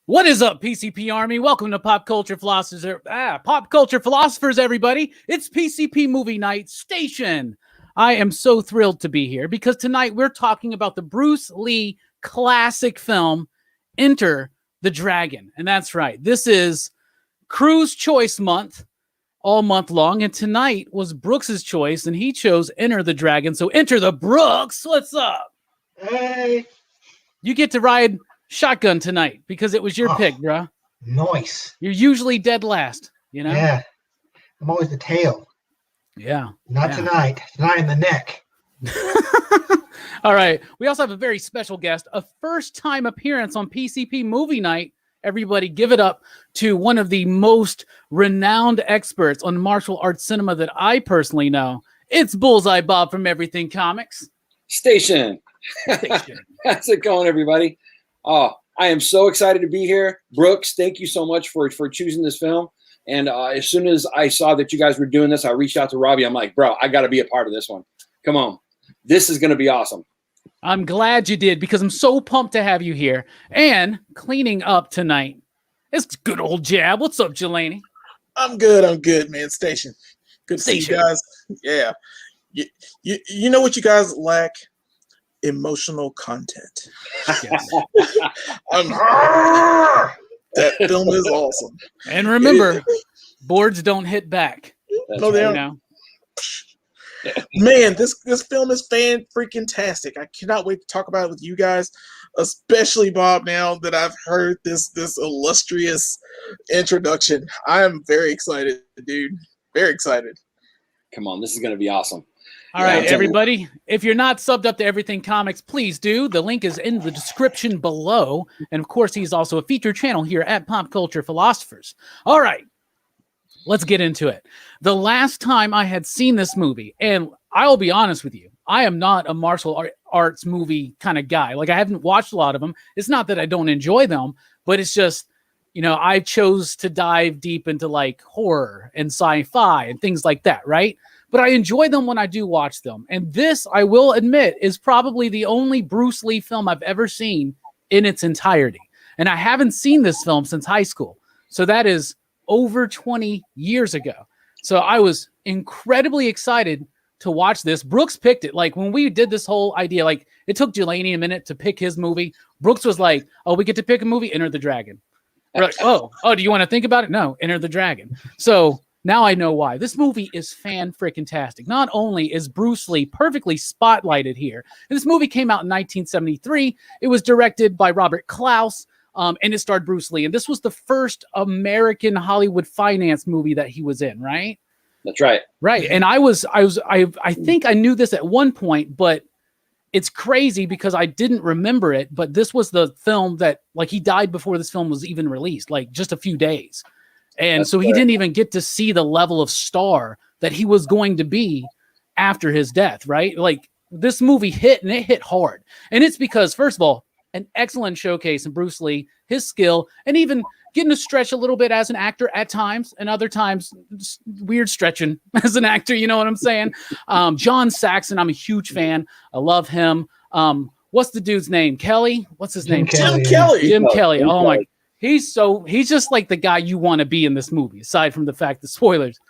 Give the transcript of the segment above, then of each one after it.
What is up, PCP Army? Welcome to Pop Culture Philosophers, everybody. It's PCP Movie Night Station. I am so thrilled to be here because tonight we're talking about the Bruce Lee classic film, Enter the Dragon. And that's right. This is Crew's Choice Month, all month long. And tonight was Brooks's choice, and he chose Enter the Dragon. So enter the Brooks. What's up? Hey. You get to ride shotgun tonight because it was your pick, bro. Nice. You're usually dead last, you know? Yeah. I'm always the tail. Yeah. Not tonight. Tonight in the neck. All right. We also have a very special guest, a first-time appearance on PCP Movie Night. Everybody give it up to one of the most renowned experts on martial arts cinema that I personally know. It's Bullseye Bob from Everything Comics. Station. How's it going, everybody? Oh, I am so excited to be here. Brooks, thank you so much for choosing this film. And as soon as I saw that you guys were doing this, I reached out to Robbie. I'm like, bro, I got to be a part of this one. Come on. This is going to be awesome. I'm glad you did because I'm so pumped to have you here. And cleaning up tonight is good old Jab. What's up, Jelani? I'm good, man. Station. Good to see you guys. Yeah. You know what you guys lack? Emotional content. Yes. That film is awesome. And remember, boards don't hit back. No, they don't. Man, this film is fan-freaking-tastic. I cannot wait to talk about it with you guys, especially Bob, now that I've heard this illustrious introduction. I am very excited, dude. Very excited. Come on, this is going to be awesome. All right, everybody, if you're not subbed up to Everything Comics, please do. The link is in the description below. And, of course, he's also a featured channel here at Pop Culture Philosophers. All right, let's get into it. The last time I had seen this movie, and I'll be honest with you, I am not a martial arts movie kind of guy. Like, I haven't watched a lot of them. It's not that I don't enjoy them, but it's just, you know, I chose to dive deep into, like, horror and sci-fi and things like that, right? But I enjoy them when I do watch them. And this, I will admit, is probably the only Bruce Lee film I've ever seen in its entirety. And I haven't seen this film since high school. So that is over 20 years ago. So I was incredibly excited to watch this. Brooks picked it. Like, when we did this whole idea, like, it took Jelani a minute to pick his movie. Brooks was like, oh, we get to pick a movie? Enter the Dragon. We're like, oh, do you want to think about it? No, Enter the Dragon. So now I know why. This movie is fan-freaking-tastic. Not only is Bruce Lee perfectly spotlighted here, and this movie came out in 1973. It was directed by Robert Klaus, and it starred Bruce Lee. And this was the first American Hollywood finance movie that he was in, right? That's right. Right. And I think I knew this at one point, but it's crazy because I didn't remember it. But this was the film that, like, he died before this film was even released, like just a few days. And so he didn't even get to see the level of star that he was going to be after his death, right? Like, this movie hit, and it hit hard. And it's because, first of all, an excellent showcase in Bruce Lee, his skill, and even getting to stretch a little bit as an actor at times, and other times weird stretching as an actor, you know what I'm saying? John Saxon, I'm a huge fan. I love him. What's the dude's name? Kelly? What's his name? Jim Kelly. Jim Kelly. Oh, my. He's just like the guy you want to be in this movie, aside from the fact that, spoilers,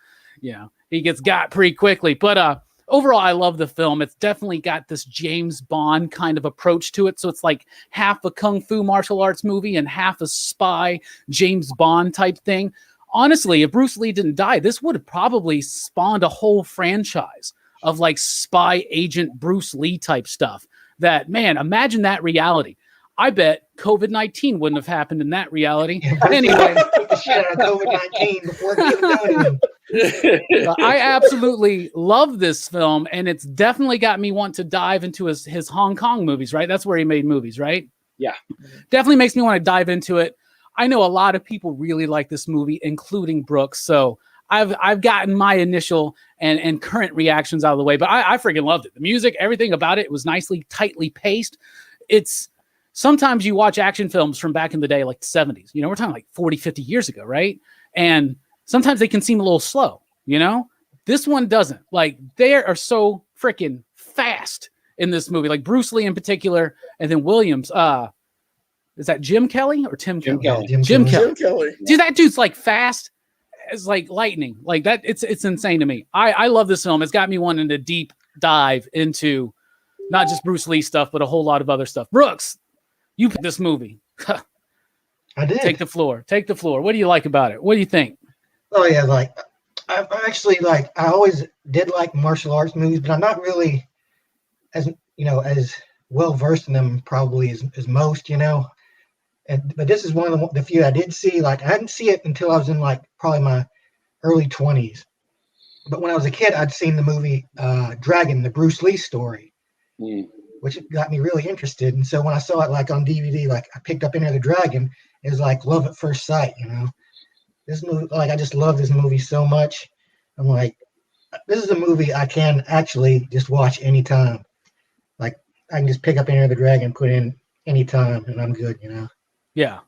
you know, he gets got pretty quickly. But overall, I love the film. It's definitely got this James Bond kind of approach to it. So it's like half a kung fu martial arts movie and half a spy James Bond type thing. Honestly, if Bruce Lee didn't die, this would have probably spawned a whole franchise of like spy agent Bruce Lee type stuff. That, man, imagine that reality. I bet COVID-19 wouldn't have happened in that reality. Anyway. COVID-19 before I absolutely love this film, and it's definitely got me want to dive into his Hong Kong movies, right? That's where he made movies, right? Yeah. Definitely makes me want to dive into it. I know a lot of people really like this movie, including Brooks, so I've gotten my initial and current reactions out of the way, but I freaking loved it. The music, everything about it was nicely, tightly paced. Sometimes you watch action films from back in the day, like the 70s, you know, we're talking like 40, 50 years ago, right? And sometimes they can seem a little slow, you know? This one doesn't. Like, they are so freaking fast in this movie, like Bruce Lee in particular, and then Williams. Is that Jim Kelly or Tim Jim Kelly? Kelly. Jim Kelly. Jim Kelly. Dude, that dude's like fast as like lightning. Like that, it's insane to me. I love this film. It's got me wanting to deep dive into not just Bruce Lee stuff, but a whole lot of other stuff. Brooks, you picked this movie. I did. Take the floor. Take the floor. What do you like about it? What do you think? Oh yeah, like I actually like I always did like martial arts movies, but I'm not really as as well versed in them probably as most, but this is one of the few I did see. Like I didn't see it until I was in like probably my early 20s. But when I was a kid, I'd seen the movie Dragon, the Bruce Lee story, which got me really interested. And so when I saw it like on DVD, like I picked up Enter the Dragon, it was like love at first sight, This movie, like I just love this movie so much. I'm like, this is a movie I can actually just watch anytime. Like I can just pick up Enter the Dragon, put in anytime, and I'm good, Yeah.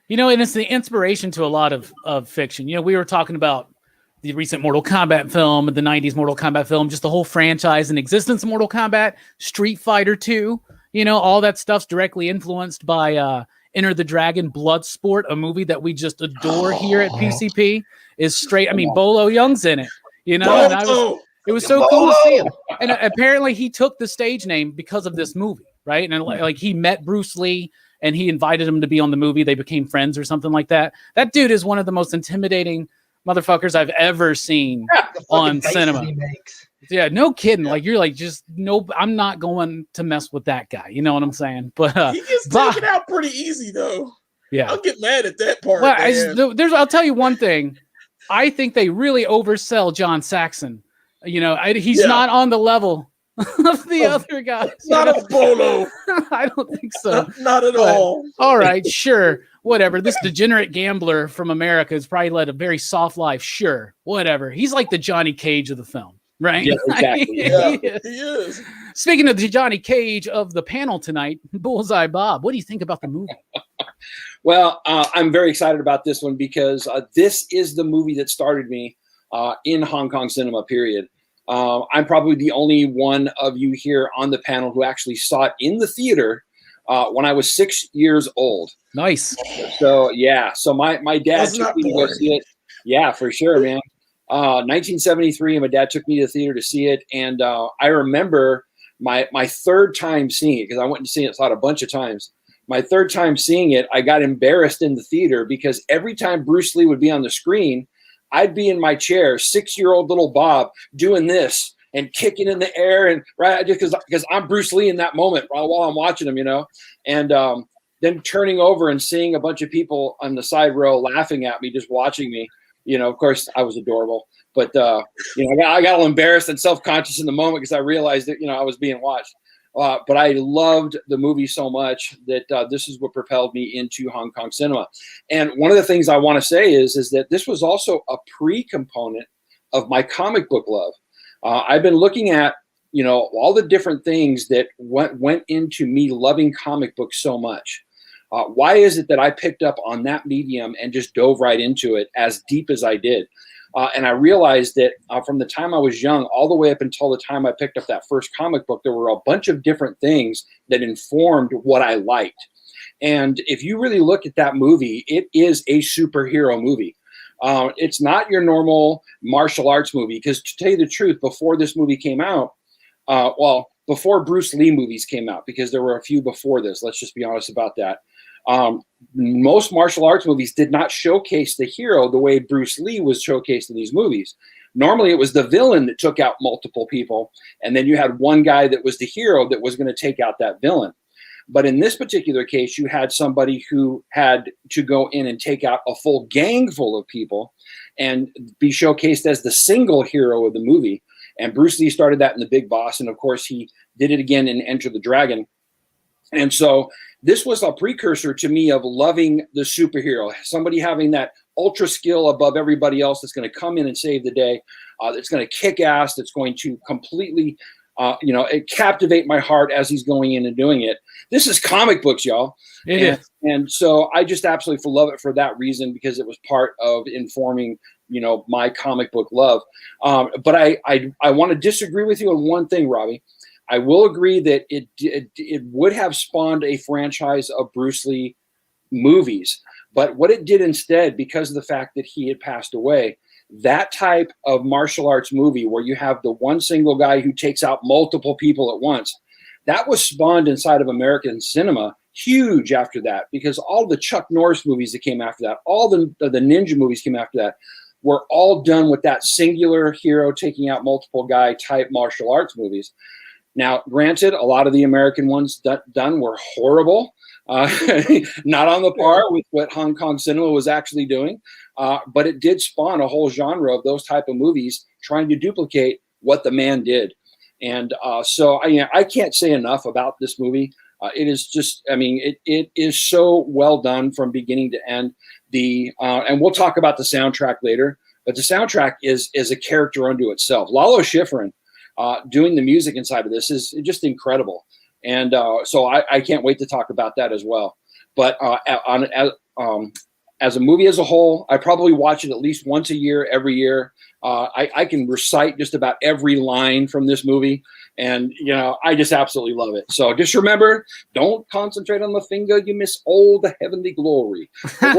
And it's the inspiration to a lot of fiction. We were talking about the recent Mortal Kombat film, the 90s Mortal Kombat film, just the whole franchise and existence of Mortal Kombat, Street Fighter 2, all that stuff's directly influenced by Enter the Dragon, Bloodsport, a movie that we just adore here at PCP, is straight. I mean, Bolo Young's in it, and it was so cool to see him. And apparently he took the stage name because of this movie, right? And like he met Bruce Lee and he invited him to be on the movie. They became friends or something like that. That dude is one of the most intimidating motherfuckers I've ever seen on cinema. Yeah, no kidding. Like you're like just no. I'm not going to mess with that guy. You know what I'm saying? But he gets taken out pretty easy though. Yeah, I'll get mad at that part. Well, I'll tell you one thing. I think they really oversell John Saxon. He's not on the level of the other guys. Not a Bolo. I don't think so. Not at all. All right, sure. Whatever. This degenerate gambler from America has probably led a very soft life. Sure. Whatever. He's like the Johnny Cage of the film. Right? Yeah, exactly. He is. Speaking of the Johnny Cage of the panel tonight, Bullseye Bob, what do you think about the movie? Well, I'm very excited about this one because this is the movie that started me in Hong Kong cinema, period. I'm probably the only one of you here on the panel who actually saw it in the theater when I was 6 years old. Nice. So, yeah. So my dad took me to go see it. Yeah, for sure, man. 1973, and my dad took me to the theater to see it. And I remember my third time seeing it, because I went to see it a bunch of times. My third time seeing it, I got embarrassed in the theater because every time Bruce Lee would be on the screen, I'd be in my chair, 6-year-old little Bob, doing this and kicking in the air, and right just because I'm Bruce Lee in that moment while I'm watching him, and then turning over and seeing a bunch of people on the side row laughing at me, just watching me. Of course, I was adorable, but I got a little embarrassed and self-conscious in the moment because I realized that I was being watched. But I loved the movie so much that this is what propelled me into Hong Kong cinema. And one of the things I want to say is that this was also a pre-component of my comic book love. I've been looking at all the different things that went into me loving comic books so much. Why is it that I picked up on that medium and just dove right into it as deep as I did? And I realized that from the time I was young all the way up until the time I picked up that first comic book, there were a bunch of different things that informed what I liked. And if you really look at that movie, it is a superhero movie. It's not your normal martial arts movie, because to tell you the truth, before this movie came out, before Bruce Lee movies came out, because there were a few before this, let's just be honest about that. Most martial arts movies did not showcase the hero the way Bruce Lee was showcased in these movies. Normally, it was the villain that took out multiple people, and then you had one guy that was the hero that was going to take out that villain. But in this particular case, you had somebody who had to go in and take out a full gang full of people and be showcased as the single hero of the movie. And Bruce Lee started that in The Big Boss, and of course, he did it again in Enter the Dragon. And so this was a precursor to me of loving the superhero, somebody having that ultra skill above everybody else that's going to come in and save the day, that's going to kick ass, that's going to completely, captivate my heart as he's going in and doing it. This is comic books, y'all. It is. And so I just absolutely love it for that reason, because it was part of informing, my comic book love. But I want to disagree with you on one thing, Robbie. I will agree that it would have spawned a franchise of Bruce Lee movies. But what it did instead, because of the fact that he had passed away, that type of martial arts movie where you have the one single guy who takes out multiple people at once, that was spawned inside of American cinema huge after that, because all the Chuck Norris movies that came after that, all the ninja movies came after that, were all done with that singular hero taking out multiple guy type martial arts movies. Now, granted, a lot of the American ones done were horrible. Not on the par with what Hong Kong cinema was actually doing, but it did spawn a whole genre of those type of movies trying to duplicate what the man did. And so I can't say enough about this movie. It is just, I mean, it is so well done from beginning to end. And we'll talk about the soundtrack later, but the soundtrack is a character unto itself. Lalo Schifrin doing the music inside of this is just incredible. And so I can't wait to talk about that as well. But as a movie as a whole, I probably watch it at least once a year, every year. I can recite just about every line from this movie. And, I just absolutely love it. So just remember, don't concentrate on the finger. You miss all the heavenly glory. I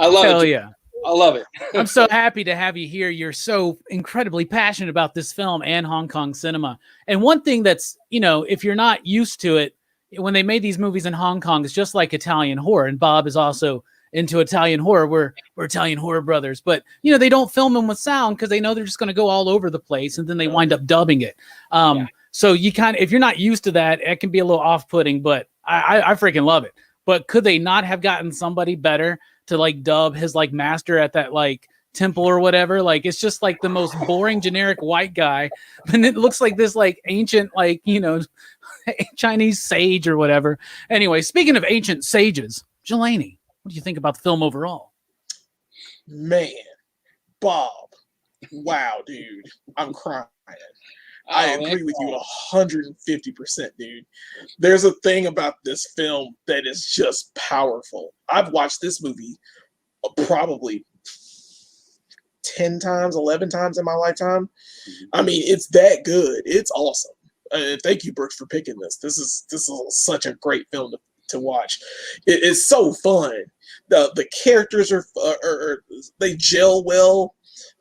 love Hell it. yeah. I love it. I'm so happy to have you here. You're so incredibly passionate about this film and Hong Kong cinema. And one thing that's, if you're not used to it, when they made these movies in Hong Kong, it's just like Italian horror. And Bob is also into Italian horror. We're Italian horror brothers. But, they don't film them with sound because they know they're just going to go all over the place. And then they wind up dubbing it. So you if you're not used to that, it can be a little off-putting. But I freaking love it. But could they not have gotten somebody better to dub his master at that temple or whatever? It's just the most boring generic white guy, and it looks like this ancient Chinese sage or whatever. Anyway, speaking of ancient sages, Jelani, what do you think about the film overall? Man, Bob, wow, dude, I'm crying. I agree with you 150%, dude. There's a thing about this film that is just powerful. I've watched this movie probably 10 times, 11 times in my lifetime. I mean, it's that good. It's awesome. Thank you, Brooks, for picking this. This is such a great film to watch. It's so fun. The characters are they gel well.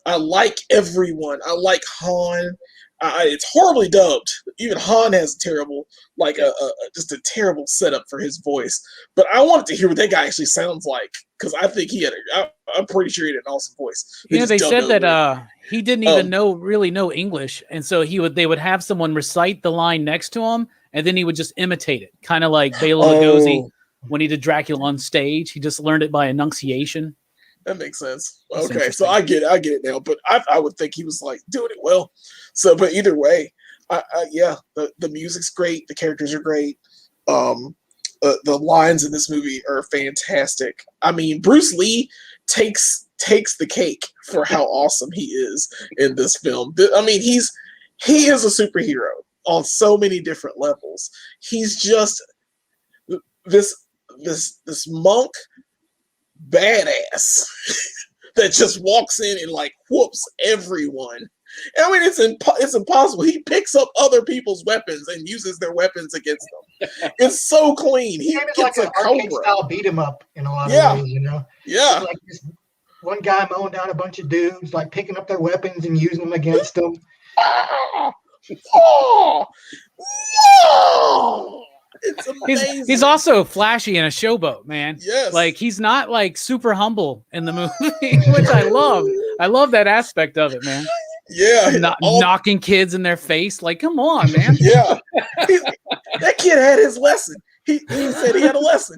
I like everyone. I like Han. It's horribly dubbed. Even Han has a terrible, just a terrible setup for his voice. But I wanted to hear what that guy actually sounds like, because I think I'm pretty sure he had an awesome voice. They said that he didn't even really know English, and so they would have someone recite the line next to him, and then he would just imitate it, kind of like Bela Lugosi when he did Dracula on stage. He just learned it by enunciation. That makes sense. Okay, so I get it now. But I would think he was doing it well. So, but either way, the music's great. The characters are great. The lines in this movie are fantastic. I mean, Bruce Lee takes the cake for how awesome he is in this film. I mean, he is a superhero on so many different levels. He's just this monk badass that just walks in and whoops everyone. I mean, it's impossible. He picks up other people's weapons and uses their weapons against them. It's so clean. He gets an arcade style beat 'em up in a lot of ways, Yeah. This one guy mowing down a bunch of dudes, picking up their weapons and using them against them. It's amazing. He's also flashy in a showboat, man. Yes. He's not super humble in the movie, which I love. I love that aspect of it, man. Yeah. Knocking kids in their face. Come on, man. Yeah. That kid had his lesson. He said he had a lesson.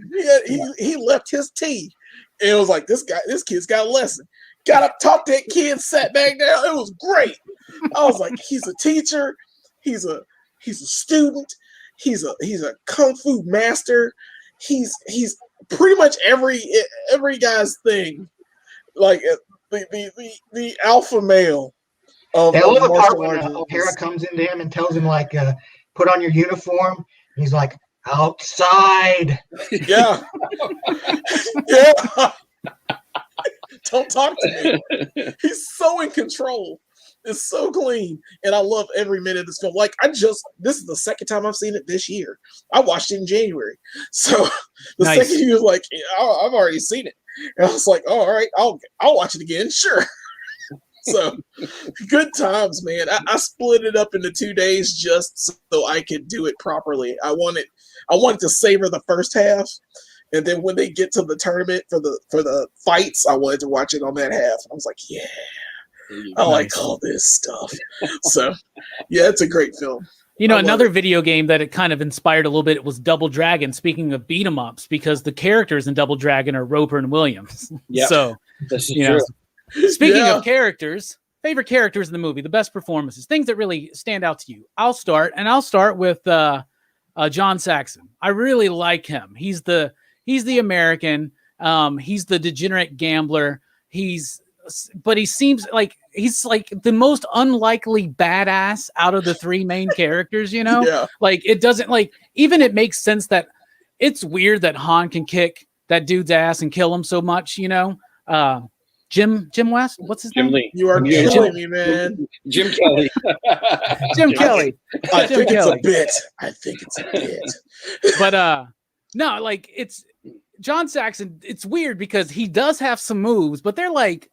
He left his tea. And it was this kid's got a lesson. Got up, talked to that kid, sat back down. It was great. I was like, he's a teacher. He's a student. He's a kung fu master. He's pretty much every guy's thing. The alpha male of I love the part martial when arts. O'Hara comes into him and tells him put on your uniform. And he's like, outside. Yeah. Yeah. Don't talk to me. He's so in control. It's so clean, and I love every minute of this film. Like this is the second time I've seen it this year. I watched it in January, so the Nice. second he was like, I've already seen it, and I was like, oh, all right, I'll watch it again, sure. So good times, man. I split it up into 2 days just so I could do it properly. I wanted to savor the first half, and then when they get to the tournament for the fights, I wanted to watch it on that half. I was like, yeah. I like all this stuff. So, yeah, it's a great film. You know, another video game that it kind of inspired a little bit was Double Dragon, speaking of beat 'em ups, because the characters in Double Dragon are Roper and Williams. Yeah. So, This is you know, true. speaking of characters, favorite characters in the movie, the best performances, things that really stand out to you. I'll start with John Saxon. I really like him. He's the American. He's the degenerate gambler. But he seems like he's like the most unlikely badass out of the three main characters, you know? Yeah. Like it doesn't even it makes sense that it's weird that Han can kick that dude's ass and kill him so much, you know? Jim West, what's his name? Lee. You are killing me, man. Jim Kelly. Jim Kelly. I Jim think Kelly. it's a bit. But no, like it's John Saxon. It's weird because he does have some moves, but they're like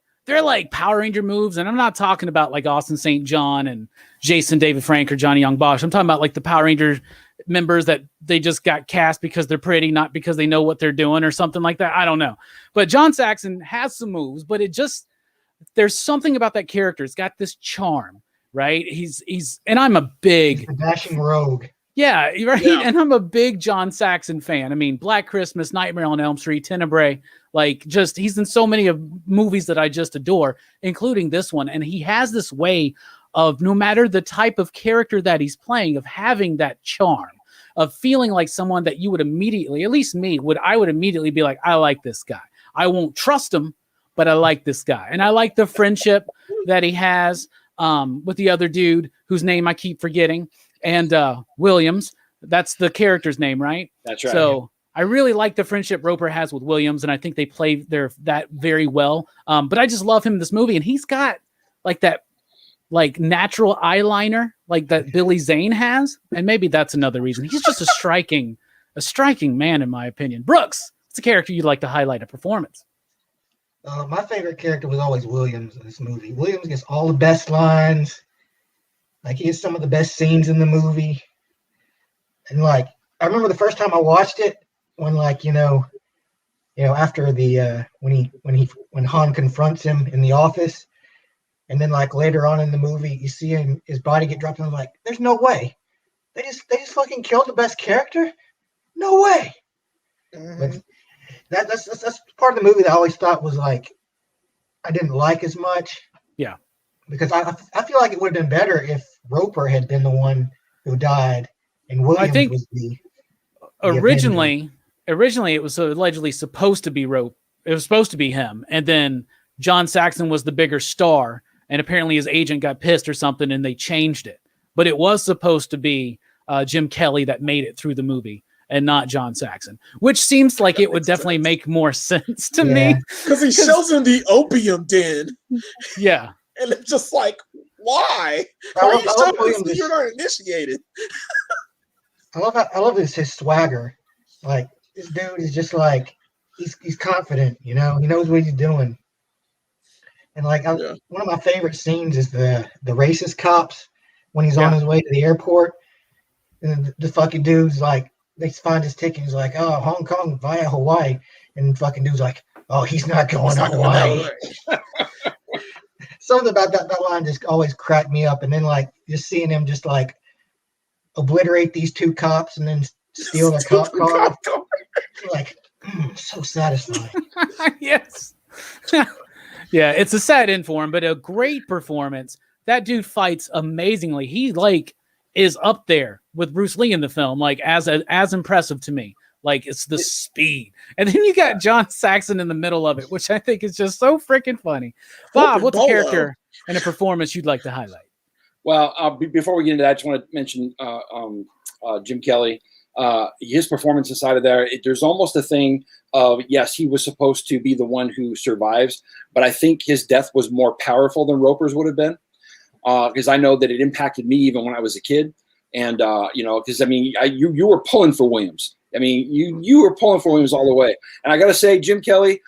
Power Ranger moves, and I'm not talking about like Austin St. John and Jason David Frank or Johnny Young Bosch. I'm talking about like the Power Ranger members that they just got cast because they're pretty, not because they know what they're doing or something like that. I don't know. But John Saxon has some moves, but there's something about that character. It's got this charm, right? He's and I'm a big dashing rogue. Yeah, right. Yeah. And I'm a big John Saxon fan. I mean, Black Christmas, Nightmare on Elm Street, Tenebrae, he's in so many of movies that I just adore, including this one. And he has this way of, no matter the type of character that he's playing, of having that charm, of feeling like someone that you would immediately, at least me, I would immediately be like, I like this guy. I won't trust him, but I like this guy. And I like the friendship that he has with the other dude whose name I keep forgetting. And Williams, that's the character's name, right? That's right. So I really like the friendship Roper has with Williams, and I think they play that very well. But I just love him in this movie, and he's got like that natural eyeliner like that Billy Zane has, and maybe that's another reason. He's just a striking man, in my opinion. Brooks, what's a character you'd like to highlight a performance? My favorite character was always Williams in this movie. Williams gets all the best lines. Like, he has some of the best scenes in the movie. And I remember the first time I watched it when after the when Han confronts him in the office, and then later on in the movie you see his body get dropped, and I'm like, there's no way. They just fucking killed the best character? No way. Mm-hmm. But that's part of the movie that I always thought was I didn't like as much. Yeah. Because I feel like it would have been better if Roper had been the one who died and Williams was the originally it was allegedly supposed to be Rope. It was supposed to be him, and then John Saxon was the bigger star, and apparently his agent got pissed or something, and they changed it. But it was supposed to be Jim Kelly that made it through the movie, and not John Saxon, which seems like it would definitely make more sense to me. Because he shows him the opium den. Yeah. And it's just like, why? How are you showing this? You're not initiated. I love his swagger. Like, this dude is just he's confident, he knows what he's doing. And one of my favorite scenes is the racist cops when he's on his way to the airport, and the fucking dude's they find his ticket. He's like, oh, Hong Kong via Hawaii, and the fucking dude's like, oh, he's not going to Hawaii. Something about that line just always cracked me up. And then just seeing him just obliterate these two cops and then steal their cop car. So satisfying. Yes. Yeah, it's a sad end for him, but a great performance. That dude fights amazingly. He is up there with Bruce Lee in the film, as impressive to me. It's the speed. And then you got John Saxon in the middle of it, which I think is just so freaking funny. Bob, what's a character and a performance you'd like to highlight? Well, before we get into that, I just want to mention Jim Kelly. His performance inside of there's almost a thing of, yes, he was supposed to be the one who survives, but I think his death was more powerful than Roper's would have been. because I know that it impacted me even when I was a kid. And, you know, because I mean, you were pulling for Williams. I mean, you were pulling for Williams all the way. And I got to say, Jim Kelly,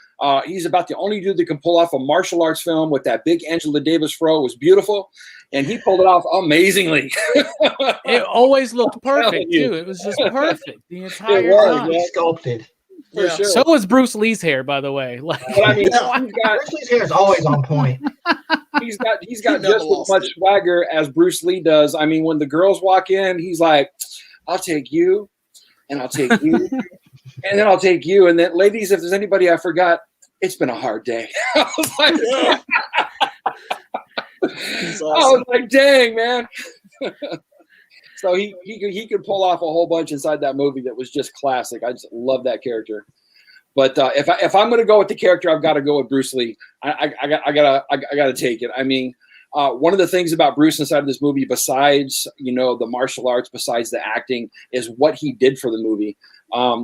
he's about the only dude that can pull off a martial arts film with that big Angela Davis fro. It was beautiful. And he pulled it off amazingly. It always looked perfect, too. It was just perfect the entire time. Sculpted. For sure. So was Bruce Lee's hair, by the way. Like, but I mean, Bruce Lee's hair is always on point. He's got just as much swagger as Bruce Lee does. I mean, when the girls walk in, he's like, I'll take you, and I'll take you, and then I'll take you. And then, ladies, if there's anybody I forgot, it's been a hard day. I was like, He's I awesome. was like, dang, man. So he could pull off a whole bunch inside that movie that was just classic. I just love that character. But if I'm going to go with the character, I've got to go with Bruce Lee. I gotta take it. I mean, one of the things about Bruce inside of this movie, besides, you know, the martial arts, besides the acting, is what he did for the movie.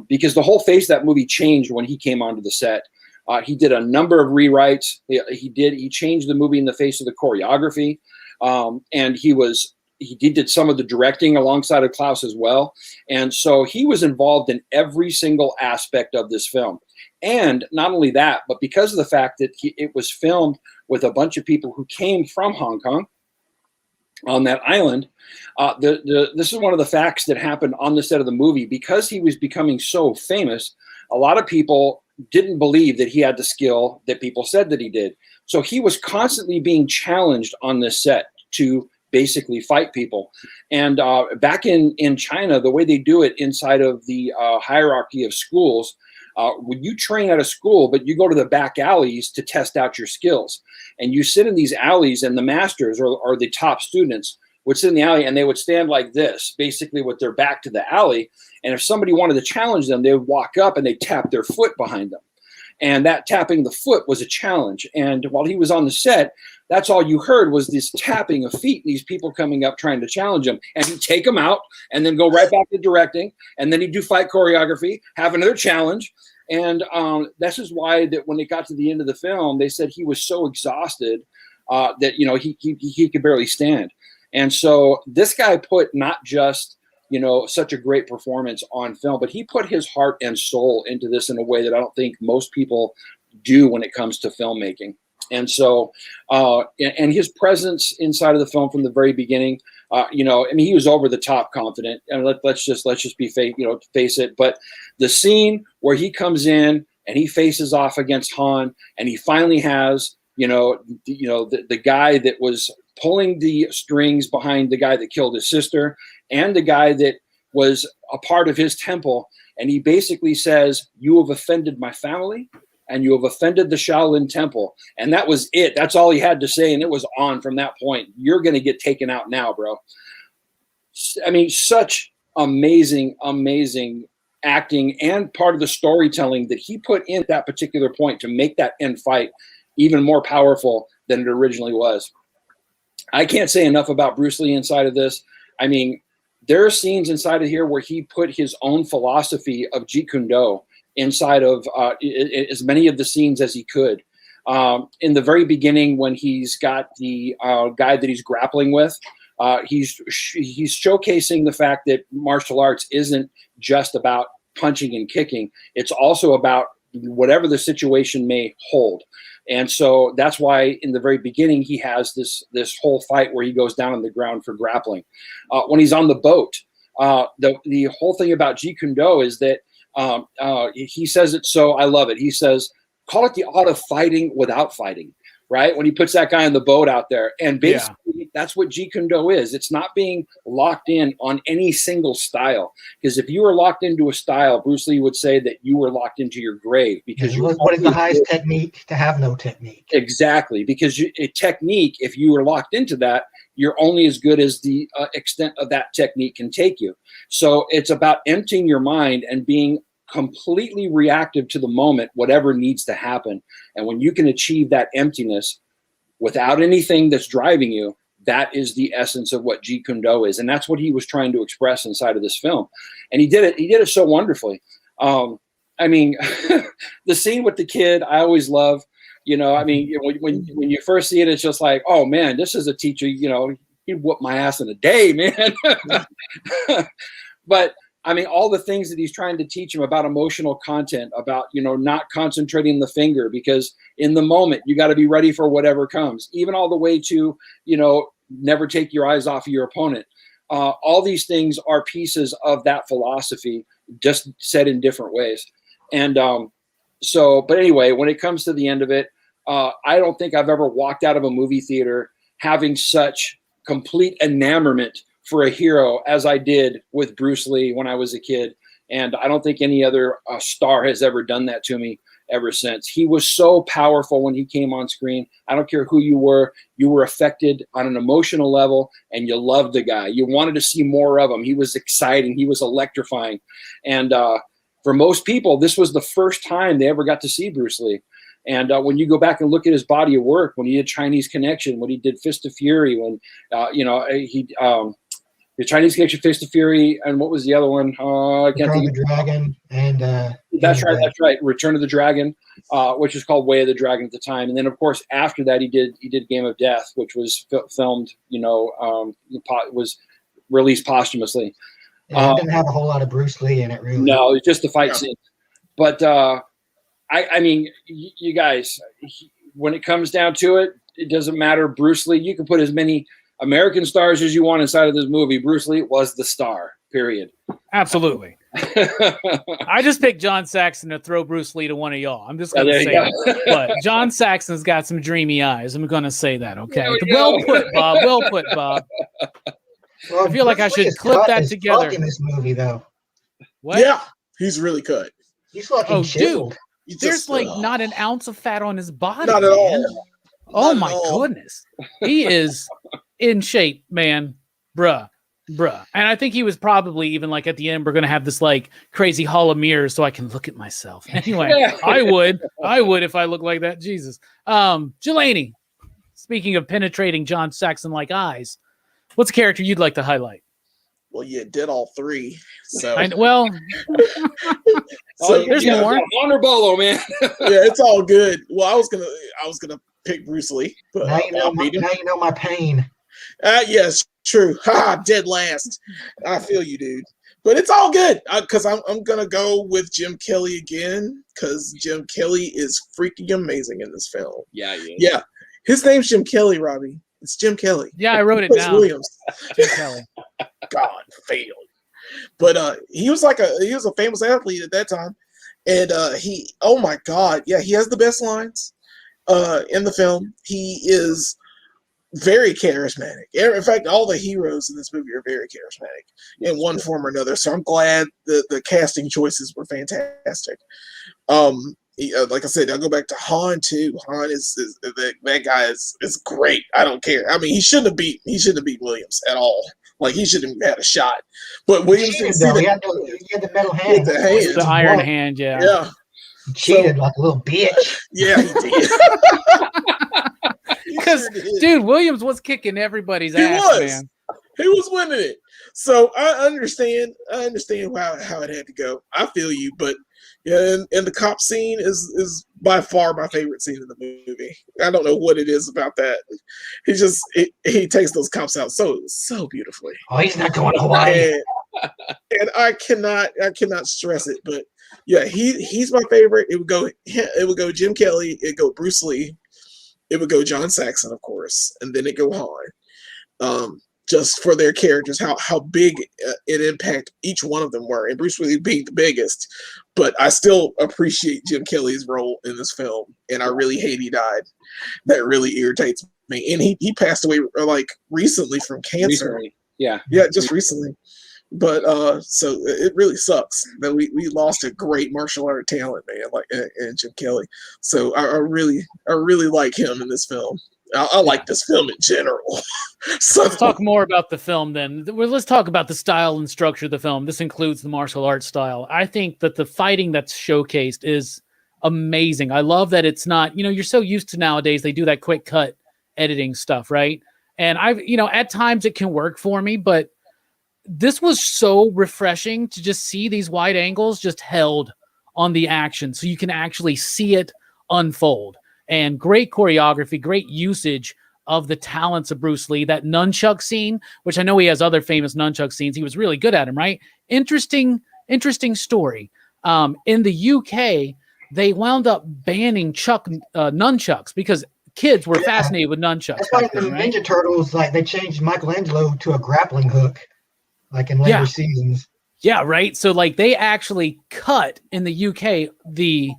Because the whole face of that movie changed when he came onto the set. He did a number of rewrites. He changed the movie in the face of the choreography, and he did some of the directing alongside of Klaus as well. And so he was involved in every single aspect of this film. And not only that, but because of the fact that it was filmed with a bunch of people who came from Hong Kong on that island, this is one of the facts that happened on the set of the movie. Because he was becoming so famous, a lot of people didn't believe that he had the skill that people said that he did. So he was constantly being challenged on this set to basically fight people. And back in China, the way they do it inside of the hierarchy of schools, when you train at a school, but you go to the back alleys to test out your skills. And you sit in these alleys, and the masters or the top students would sit in the alley, and they would stand like this, basically with their back to the alley. And if somebody wanted to challenge them, they would walk up and they'd tap their foot behind them. And that tapping the foot was a challenge. And while he was on the set, that's all you heard was this tapping of feet, these people coming up trying to challenge him. And he'd take them out and then go right back to directing. And then he'd do fight choreography, have another challenge. And this is why that when it got to the end of the film, they said he was so exhausted that, you know, he could barely stand. And so this guy put not just, you know, such a great performance on film, but he put his heart and soul into this in a way that I don't think most people do when it comes to filmmaking. And so, and his presence inside of the film from the very beginning, you know, I mean, he was over the top confident, and let's just be face it. But the scene where he comes in and he faces off against Han, and he finally has, the guy that was pulling the strings behind the guy that killed his sister and the guy that was a part of his temple. And he basically says, "You have offended my family and you have offended the Shaolin Temple." And that was it. That's all he had to say. And it was on from that point. You're going to get taken out now, bro. I mean, such amazing, amazing acting and part of the storytelling that he put in at that particular point to make that end fight even more powerful than it originally was. I can't say enough about Bruce Lee inside of this. I mean, there are scenes inside of here where he put his own philosophy of Jeet Kune Do inside of as many of the scenes as he could. In the very beginning, when he's got the guy that he's grappling with, he's showcasing the fact that martial arts isn't just about punching and kicking. It's also about whatever the situation may hold. And so that's why in the very beginning, he has this whole fight where he goes down on the ground for grappling. When he's on the boat, the whole thing about Jeet Kune Do is that he says it, so I love it. He says, call it the art of fighting without fighting, right? When he puts that guy on the boat out there. And basically that's what Jeet Kune Do is. It's not being locked in on any single style. Because if you were locked into a style, Bruce Lee would say that you were locked into your grave. Because what is the highest technique? To have no technique. Exactly. Because a technique, if you were locked into that, you're only as good as the extent of that technique can take you. So it's about emptying your mind and being completely reactive to the moment, whatever needs to happen. And when you can achieve that emptiness without anything that's driving you, that is the essence of what Jeet Kune Do is. And that's what he was trying to express inside of this film. And he did it so wonderfully. I mean, the scene with the kid, I always love You know, I mean, when you first see it, it's just like, oh man, this is a teacher. You know, he whooped my ass in a day, man. But I mean, all the things that he's trying to teach him about emotional content, about, you know, not concentrating the finger, because in the moment you got to be ready for whatever comes, even all the way to, you know, never take your eyes off of your opponent. All these things are pieces of that philosophy, just said in different ways. And but anyway, when it comes to the end of it, I don't think I've ever walked out of a movie theater having such complete enamorment for a hero as I did with Bruce Lee when I was a kid. And I don't think any other star has ever done that to me ever since. He was so powerful when he came on screen. I don't care who you were affected on an emotional level, and you loved the guy. You wanted to see more of him. He was exciting. He was electrifying. And for most people, this was the first time they ever got to see Bruce Lee. And when you go back and look at his body of work, when he did Chinese Connection, when he did Fist of Fury, when, the Chinese Connection, Fist of Fury, and what was the other one? I can't think. Return of the Dragon, and that's right. Return of the Dragon, which was called Way of the Dragon at the time. And then, of course, after that, he did Game of Death, which was filmed, was released posthumously. Yeah, it didn't have a whole lot of Bruce Lee in it, really. No, it's just the fight scene. But I mean, you guys, when it comes down to it, it doesn't matter. Bruce Lee, you can put as many American stars as you want inside of this movie. Bruce Lee was the star, period. Absolutely. I just picked John Saxon to throw Bruce Lee to one of y'all. I'm just going to say that. But John Saxon's got some dreamy eyes. I'm going to say that, okay? Well put, Bob. Well put, Bob. Well, I feel like I should clip that together. In this movie, though. What? Yeah, he's really cut. He's fucking chiseled. Dude, there's like not an ounce of fat on his body. Not at all. Oh my goodness. He is in shape, man. Bruh. And I think he was probably even like at the end, we're going to have this like crazy hall of mirrors so I can look at myself. Anyway, I would if I looked like that. Jesus. Jelani, speaking of penetrating John Saxon like eyes, what's a character you'd like to highlight? Well, you did all three. So there's more. Honor Bolo, man. Yeah, it's all good. Well, I was gonna pick Bruce Lee, but now you know my pain. Yes, true. Dead last. I feel you, dude. But it's all good because I'm gonna go with Jim Kelly again because Jim Kelly is freaking amazing in this film. Yeah. His name's Jim Kelly, Robbie. It's Jim Kelly. Yeah, I wrote it down. Williams. Jim Kelly. God failed. But he was a famous athlete at that time. And oh my God, yeah, he has the best lines in the film. He is very charismatic. In fact, all the heroes in this movie are very charismatic in one form or another. So I'm glad the casting choices were fantastic. Like I said, I'll go back to Han too. Han is that guy is great. I don't care. I mean, he shouldn't have beat Williams at all. Like he shouldn't have had a shot. But Williams didn't see he had the metal hand. The iron hand, yeah. Yeah. He cheated like a little bitch. Yeah, he did. Because dude, Williams was kicking everybody's ass, man. He was winning it. So I understand how it had to go. I feel you, but yeah, and the cop scene is by far my favorite scene in the movie. I don't know what it is about that. He takes those cops out so beautifully. Oh, he's not going to Hawaii. And I cannot stress it, but yeah, he's my favorite. It would go Jim Kelly, it'd go Bruce Lee, it would go John Saxon, of course, and then it go Han. Just for their characters, how big an impact each one of them were, and Bruce Lee being the biggest. But I still appreciate Jim Kelly's role in this film, and I really hate he died. That really irritates me. And he passed away like recently from cancer. Recently. Yeah, just recently. But so it really sucks that we lost a great martial art talent, man, like and Jim Kelly. So I really like him in this film. I like this film in general. So let's talk more about the film then. Let's talk about the style and structure of the film. This includes the martial arts style. I think that the fighting that's showcased is amazing. I love that it's not, you're so used to nowadays, they do that quick cut editing stuff, right? And at times it can work for me, but this was so refreshing to just see these wide angles just held on the action so you can actually see it unfold. and great choreography, great usage of the talents of Bruce Lee. That nunchuck scene, which I know he has other famous nunchuck scenes, he was really good at them, right? Interesting story. In the UK, they wound up banning nunchucks because kids were fascinated with nunchucks. That's why the Ninja Turtles, like, they changed Michelangelo to a grappling hook, like in later seasons. Yeah, right. So like they actually cut in the UK the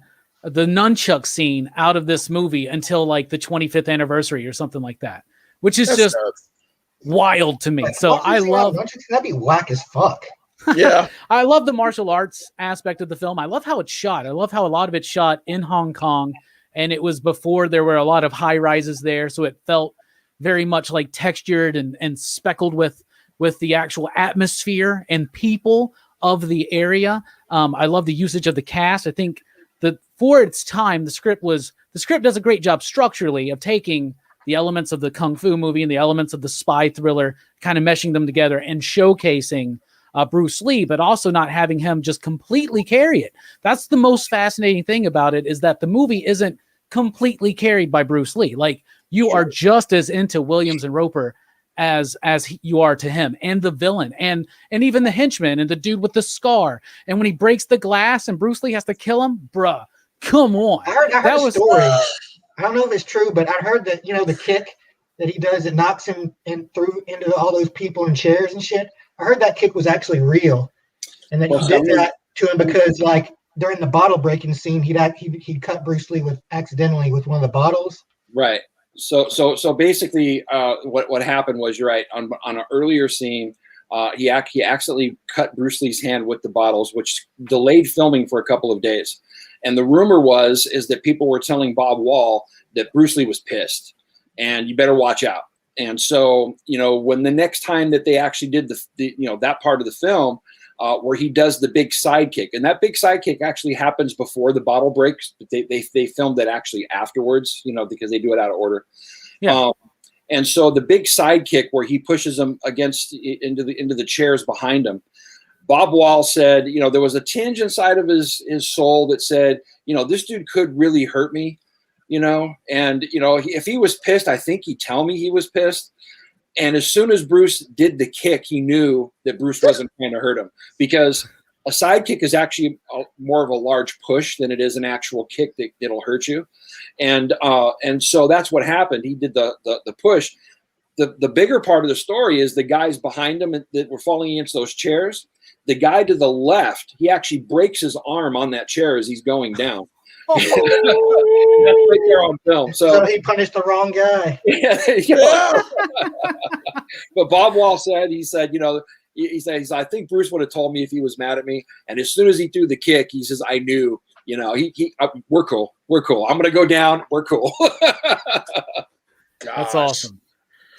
nunchuck scene out of this movie until like the 25th anniversary or something like that, which is just wild to me. Like, so I love nunchucks. That'd be whack as fuck. Yeah. I love the martial arts aspect of the film. I love how it's shot. I love how a lot of it's shot in Hong Kong, and it was before there were a lot of high rises there, so it felt very much like textured and speckled with the actual atmosphere and people of the area. I love the usage of the cast. I think that for its time, the script does a great job structurally of taking the elements of the Kung Fu movie and the elements of the spy thriller, kind of meshing them together and showcasing Bruce Lee, but also not having him just completely carry it. That's the most fascinating thing about it, is that the movie isn't completely carried by Bruce Lee. Like, you are just as into Williams and Roper as you are to him, and the villain, and even the henchman and the dude with the scar. And when he breaks the glass and Bruce Lee has to kill him, bruh, come on. I heard a story. I don't know if it's true, but I heard that, the kick that he does that knocks him through into all those people in chairs and shit. I heard that kick was actually real, and that he did that to him because, like, during the bottle breaking scene, he'd cut Bruce Lee accidentally with one of the bottles. Right. So basically, what happened was, you're right, on an earlier scene, he accidentally cut Bruce Lee's hand with the bottles, which delayed filming for a couple of days. And the rumor is that people were telling Bob Wall that Bruce Lee was pissed, and you better watch out. And so, when the next time that they actually did that part of the film, where he does the big sidekick, and that big sidekick actually happens before the bottle breaks, but they filmed it actually afterwards, because they do it out of order. Yeah. And so the big sidekick where he pushes him into the chairs behind him, Bob Wall said, there was a tinge inside of his soul that said, this dude could really hurt me. If he was pissed, I think he'd tell me he was pissed. And as soon as Bruce did the kick, he knew that Bruce wasn't trying to hurt him, because a sidekick is actually more of a large push than it is an actual kick that'll hurt you. And so that's what happened. He did the push. The bigger part of the story is the guys behind him that were falling against those chairs. The guy to the left, he actually breaks his arm on that chair as he's going down. That's right there on film. So he punished the wrong guy. Yeah. But Bob Wall said, he said, I think Bruce would have told me if he was mad at me. And as soon as he threw the kick, he says, I knew, we're cool. I'm going to go down. We're cool. That's awesome.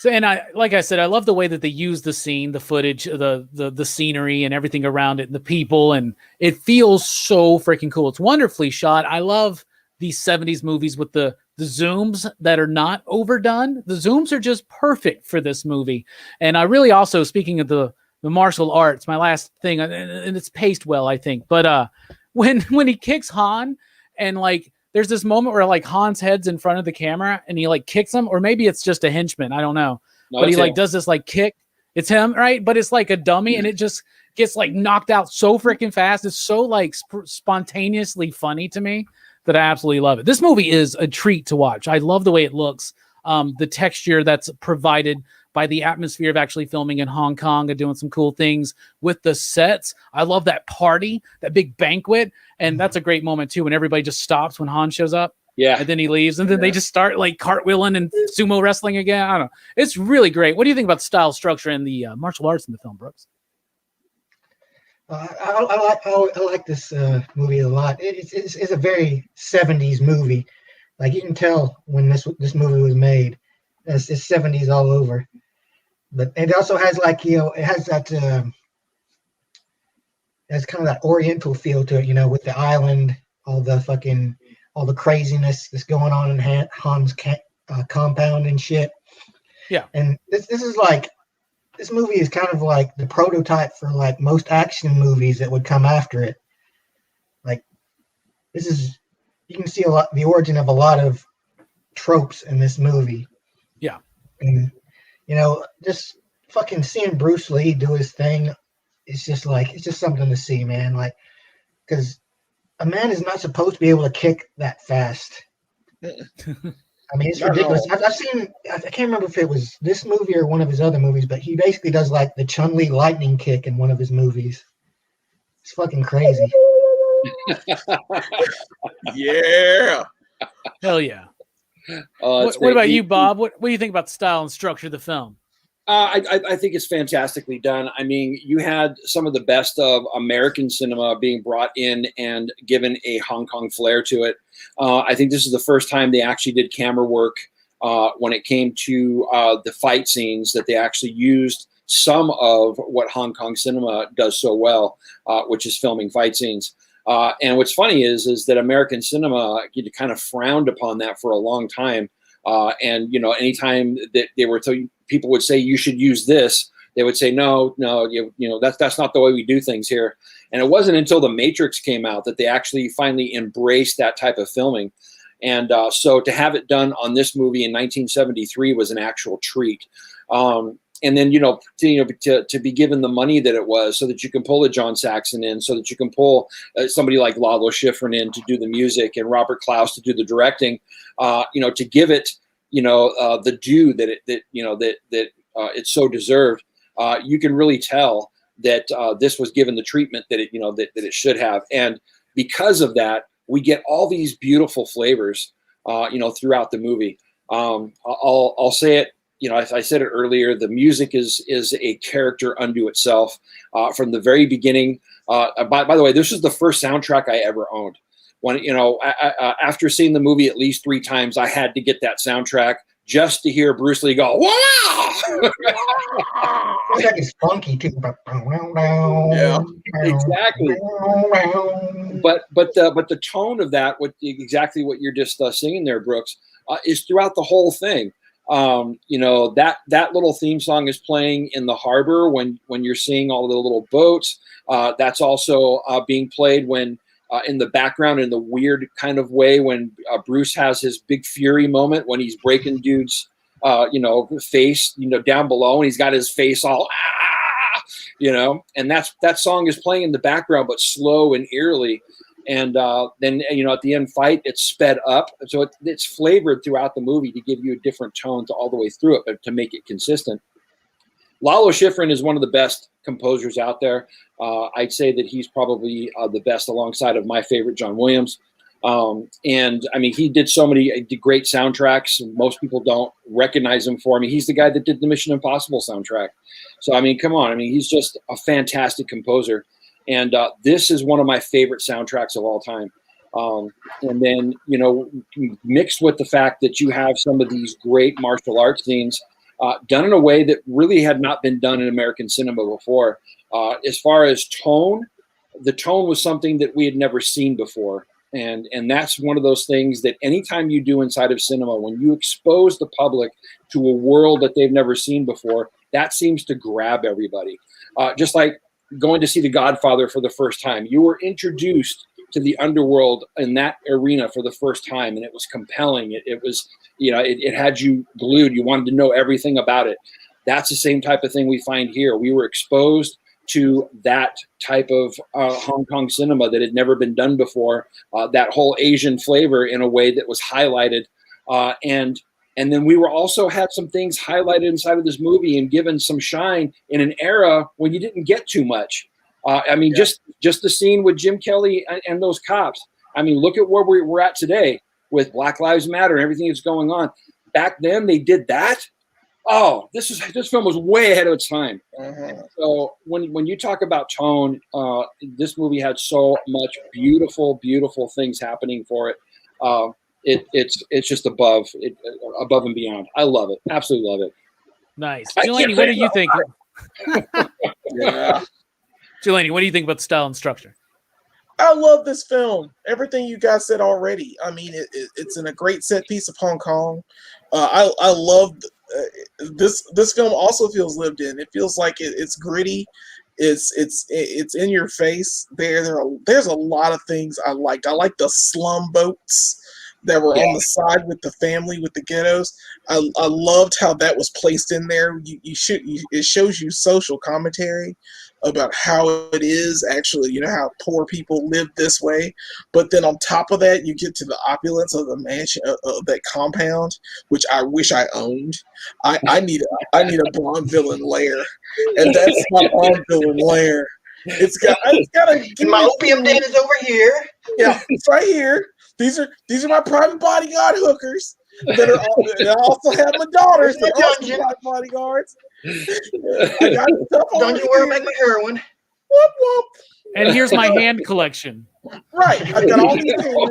So, and like I said, I love the way that they use the scene, the footage, the scenery and everything around it, and the people, and it feels so freaking cool. It's wonderfully shot. I love these 70s movies with the zooms that are not overdone. The zooms are just perfect for this movie. And I really also, speaking of the martial arts, my last thing, and it's paced well, I think, but when he kicks Han, and like, there's this moment where like Han's head's in front of the camera and he like kicks him, or maybe it's just a henchman, I don't know. No, but he like does this like kick. It's him, right? But it's like a dummy, and it just gets like knocked out so freaking fast. It's so like spontaneously funny to me that I absolutely love it. This movie is a treat to watch. I love the way it looks. The texture that's provided by the atmosphere of actually filming in Hong Kong and doing some cool things with the sets. I love that party, that big banquet. And that's a great moment too, when everybody just stops when Han shows up. Yeah. And then he leaves, and then they just start like cartwheeling and sumo wrestling again. I don't know. It's really great. What do you think about the style, structure, and the martial arts in the film, Brooks? I like this movie a lot. It's a very 70s movie. Like, you can tell when this movie was made. It's 70s all over. But it also has like, it has that has kind of that Oriental feel to it, with the island, all the craziness that's going on in Han's compound and shit. Yeah. And this movie is kind of like the prototype for like most action movies that would come after it. Like, you can see the origin of a lot of tropes in this movie. Yeah. And, just fucking seeing Bruce Lee do his thing, it's just something to see, man. Like, because a man is not supposed to be able to kick that fast. I mean, it's ridiculous. I've seen, I can't remember if it was this movie or one of his other movies, but he basically does like the Chun-Li lightning kick in one of his movies. It's fucking crazy. Yeah. Hell yeah. What about you, Bob? What do you think about the style and structure of the film? I think it's fantastically done. I mean, you had some of the best of American cinema being brought in and given a Hong Kong flair to it. I think this is the first time they actually did camera work when it came to the fight scenes, that they actually used some of what Hong Kong cinema does so well, which is filming fight scenes. And what's funny is that American cinema kind of frowned upon that for a long time. And anytime that they were people would say you should use this, they would say no, that's not the way we do things here. And it wasn't until The Matrix came out that they actually finally embraced that type of filming. And so to have it done on this movie in 1973 was an actual treat. And then, to be given the money that it was, so that you can pull a John Saxon in, so that you can pull somebody like Lalo Schifrin in to do the music, and Robert Klaus to do the directing, to give it, the due that it's so deserved. You can really tell that this was given the treatment that it should have. And because of that, we get all these beautiful flavors, throughout the movie. I'll say it. I said it earlier, the music is a character unto itself from the very beginning. By the way, this is the first soundtrack I ever owned. When after seeing the movie at least 3 times, I had to get that soundtrack just to hear Bruce Lee go, wow! It's funky too. Yeah, exactly. But the tone of that, exactly what you're just singing there, Brooks, is throughout the whole thing. That little theme song is playing in the harbor when you're seeing all the little boats. That's also being played when in the background in the weird kind of way when Bruce has his big fury moment when he's breaking dude's face down below, and he's got his face all and that song is playing in the background, but slow and eerily. And then, at the end fight, it's sped up. So it's flavored throughout the movie to give you a different tone to all the way through it, but to make it consistent. Lalo Schifrin is one of the best composers out there. I'd say that he's probably the best alongside of my favorite, John Williams. And I mean, he did so many great soundtracks. Most people don't recognize him for. I mean, he's the guy that did the Mission Impossible soundtrack. So, I mean, come on. I mean, he's just a fantastic composer. And this is one of my favorite soundtracks of all time. And then, mixed with the fact that you have some of these great martial arts scenes done in a way that really had not been done in American cinema before. As far as tone, the tone was something that we had never seen before. And that's one of those things that anytime you do inside of cinema, when you expose the public to a world that they've never seen before, that seems to grab everybody. Just like going to see The Godfather for the first time. You were introduced to the underworld in that arena for the first time, and it was compelling. It was, it had you glued. You wanted to know everything about it. That's the same type of thing we find here. We were exposed to that type of Hong Kong cinema that had never been done before, that whole Asian flavor in a way that was highlighted. And then we were also had some things highlighted inside of this movie and given some shine in an era when you didn't get too much. Just the scene with Jim Kelly and those cops. I mean, look at where we're at today with Black Lives Matter and everything that's going on. Back then, they did that. Oh, this film was way ahead of its time. Uh-huh. So when you talk about tone, this movie had so much beautiful, beautiful things happening for it. It's just above and beyond. I love it. Absolutely love it. Nice. Jelani, what do you think? Yeah. Jelani, what do you think about the style and structure? I love this film. Everything you guys said already. I mean, it's in a great set piece of Hong Kong. I love this film. Also feels lived in. It feels like it's gritty. It's in your face. There's a lot of things I liked. I like the slum boats that were on the side with the family with the ghettos. I loved how that was placed in there. It shows you social commentary about how it is actually, how poor people live this way. But then on top of that, you get to the opulence of the mansion, of that compound, which I wish I owned. I need a Bond villain lair, and that's my Bond villain lair. It's got and my opium den is over here. Yeah, it's right here. These are my private bodyguard hookers that I also have my daughters that are also private bodyguards. I got stuff Dungeon where I make my heroin. Whoop whoop. And here's my hand collection. Right, I've got all these hands.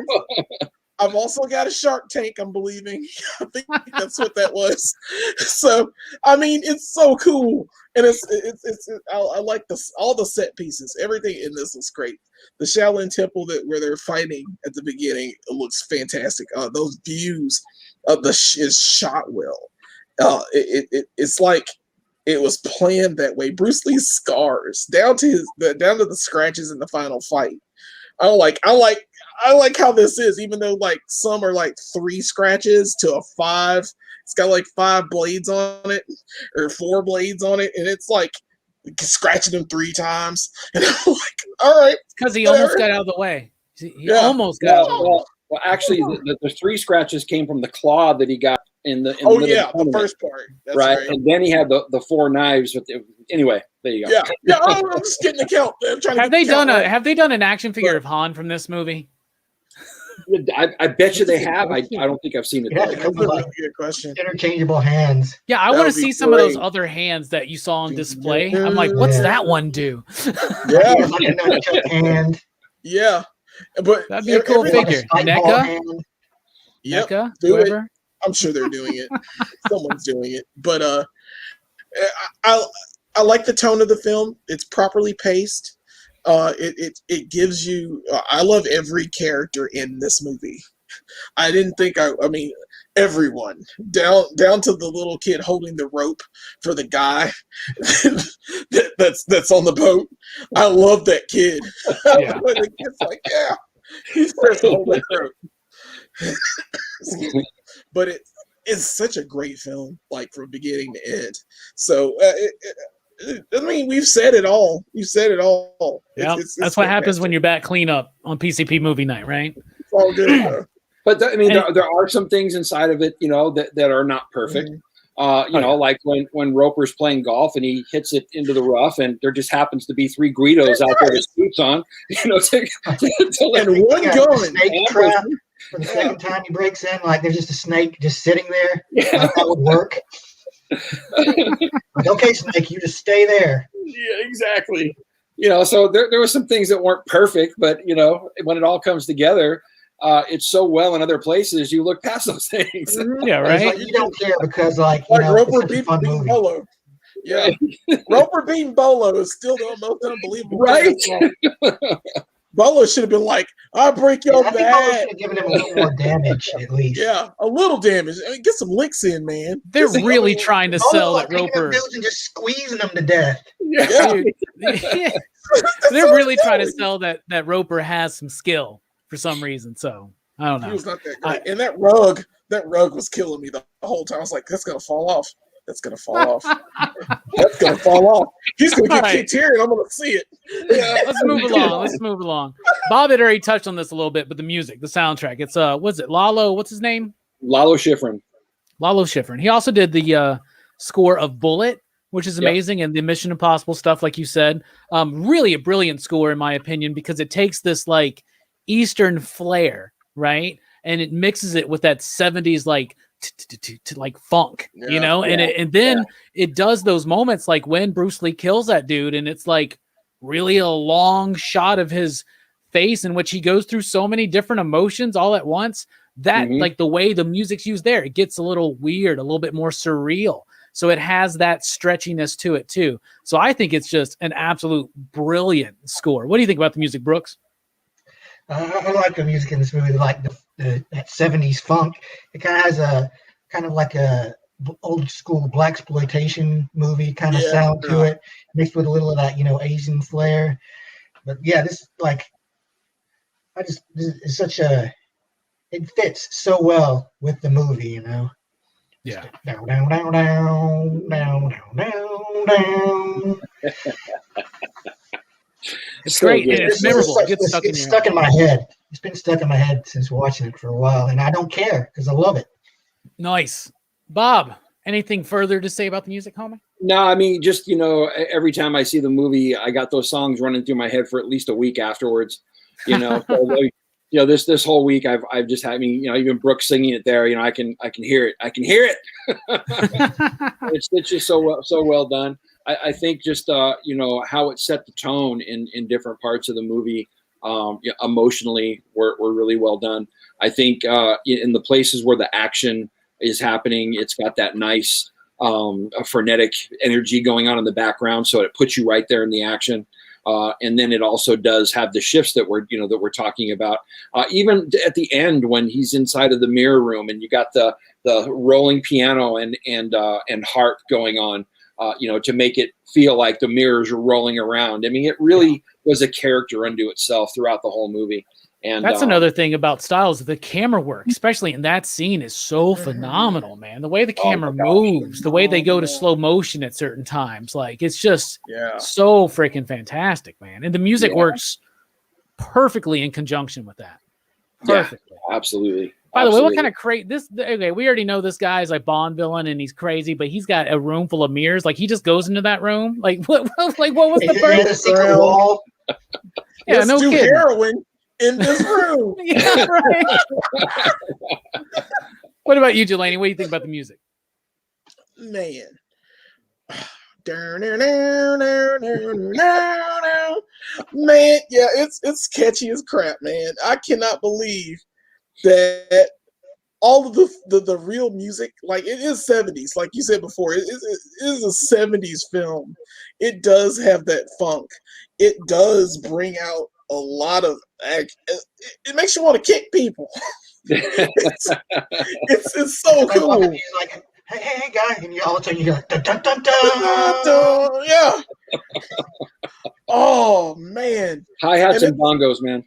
I've also got a Shark Tank, I'm believing. I think that's what that was. So, I mean, it's so cool. And I like all the set pieces. Everything in this looks great. The Shaolin Temple where they're fighting at the beginning, it looks fantastic. Those views of is shot well. It's like it was planned that way. Bruce Lee's scars down to the scratches in the final fight. I like how this is, even though like some are like 3 scratches to a 5. It's got like 5 blades on it or 4 blades on it, and it's like scratching them 3 times. And I'm like, all right, because he almost got out of the way. He almost got out of the way. Well, actually, the 3 scratches came from the claw that he got in the middle the first part. That's right. And then he had the 4 knives. Anyway, there you go. Yeah. I'm just getting the count. Have they done an action figure of Han from this movie? I bet you they have. I don't think I've seen it. Yeah, That's a good question. Interchangeable hands. Yeah, I want to see some of those other hands that you saw on display. I'm like, what's that one do? Yeah. hand. Yeah. But that'd be a cool figure. NECA? Yep. NECA? Do Whoever? it. I'm sure they're doing it. Someone's doing it. But I like the tone of the film. It's properly paced. It gives you. I love every character in this movie. I didn't think. I mean, everyone down to the little kid holding the rope for the guy that's on the boat. I love that kid. Yeah. The kid's like, yeah, he's supposed to hold that rope. But it's such a great film, like from beginning to end. So. I mean, we've said it all. You said it all. Yeah, that's what happens when you're back clean up on PCP Movie Night, right? It's all good, though. But there are some things inside of it, that are not perfect. Like when Roper's playing golf and he hits it into the rough, and there just happens to be 3 Guidos out there with suits on, and one going. Snake trap. For the second time he breaks in, like there's just a snake just sitting there. Yeah. Like that would work. Like, okay, Snake, you just stay there. Yeah, exactly. So there were some things that weren't perfect, but when it all comes together, it's so well in other places. You look past those things. Yeah, right. Like, you don't care because Roper beating Bolo. Yeah, Roper beating Bolo is still the most unbelievable. Right. Bolo should have been like, "I'll break your back." Bolo should have given him a little more damage, at least. Yeah, a little damage. I mean, get some licks in, man. They're really trying to sell that Roper. Dudes and just squeezing them to death. Yeah. Yeah. They're really trying to sell that Roper has some skill for some reason. So I don't know. He was not that great. And that rug was killing me the whole time. I was like, that's gonna fall off. That's gonna fall off. That's gonna fall off. He's gonna get kicked here, and I'm gonna see it. Yeah, let's move along. Bob had already touched on this a little bit, but the music, the soundtrack, it's what's it? Lalo, what's his name? Lalo Schifrin. He also did the score of Bullet, which is amazing, and the Mission Impossible stuff, like you said. Really a brilliant score, in my opinion, because it takes this like Eastern flair, right, and it mixes it with that 70s like like funk, and then it does those moments like when Bruce Lee kills that dude, and it's like really a long shot of his face in which he goes through so many different emotions all at once. That like the way the music's used there, it gets a little weird, a little bit more surreal. So it has that stretchiness to it too. So I think it's just an absolute brilliant score. What do you think about the music, Brooks? I like the music in this movie, like that 70s funk. It kind of has a like a old school blaxploitation movie kind of sound to it, mixed with a little of that Asian flair. But yeah, this is such a it fits so well with the movie, you know. Yeah. Down, down, down, down, down, down, down. It's So great. good. And it's This memorable. is It gets stuck in it's your stuck head. in my head. It's been stuck in my head since watching it for a while, and I don't care because I love it. Nice. Bob, anything further to say about the music, homie? No, I mean, just, every time I see the movie, I got those songs running through my head for at least a week afterwards. So, like, this whole week I've just had, I mean, even Brooks singing it there, I can hear it. I can hear it. It's just so well done. I think just how it set the tone in different parts of the movie, emotionally were really well done. I think in the places where the action is happening, it's got that nice a frenetic energy going on in the background, so it puts you right there in the action. And then it also does have the shifts that we're talking about. Even at the end when he's inside of the mirror room and you got the rolling piano and harp going on, to make it feel like the mirrors are rolling around. I mean, it really was a character unto itself throughout the whole movie. And that's another thing about Styles. The camera work, especially in that scene, is so phenomenal, man. The way the camera moves, the way they go to slow motion at certain times, like it's just so freaking fantastic, man. And the music works perfectly in conjunction with that. Perfectly. Yeah, absolutely. By the way, what kind of okay, we already know this guy is like Bond villain and he's crazy, but he's got a room full of mirrors. Like he just goes into that room. Like what was the purpose? Yeah, no kidding. Heroin in this room. Yeah, right. What about you, Jelani? What do you think about the music? Man. Man, yeah, it's catchy as crap, man. I cannot believe that all of the real music, like it is 70s, like you said before, it is a 70s film. It does have that funk. It does bring out a lot of it makes you want to kick people. it's so cool. He's like, hey guy, and all of a sudden you're like, dun, dun, dun, dun. Yeah. Oh man, hi-hats and bongos, man.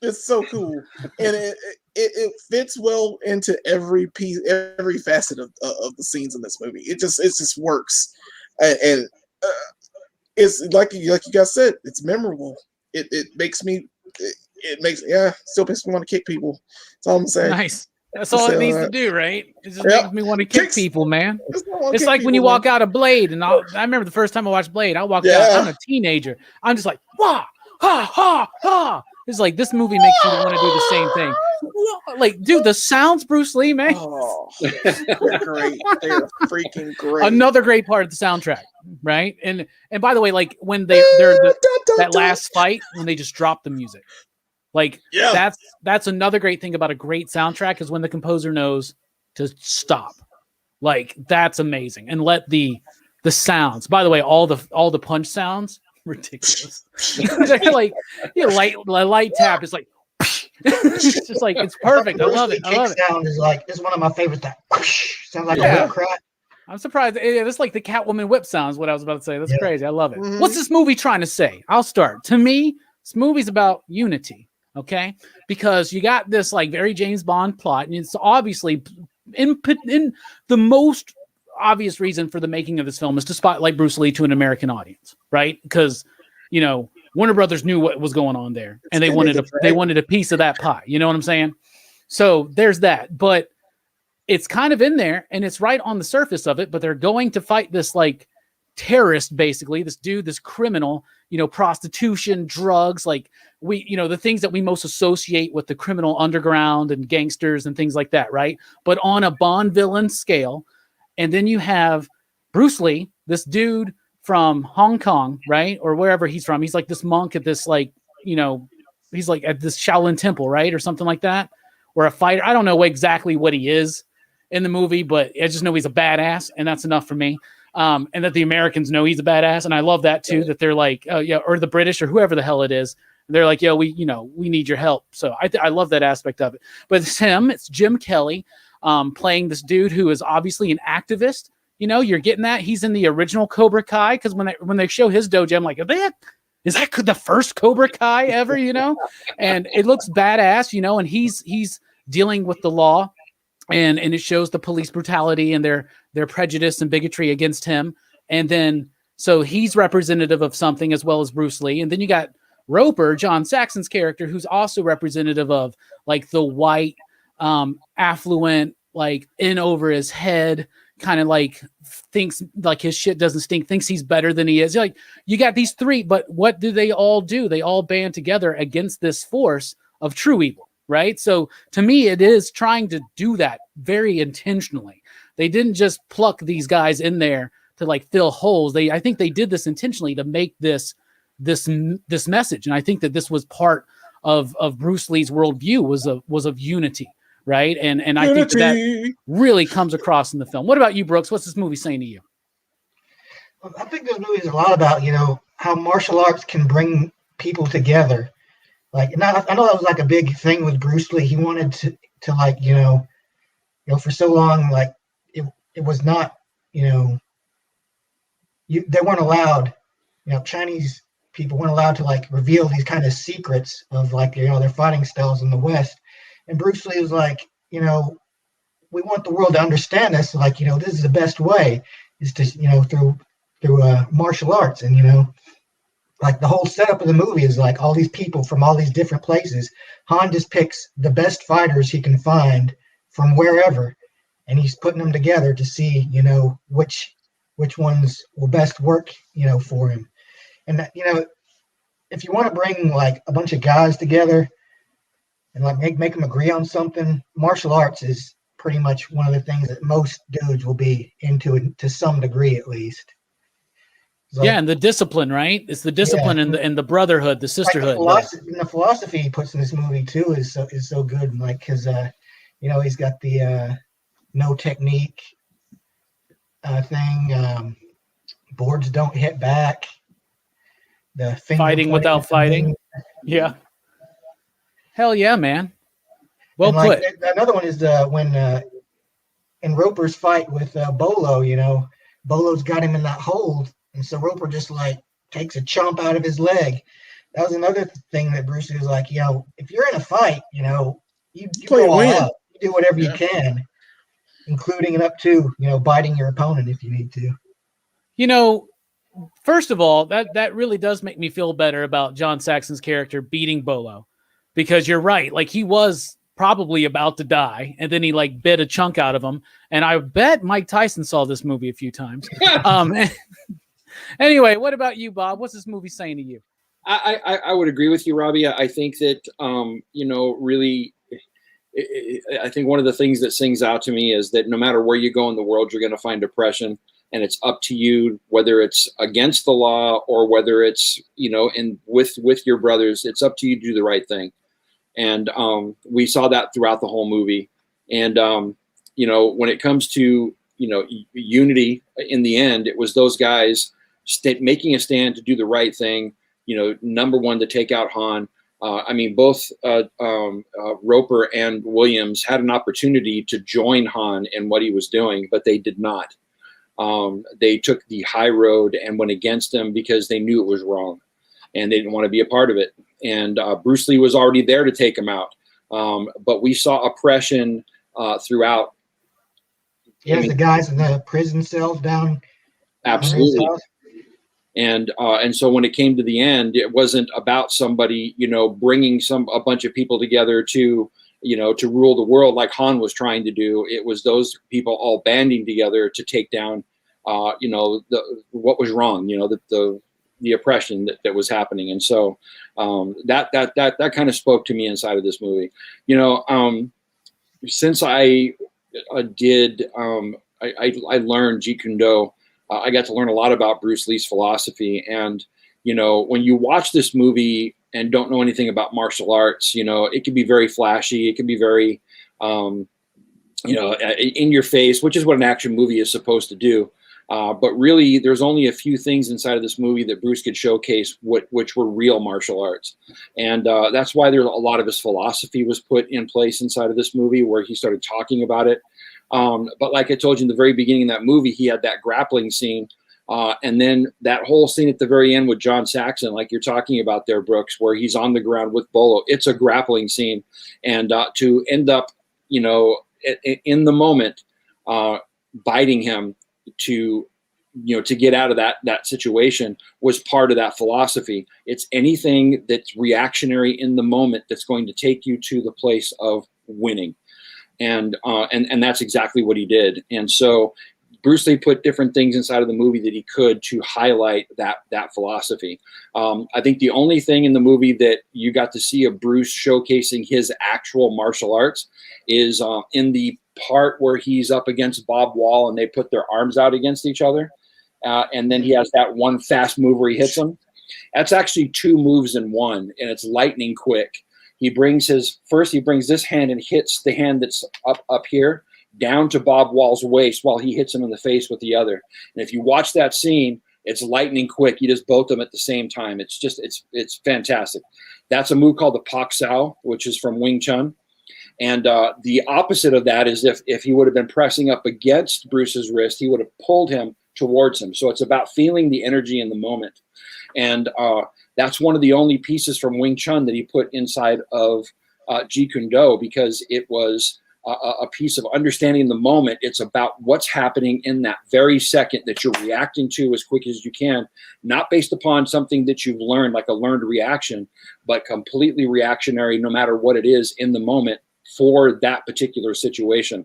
It's so cool, and it fits well into every piece, every facet of the scenes in this movie. It just works, and it's like you guys said, it's memorable. It makes me still makes me want to kick people. That's all I'm saying. Nice. That's all it needs to do, right? It just makes me want to kick people, man. It's like when you walk out of Blade, and I remember the first time I watched Blade, I walked out, I'm a teenager. I'm just like, wah, ha, ha, ha. It's like this movie makes you want to do the same thing. Like, dude, the sounds, Bruce Lee, man. Oh, they're great. They're freaking great. Another great part of the soundtrack, right? And by the way, like when they're that last fight, when they just drop the music. Like that's another great thing about a great soundtrack is when the composer knows to stop. Like that's amazing. And let the sounds. By the way, all the punch sounds, ridiculous. They're like light tap is like it's just like it's perfect. I love it. I love it. Sound is one of my favorites. That sounds like a crap. I'm surprised. It's like the Catwoman whip sounds. What I was about to say. That's crazy. I love it. What's this movie trying to say? I'll start. To me, this movie's about unity. Okay, because you got this like very James Bond plot, and it's obviously in the most obvious reason for the making of this film is to spotlight Bruce Lee to an American audience, right? Because Warner Brothers knew what was going on there, and they wanted a piece of that pie. You know what I'm saying? So there's that, but it's kind of in there, and it's right on the surface of it. But they're going to fight this like terrorist, basically, this dude, this criminal. Prostitution, drugs, like the things that we most associate with the criminal underground and gangsters and things like that, right? But on a Bond villain scale. And then you have Bruce Lee, this dude from Hong Kong, right? Or wherever he's from. He's like this monk at this he's like at this Shaolin temple, right? Or something like that. Or a fighter. I don't know exactly what he is in the movie, but I just know he's a badass, and that's enough for me. And that the Americans know he's a badass. And I love that too, that they're like, or the British or whoever the hell it is. They're like, we need your help. So I love that aspect of it. But it's Jim Kelly playing this dude who is obviously an activist. You're getting that. He's in the original Cobra Kai. Because when they show his dojo, I'm like, is that the first Cobra Kai ever, And it looks badass, and he's dealing with the law, and it shows the police brutality and their prejudice and bigotry against him. And then so he's representative of something as well as Bruce Lee. And then you got Roper, John Saxon's character, who's also representative of like the white, affluent, like in over his head, kind of like thinks like his shit doesn't stink, thinks he's better than he is. Like you got these three, but what do? They all band together against this force of true evil, right? So to me, it is trying to do that very intentionally. They didn't just pluck these guys in there to like fill holes. I think they did this intentionally to make this message. And I think that this was part of Bruce Lee's worldview was of unity. Right. And I think that really comes across in the film. What about you, Brooks? What's this movie saying to you? I think this movie is a lot about, how martial arts can bring people together. Like, and I know that was like a big thing with Bruce Lee. He wanted to like, for so long, like it was not, they weren't allowed, Chinese people weren't allowed to like reveal these kind of secrets of like, their fighting styles in the West. And Bruce Lee was like, we want the world to understand this. Like, this is the best way is to, through martial arts. And, like the whole setup of the movie is like all these people from all these different places. Han just picks the best fighters he can find from wherever. And he's putting them together to see, which ones will best work, for him. And, if you want to bring like a bunch of guys together, and like make them agree on something, martial arts is pretty much one of the things that most dudes will be into to some degree, at least. Like, and the discipline, right? It's the discipline and the brotherhood, the sisterhood. Like the philosophy he puts in this movie too is so good. And like his, he's got the no technique thing. Boards don't hit back. The fighting without fighting. Yeah. Hell yeah, man. Well put. Another one is when in Roper's fight with Bolo, Bolo's got him in that hold, and so Roper just like takes a chomp out of his leg. That was another thing that Bruce was like, if you're in a fight, you go all out. You do whatever you can, including and up to, biting your opponent if you need to. First of all, that really does make me feel better about John Saxon's character beating Bolo. Because you're right, like he was probably about to die, and then he like bit a chunk out of him. And I bet Mike Tyson saw this movie a few times. Anyway, what about you, Bob? What's this movie saying to you? I would agree with you, Robbie. I think that really, I think one of the things that sings out to me is that no matter where you go in the world, you're going to find oppression, and it's up to you whether it's against the law or whether it's with your brothers. It's up to you to do the right thing. And we saw that throughout the whole movie. And, when it comes to, unity in the end, it was those guys making a stand to do the right thing, number one, to take out Han. Both Roper and Williams had an opportunity to join Han in what he was doing, but they did not. They took the high road and went against him because they knew it was wrong and they didn't want to be a part of it. And Bruce Lee was already there to take him out. But we saw oppression throughout. The guys in the prison cells down. Absolutely. And so when it came to the end, it wasn't about somebody, bringing a bunch of people together to rule the world like Han was trying to do. It was those people all banding together to take down, what was wrong, the oppression that was happening. And so that kind of spoke to me inside of this movie. Since I learned Jeet Kune Do, I got to learn a lot about Bruce Lee's philosophy. And, when you watch this movie and don't know anything about martial arts, it can be very flashy. It can be very, in your face, which is what an action movie is supposed to do. But really, there's only a few things inside of this movie that Bruce could showcase, which were real martial arts. And that's why there's a lot of his philosophy was put in place inside of this movie, where he started talking about it. But like I told you in the very beginning of that movie, he had that grappling scene And then that whole scene at the very end with John Saxon, like you're talking about there, Brooks, where he's on the ground with Bolo, it's a grappling scene. And to end up, you know, in the moment, biting him to, you know, to get out of that situation was part of that philosophy. It's anything that's reactionary in the moment that's going to take you to the place of winning. And that's exactly what he did. And so Bruce Lee put different things inside of the movie that he could to highlight that philosophy. I think the only thing in the movie that you got to see of Bruce showcasing his actual martial arts is in the part where he's up against Bob Wall and they put their arms out against each other. And then he has that one fast move where he hits him. That's actually two moves in one, and it's lightning quick. He brings this hand and hits the hand that's up here down to Bob Wall's waist while he hits him in the face with the other. And if you watch that scene, it's lightning quick. He does both of them at the same time. It's fantastic. That's a move called the Pak Sao, which is from Wing Chun. And the opposite of that is if he would have been pressing up against Bruce's wrist, he would have pulled him towards him. So it's about feeling the energy in the moment. And that's one of the only pieces from Wing Chun that he put inside of Jeet Kune Do, because it was a piece of understanding the moment. It's about what's happening in that very second that you're reacting to as quick as you can, not based upon something that you've learned, like a learned reaction, but completely reactionary, no matter what it is in the moment for that particular situation.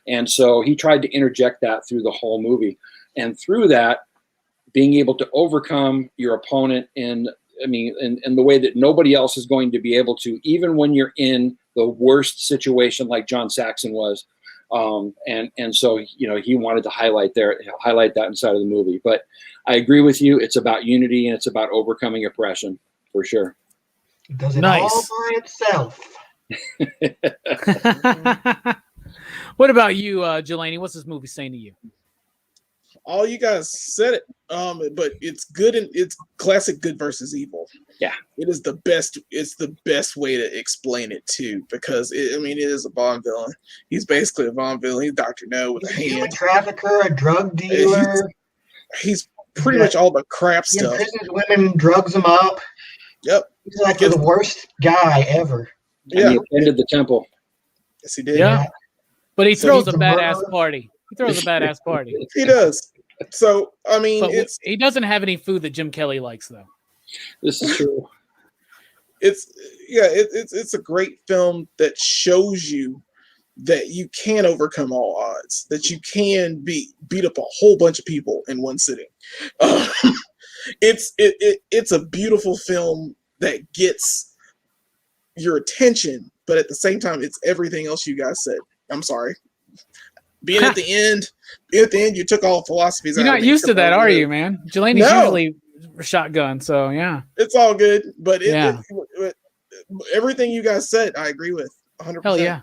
And so he tried to interject that through the whole movie. And through that, being able to overcome your opponent in the way that nobody else is going to be able to, even when you're in the worst situation like John Saxon was. And so, you know, he wanted to highlight that inside of the movie. But I agree with you. It's about unity and it's about overcoming oppression, for sure. It does it all by itself. What about you, Jelani? What's this movie saying to you? All you guys said it, but it's good, and it's classic good versus evil. Yeah, it is the best. It's the best way to explain it too, because it is a Bond villain. He's basically a Bond villain. He's Dr. No with a hand. A trafficker, a drug dealer. He's pretty much all the crap stuff. He imprisons women, drugs them up. Yep, he's like the worst guy ever. Yeah, and he ended the temple. Yes, he did. Yeah, but he throws a badass party. He throws a badass party. He does. So, I mean, but he doesn't have any food that Jim Kelly likes, though. This is true. It's a great film that shows you that you can overcome all odds, that you can beat up a whole bunch of people in one sitting. It's a beautiful film that gets your attention, but at the same time, it's everything else you guys said. I'm sorry. Being at the end, you took all philosophies out. You're not used to that, are you, man? Jelani's usually shotgun, so yeah. It's all good, but everything you guys said, I agree with 100%. Hell yeah.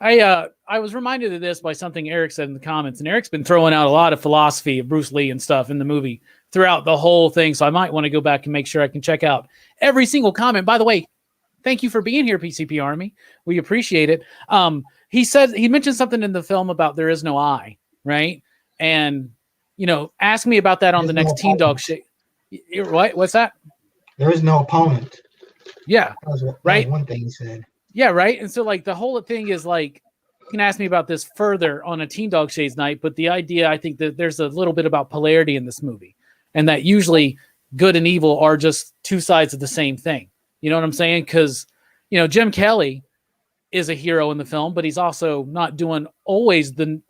I was reminded of this by something Eric said in the comments, and Eric's been throwing out a lot of philosophy of Bruce Lee and stuff in the movie throughout the whole thing, so I might want to go back and make sure I can check out every single comment. By the way, thank you for being here, PCP Army. We appreciate it. He mentioned something in the film about there is no I, right? And, you know, ask me about that on the next Teen Dog shit. What? What's that? There is no opponent. Yeah. Right. One thing he said. Yeah. Right. And so like the whole thing is like, you can ask me about this further on a Teen Dog Shades night, but the idea, I think that there's a little bit about polarity in this movie, and that usually good and evil are just two sides of the same thing. You know what I'm saying? Because, you know, Jim Kelly is a hero in the film, but he's also not doing always the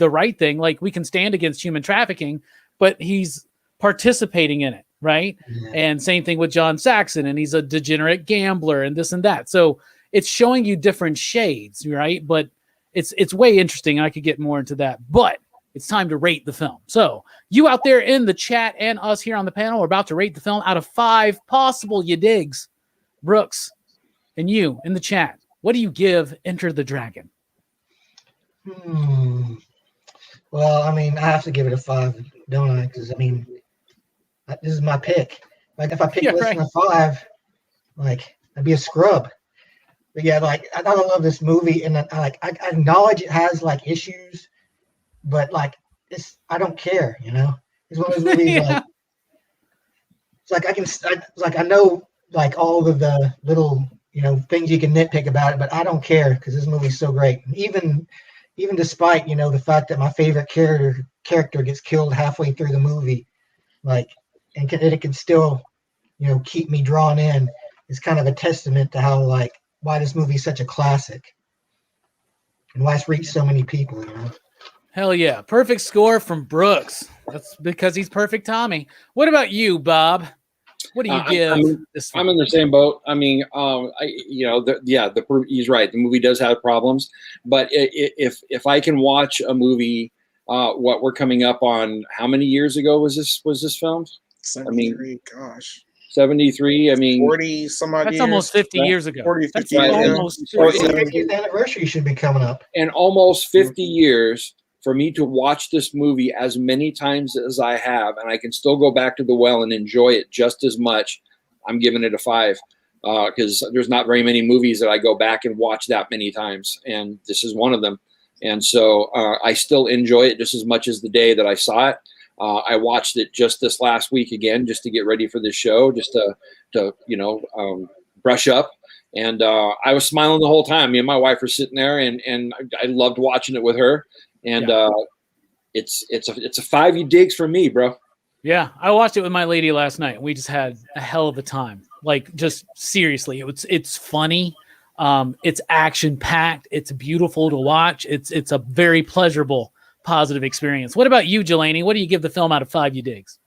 right thing. Like, we can stand against human trafficking, but he's participating in it, right? Yeah. And same thing with John Saxon, and he's a degenerate gambler and this and that. So it's showing you different shades, right? But it's way interesting. I could get more into that, but it's time to rate the film. So you out there in the chat and us here on the panel are about to rate the film out of 5 possible, you digs. Brooks and you in the chat, what do you give Enter the Dragon? Well, I mean, I have to give it a 5, don't I? Because, I mean, this is my pick. Like, if I pick less than a 5, like, I'd be a scrub. But yeah, like, I love this movie, and I acknowledge it has, like, issues, but, like, I don't care, you know? It's one of those movies like it's like I know like all of the little things you can nitpick about it, but I don't care because this movie's so great. Even despite the fact that my favorite character gets killed halfway through the movie, like it can still keep me drawn in. It's kind of a testament to how why this movie is such a classic and why it's reached so many people. Hell yeah. Perfect score from Brooks. That's because he's perfect Tommy. What about you, Bob? What do you give this film? I'm in the same boat. I mean, he's right. The movie does have problems, but if I can watch a movie, what we're coming up on, how many years ago was this filmed? 73, gosh. 73. I mean, 40 some odd That's years. almost 50 years ago. 40, 50 right. years. Almost 50th anniversary should be coming up. And almost 50 years for me to watch this movie as many times as I have, and I can still go back to the well and enjoy it just as much. I'm giving it a 5 because there's not very many movies that I go back and watch that many times, and this is one of them. And so I still enjoy it just as much as the day that I saw it. I watched it just this last week again, just to get ready for this show, just to brush up. And I was smiling the whole time. Me and my wife were sitting there, and I loved watching it with her. And it's a 5 you digs for me, bro. Yeah, I watched it with my lady last night. We just had a hell of a time. Like, just seriously, it's funny. It's action packed. It's beautiful to watch. It's a very pleasurable, positive experience. What about you, Jelani? What do you give the film out of 5 you digs?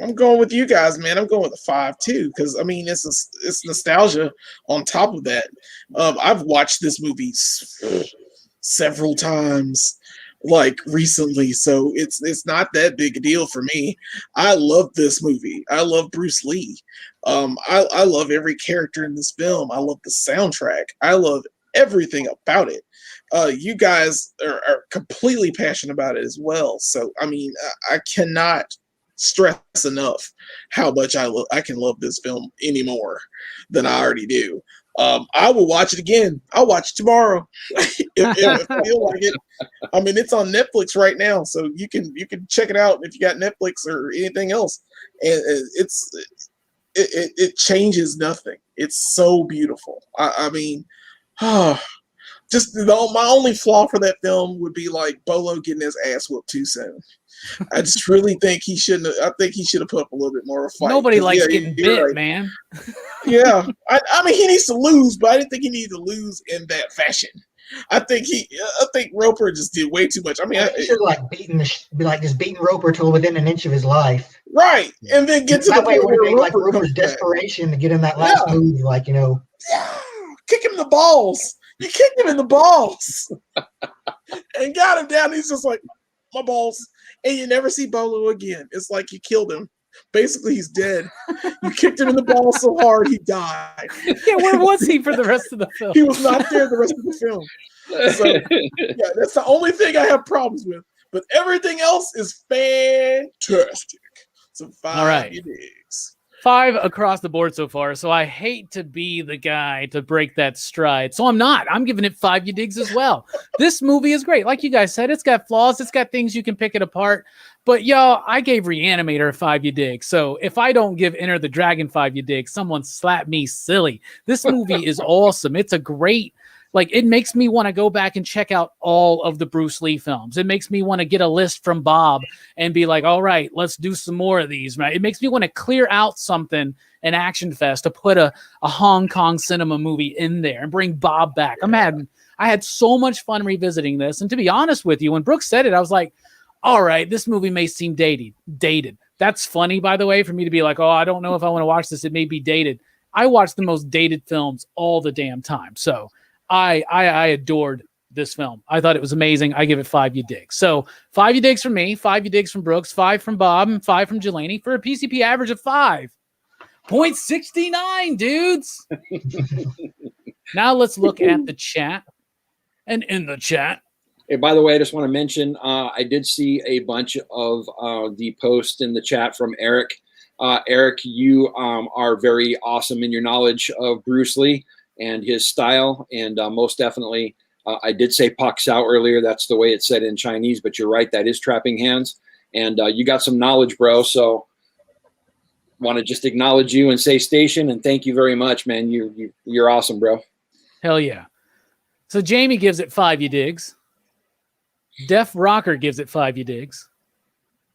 I'm going with you guys, man. I'm going with a 5 too, because I mean it's nostalgia on top of that. I've watched this movie several times, like recently, so it's not that big a deal for me. I love this movie. I love Bruce Lee. I love every character in this film. I love the soundtrack. I love everything about it. You guys are completely passionate about it as well. So I mean, I cannot stress enough how much I can love this film any more than I already do. I will watch it again. I'll watch it tomorrow if I feel like it. I mean, it's on Netflix right now, so you can check it out if you got Netflix or anything else. And it changes nothing. It's so beautiful. I mean, just my only flaw for that film would be like Bolo getting his ass whooped too soon. I just really think he shouldn't. I think he should have put up a little bit more of a fight. Nobody likes getting bit, right, man. Yeah, I mean, he needs to lose, but I didn't think he needed to lose in that fashion. I think Roper just did way too much. I mean, he should have just beating Roper till within an inch of his life. Right, and then get to the point where Roper's desperation to get in that last move, kick him in the balls. You kicked him in the balls and got him down. He's just like, my balls. And you never see Bolo again. It's like you killed him. Basically, he's dead. You kicked him in the balls so hard, he died. Yeah, where was he for the rest of the film? He was not there the rest of the film. So, yeah, that's the only thing I have problems with. But everything else is fantastic. So 5 All right. digs. 5 across the board so far. So I hate to be the guy to break that stride. So I'm not. I'm giving it 5 you digs as well. This movie is great. Like you guys said, it's got flaws. It's got things you can pick it apart. But y'all, I gave Reanimator a 5 you dig. So if I don't give Enter the Dragon 5 you dig, someone slap me silly. This movie is awesome. It's a great, it makes me want to go back and check out all of the Bruce Lee films. It makes me want to get a list from Bob and be like, all right, let's do some more of these, right? It makes me want to clear out something, an Action Fest, to put a Hong Kong cinema movie in there and bring Bob back. I had so much fun revisiting this. And to be honest with you, when Brooks said it, I was like, all right, this movie may seem dated. That's funny, by the way, for me to be like, oh, I don't know if I want to watch this. It may be dated. I watch the most dated films all the damn time. So I adored this film. I thought it was amazing. I give it 5 you digs. So 5 you digs from me, 5 you digs from Brooks, 5 from Bob, and 5 from Jelani for a PCP average of 5.69, dudes. Now let's look at the chat. And in the chat. Hey, by the way, I just want to mention, I did see a bunch of the posts in the chat from Eric. Eric, you are very awesome in your knowledge of Bruce Lee and his style, and most definitely, I did say Pak Sao earlier. That's the way it's said in Chinese, but you're right, that is trapping hands. and you got some knowledge, bro. So want to just acknowledge you and say station and thank you very much, man. You're awesome, bro. Hell yeah. So Jamie gives it 5 you digs. Def Rocker gives it 5 you digs.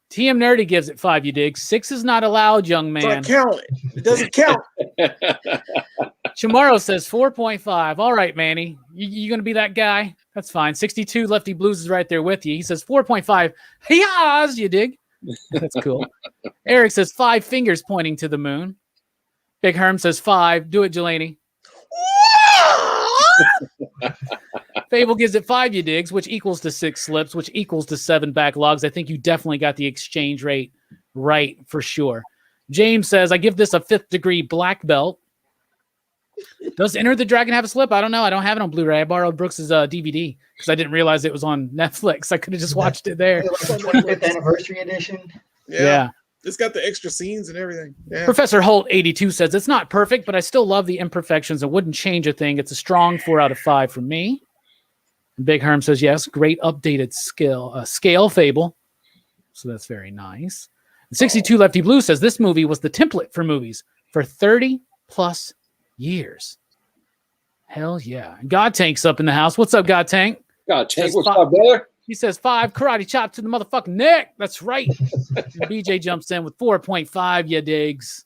TM Nerdy gives it 5 you digs. 6 is not allowed, young man. It's not count. It doesn't count. Chamorro says 4.5. All right, Manny. You going to be that guy? That's fine. 62 Lefty Blues is right there with you. He says 4.5. Hey-yahs, you dig? That's cool. Eric says 5 fingers pointing to the moon. Big Herm says 5. Do it, Jelani. Fable gives it 5 you digs, which equals to 6 slips, which equals to 7 backlogs. I think you definitely got the exchange rate right for sure. James says, I give this a 5th degree black belt. Does Enter the Dragon have a slip? I don't know. I don't have it on Blu-ray. I borrowed Brooks's DVD because I didn't realize it was on Netflix. I could have just watched it there. Like the 25th anniversary edition. Yeah. It's got the extra scenes and everything. Yeah. Professor Holt 82 says it's not perfect, but I still love the imperfections and wouldn't change a thing. It's a strong 4 out of 5 from me. And Big Herm says yes, great updated scale Fable. So that's very nice. And 62 Lefty Blue says this movie was the template for movies for 30 plus years. Hell yeah. God Tank's up in the house. What's up, God Tank? God Tank, what's up, brother? He says 5 karate chop to the motherfucking neck. That's right. And BJ jumps in with 4.5 ya digs.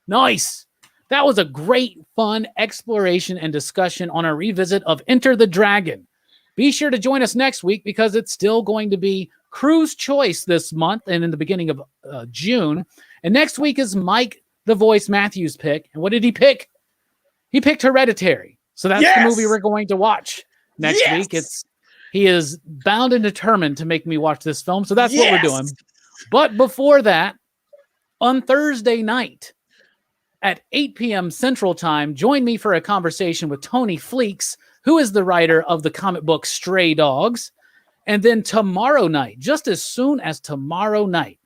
Nice. That was a great, fun exploration and discussion on a revisit of Enter the Dragon. Be sure to join us next week because it's still going to be Crew's Choice this month and in the beginning of June. And next week is Mike the Voice Matthews' pick. And what did he pick? He picked Hereditary. So that's the movie we're going to watch next week. He is bound and determined to make me watch this film. So that's what we're doing. But before that, on Thursday night at 8 p.m. Central Time, join me for a conversation with Tony Fleeks, who is the writer of the comic book Stray Dogs. And then tomorrow night, just as soon as tomorrow night,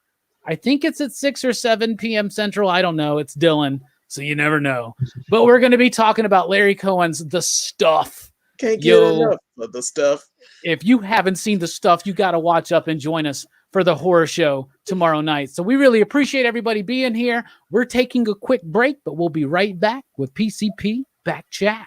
I think it's at 6 or 7 p.m. Central. I don't know. It's Dylan, so you never know. But we're going to be talking about Larry Cohen's The Stuff. Can't get enough of The Stuff. If you haven't seen The Stuff, you got to watch up and join us for the horror show tomorrow night. So we really appreciate everybody being here. We're taking a quick break, but we'll be right back with PCP Backchat.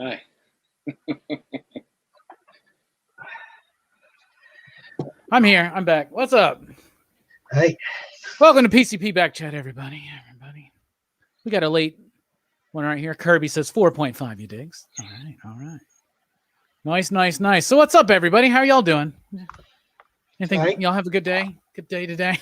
Hi. I'm here. I'm back. What's up? Hey, Welcome to PCP Backchat, everybody. We got a late one right here. Kirby says 4.5, you digs. All right. Nice. So what's up, everybody? How are y'all doing? Anything? Right. Y'all have a good day? Good day today?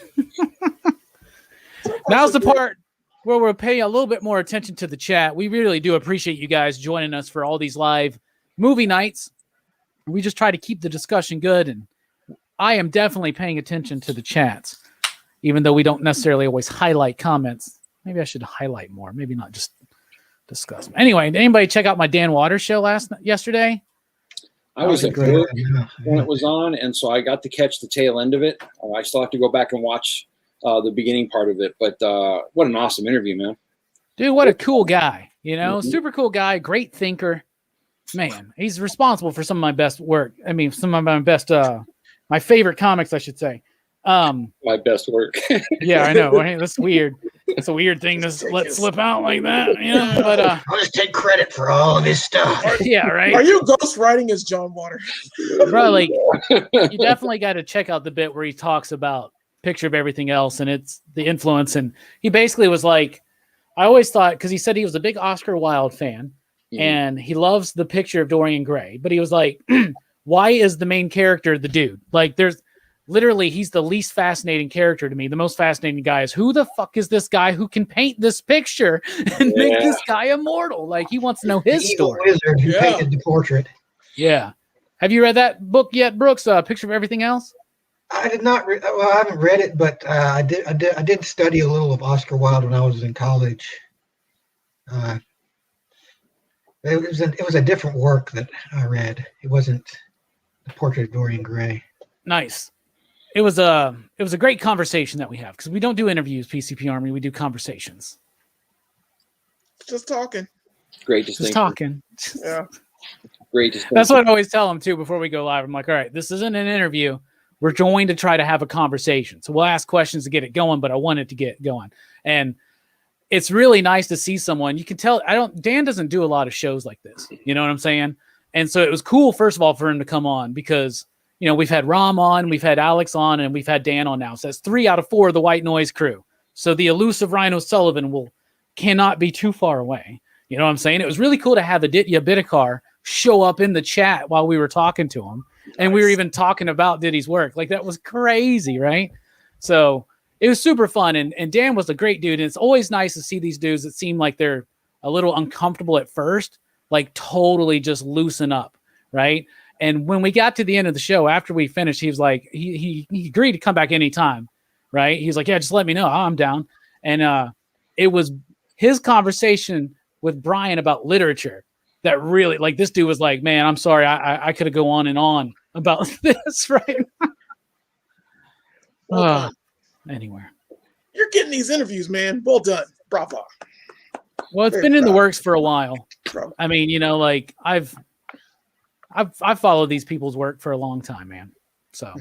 Now's the part where we'll pay a little bit more attention to the chat. We really do appreciate you guys joining us for all these live movie nights. We just try to keep the discussion good, and I am definitely paying attention to the chats, even though we don't necessarily always highlight comments. Maybe I should highlight more. Maybe not just discuss them. Anyway, did anybody check out my Dan Waters show yesterday? I was at great. work when it was on, and so I got to catch the tail end of it. I still have to go back and watch the beginning part of it, but what an awesome interview, man. Dude, what a cool guy. Super cool guy, great thinker. Man, he's responsible for some of my best work. I mean, some of my best, my favorite comics, I should say. My best work. Yeah, I know. Right? That's weird. It's a weird thing to let slip out like that, But I'll just take credit for all of his stuff. yeah, right. Are you ghostwriting as John Waters? Bro, like, you definitely got to check out the bit where he talks about Picture of Everything Else and it's the influence. And he basically was like, I always thought, because he said he was a big Oscar Wilde fan and he loves the Picture of Dorian Gray, but he was like, why is the main character the dude? Like, there's literally, he's the least fascinating character to me. The most fascinating guy is, who the fuck is this guy who can paint this picture and make this guy immortal? Like, he wants to know his story. Wizard who painted the portrait. Yeah. Have you read that book yet, Brooks? Picture of Everything Else? I did not. I haven't read it, but I did study a little of Oscar Wilde when I was in college. It was a different work that I read. It wasn't the Portrait of Dorian Gray. Nice. It was a great conversation that we have, because we don't do interviews, PCP Army. We do conversations. Just talking. Great distinction. Just talking. Yeah. Great distinction. That's what I always tell them too before we go live. I'm like, all right, this isn't an interview. We're going to try to have a conversation. So we'll ask questions to get it going, but I want it to get going. And it's really nice to see someone. You can tell Dan doesn't do a lot of shows like this. You know what I'm saying? And so it was cool, first of all, for him to come on, because we've had Rom on, we've had Alex on, and we've had Dan on now. So that's 3 out of 4 of the White Noise crew. So the elusive Rhino Sullivan cannot be too far away. You know what I'm saying? It was really cool to have Aditya Bidikar show up in the chat while we were talking to him. Nice. And we were even talking about Diddy's work. Like, that was crazy, right? So it was super fun. And Dan was a great dude. And it's always nice to see these dudes that seem like they're a little uncomfortable at first, like totally just loosen up, right? And when we got to the end of the show, after we finished, he was like, he agreed to come back anytime, right? He's like, yeah, just let me know. I'm down. And it was his conversation with Brian about literature that really, like, this dude was like, man, I'm sorry. I could have go on and on about this, right? Anyway. You're getting these interviews, man. Well done. Bravo. Well, it's been in the works for a while. Bravo. I mean, like, I've followed these people's work for a long time, man. So,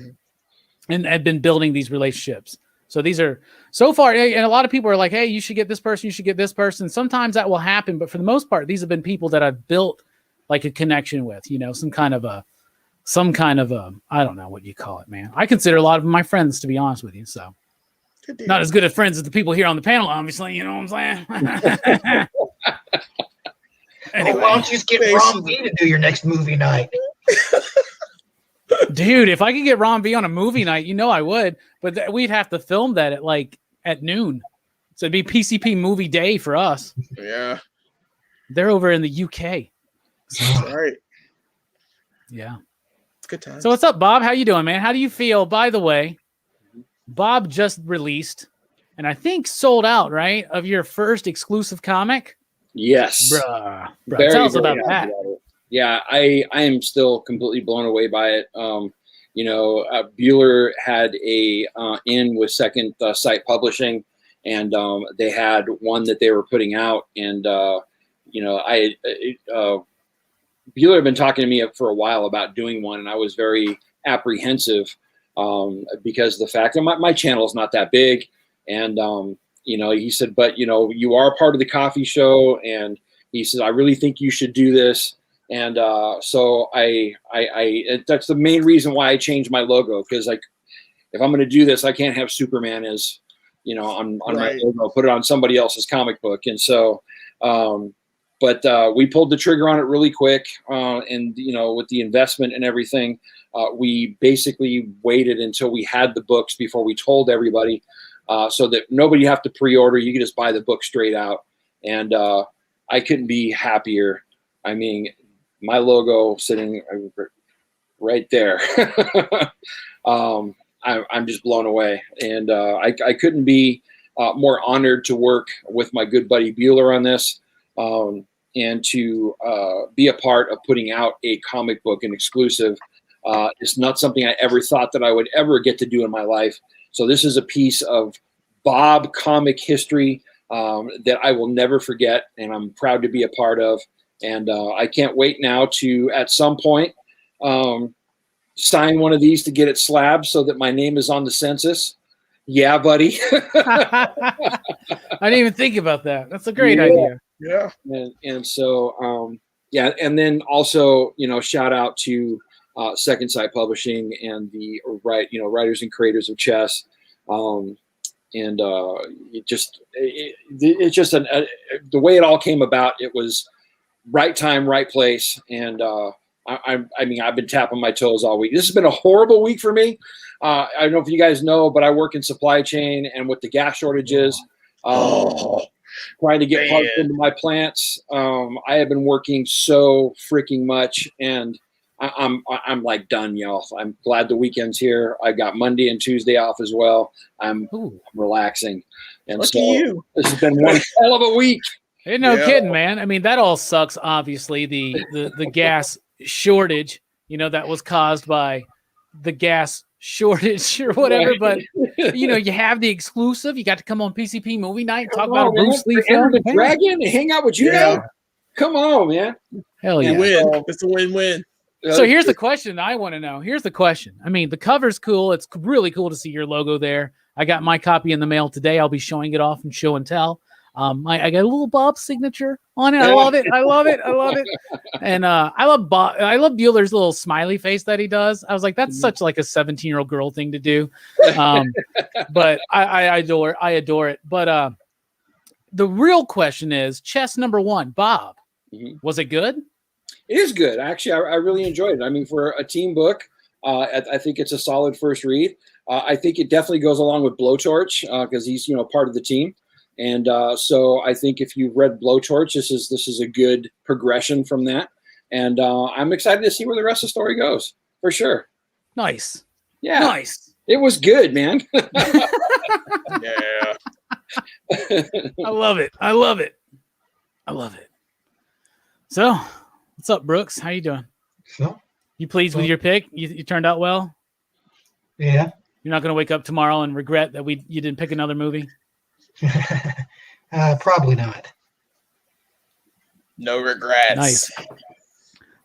and I've been building these relationships. So these are so far, and a lot of people are like, hey, you should get this person. You should get this person. Sometimes that will happen. But for the most part, these have been people that I've built like a connection with, some kind of a, I don't know what you call it, man. I consider a lot of them my friends, to be honest with you. So not as good as friends as the people here on the panel, obviously, you know what I'm saying? Anyway, why don't you just get Ron V to do your next movie night? Dude, if I could get Ron V on a movie night, I would. But we'd have to film that at noon. So it'd be PCP Movie Day for us. Yeah. They're over in the UK. So, right. Yeah. It's good time. So what's up, Bob? How you doing, man? How do you feel? By the way, Bob just released, and I think sold out, right, of your first exclusive comic? Yes. Bruh. Tell us about that. Yeah, I am still completely blown away by it. Bueller had a in with Second Sight Publishing, and they had one that they were putting out, and Bueller had been talking to me for a while about doing one, and I was very apprehensive because of the fact that my channel is not that big, and he said, but you are part of the coffee show, and he said, I really think you should do this. And so that's the main reason why I changed my logo, because like if I'm going to do this, I can't have Superman as, you know, on my logo, put it on somebody else's comic book. And so, but we pulled the trigger on it really quick. And, you know, with the investment and everything, we basically waited until we had the books before we told everybody, so that nobody have to pre-order. You can just buy the book straight out. And I couldn't be happier. I mean, my logo sitting right there. I'm just blown away. And I couldn't be more honored to work with my good buddy Bueller on this, and to be a part of putting out a comic book, an exclusive. It's not something I ever thought that I would ever get to do in my life. So this is a piece of Bob comic history that I will never forget, and I'm proud to be a part of. And I can't wait now to, at some point, sign one of these to get it slabbed so that my name is on the census. Yeah, buddy. I didn't even think about that. That's a great idea. Yeah. And so, yeah. And then also, you know, shout out to Second Sight Publishing and the writers and creators of Chess. It's just the way it all came about. It was right time, right place. And I mean, I've been tapping my toes all week. This has been a horrible week for me. I don't know if you guys know, but I work in supply chain, and with the gas shortages, trying to get parts into my plants, I have been working so freaking much, and I'm like done, y'all. I'm glad the weekend's here. I got Monday and Tuesday off as well. I'm relaxing, and Lucky you. This has been one hell of a week. Hey, no kidding, man. I mean, that all sucks. Obviously, the gas shortage, you know, that was caused by the gas shortage or whatever. But you know, you have the exclusive. You got to come on PCP Movie Night and talk about a Bruce Lee film. The Dragon and hang out with you now. Come on, man. Hell yeah. Win. It's a win-win. So here's the question I want to know. Here's the question. I mean, the cover's cool. It's really cool to see your logo there. I got my copy in the mail today. I'll be showing it off and show and tell. I got a little Bob signature on it. I love it. I love it. I love it. And I love Bob. I love Bueller's little smiley face that he does. I was like, that's such like a 17-year-old girl thing to do. But I adore it. But the real question is, Chess #1, Bob. Was it good? It is good. Actually, I really enjoyed it. I mean, for a team book, I think it's a solid first read. I think it definitely goes along with Blowtorch because he's, you know, part of the team. And so I think if you've read Blowtorch, this is a good progression from that. And I'm excited to see where the rest of the story goes, for sure. Nice. Yeah. Nice. It was good, man. Yeah. I love it. I love it. I love it. So, what's up, Brooks? How you doing? So, you pleased with your pick? You turned out well? Yeah. You're not going to wake up tomorrow and regret that you didn't pick another movie? Probably not. No regrets. Nice.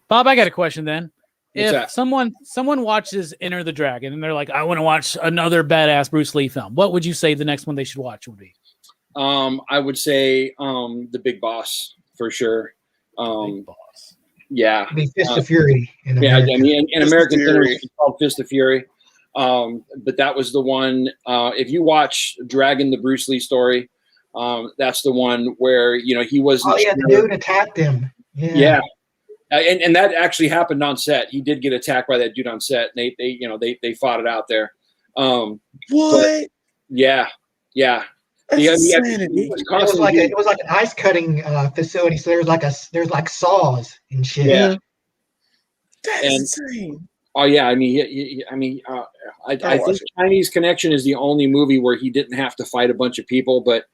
Bob, I got a question then. What's If that? someone watches Enter the Dragon and they're like, I want to watch another badass Bruce Lee film, what would you say the next one they should watch would be? I would say The Big Boss, for sure. Big Boss. Yeah. It'd be Fist of Fury. In Yeah, America. I mean, in Fist of American Fury. cinema, it's called Fist of Fury. But that was the one. If you watch Dragon, the Bruce Lee story, that's the one where, you know, he wasn't. Oh yeah, the dude attacked him. Yeah. And that actually happened on set. He did get attacked by that dude on set. And they fought it out there. What? But, yeah. That's It insanity. was It was like an ice cutting facility. So there's like saws and shit. Yeah. That's insane. Oh yeah, I mean, I think Chinese Connection is the only movie where he didn't have to fight a bunch of people, but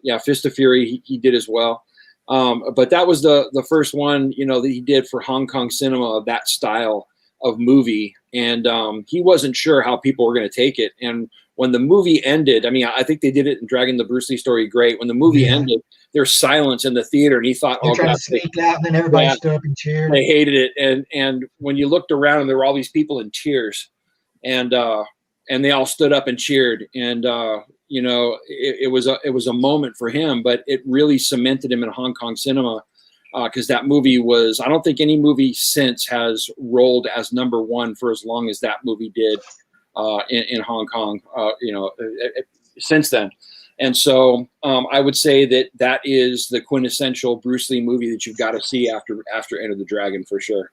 yeah, Fist of Fury he did as well. But that was the first one, you know, that he did for Hong Kong cinema of that style of movie, and he wasn't sure how people were going to take it. And when the movie ended, I mean, I think they did it in Dragon the Bruce Lee story great. When the movie ended, there's silence in the theater, and he thought, They're oh trying god, to sneak out, and then everybody stood up and cheered. they hated it. And when you looked around, and there were all these people in tears, and they all stood up and cheered. And you know, it was a moment for him, but it really cemented him in Hong Kong cinema because that movie was, I don't think any movie since has rolled as #1 for as long as that movie did in Hong Kong, since then. And so I would say that is the quintessential Bruce Lee movie that you've got to see after Enter the Dragon, for sure.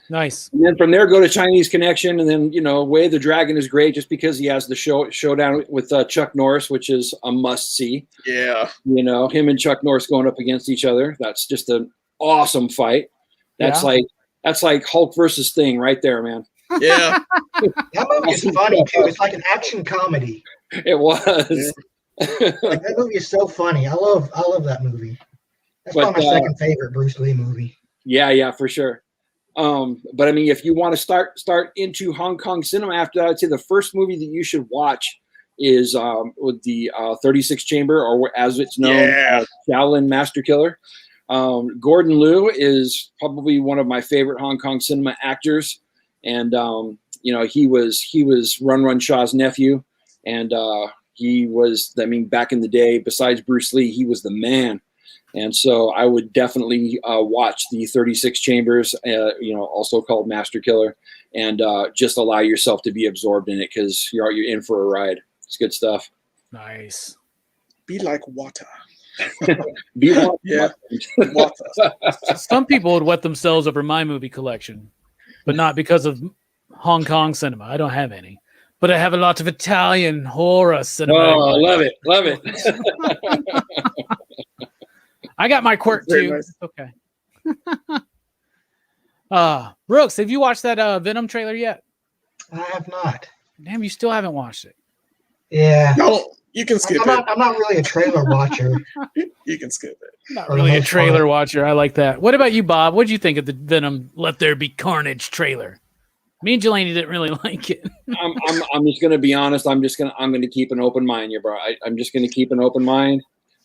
Nice. And then from there, go to Chinese Connection, and then Way of the Dragon is great just because he has the showdown with Chuck Norris, which is a must see. Yeah. Him and Chuck Norris going up against each other. That's just an awesome fight. That's like Hulk versus Thing right there, man. Yeah. That movie is funny too. It's like an action comedy. It was. Like, that movie is so funny. I love that movie. That's probably my second favorite Bruce Lee movie. Yeah, for sure. But I mean, if you want to start into Hong Kong cinema after that, I'd say the first movie that you should watch is with the 36 Chamber, or as it's known, Shaolin Master Killer. Gordon Liu is probably one of my favorite Hong Kong cinema actors, and he was Run Run Shaw's nephew, and he was, I mean, back in the day, besides Bruce Lee, he was the man. And so I would definitely watch the 36 Chambers, also called Master Killer, and just allow yourself to be absorbed in it, because you're in for a ride. It's good stuff. Nice. Be like water. Be water. Yeah. Water. Some people would wet themselves over my movie collection, but not because of Hong Kong cinema. I don't have any, but I have a lot of Italian horror cinema. Oh, love it. I got my quirk Very too. nice. Okay. Brooks, have you watched that Venom trailer yet? I have not. Damn, you still haven't watched it. Yeah. No, you can skip it. I'm not really a trailer watcher. You can skip it. Not For the really a most trailer part. watcher. I like that. What about you, Bob? What did you think of the Venom Let There Be Carnage trailer? Me and Jelani didn't really like it. I'm just gonna be honest. I'm gonna keep an open mind here, bro. I'm just gonna keep an open mind.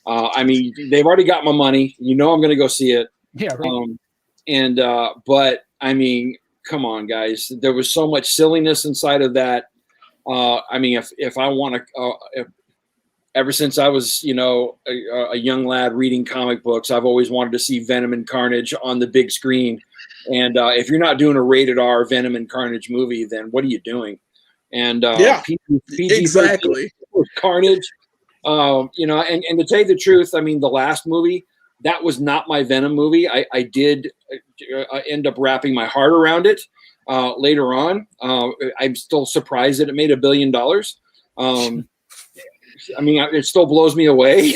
I mean, they've already got my money. I'm going to go see it. Yeah. Right. But I mean, come on, guys. There was so much silliness inside of that. I mean, if I want to, ever since I was, a young lad reading comic books, I've always wanted to see Venom and Carnage on the big screen. And if you're not doing a rated R Venom and Carnage movie, then what are you doing? And PG Exactly. Carnage. And to tell you the truth, I mean, the last movie, that was not my Venom movie. I did end up wrapping my heart around it later on. I'm still surprised that it made $1 billion. I mean, it still blows me away.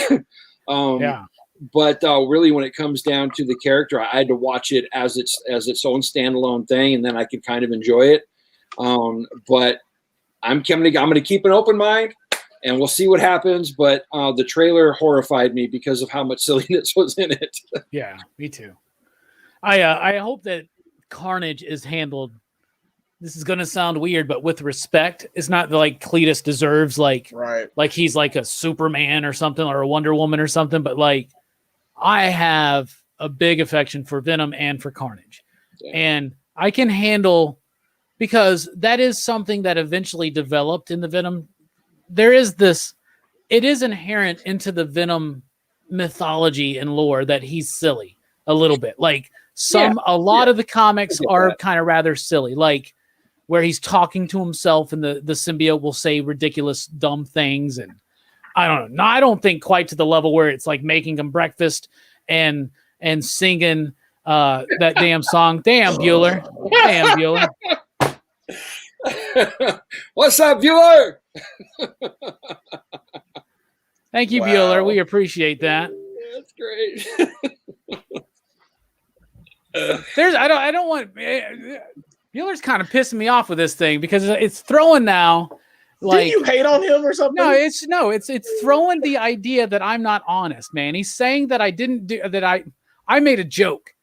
Yeah. But really, when it comes down to the character, I had to watch it as its own standalone thing, and then I could kind of enjoy it. But I'm going to keep an open mind. And we'll see what happens, but the trailer horrified me because of how much silliness was in it. Yeah, me too. I hope that Carnage is handled. This is going to sound weird, but with respect. It's not like Cletus deserves, like he's like a Superman or something, or a Wonder Woman or something. But like, I have a big affection for Venom and for Carnage, and I can handle, because that is something that eventually developed in the Venom. There is this, it is inherent into the Venom mythology and lore that he's silly a little bit. Like a lot of the comics are kind of rather silly, like where he's talking to himself and the symbiote will say ridiculous, dumb things. And I don't know. No, I don't think quite to the level where it's like making him breakfast and singing that damn song. Damn, Bueller. Damn, Bueller. What's up, Bueller? Thank you, Bueller. We appreciate that. That's great. I don't want Bueller's kind of pissing me off with this thing, because it's throwing now. Like, did you hate on him or something? No, it's throwing the idea that I'm not honest, man. He's saying that I didn't do that. I made a joke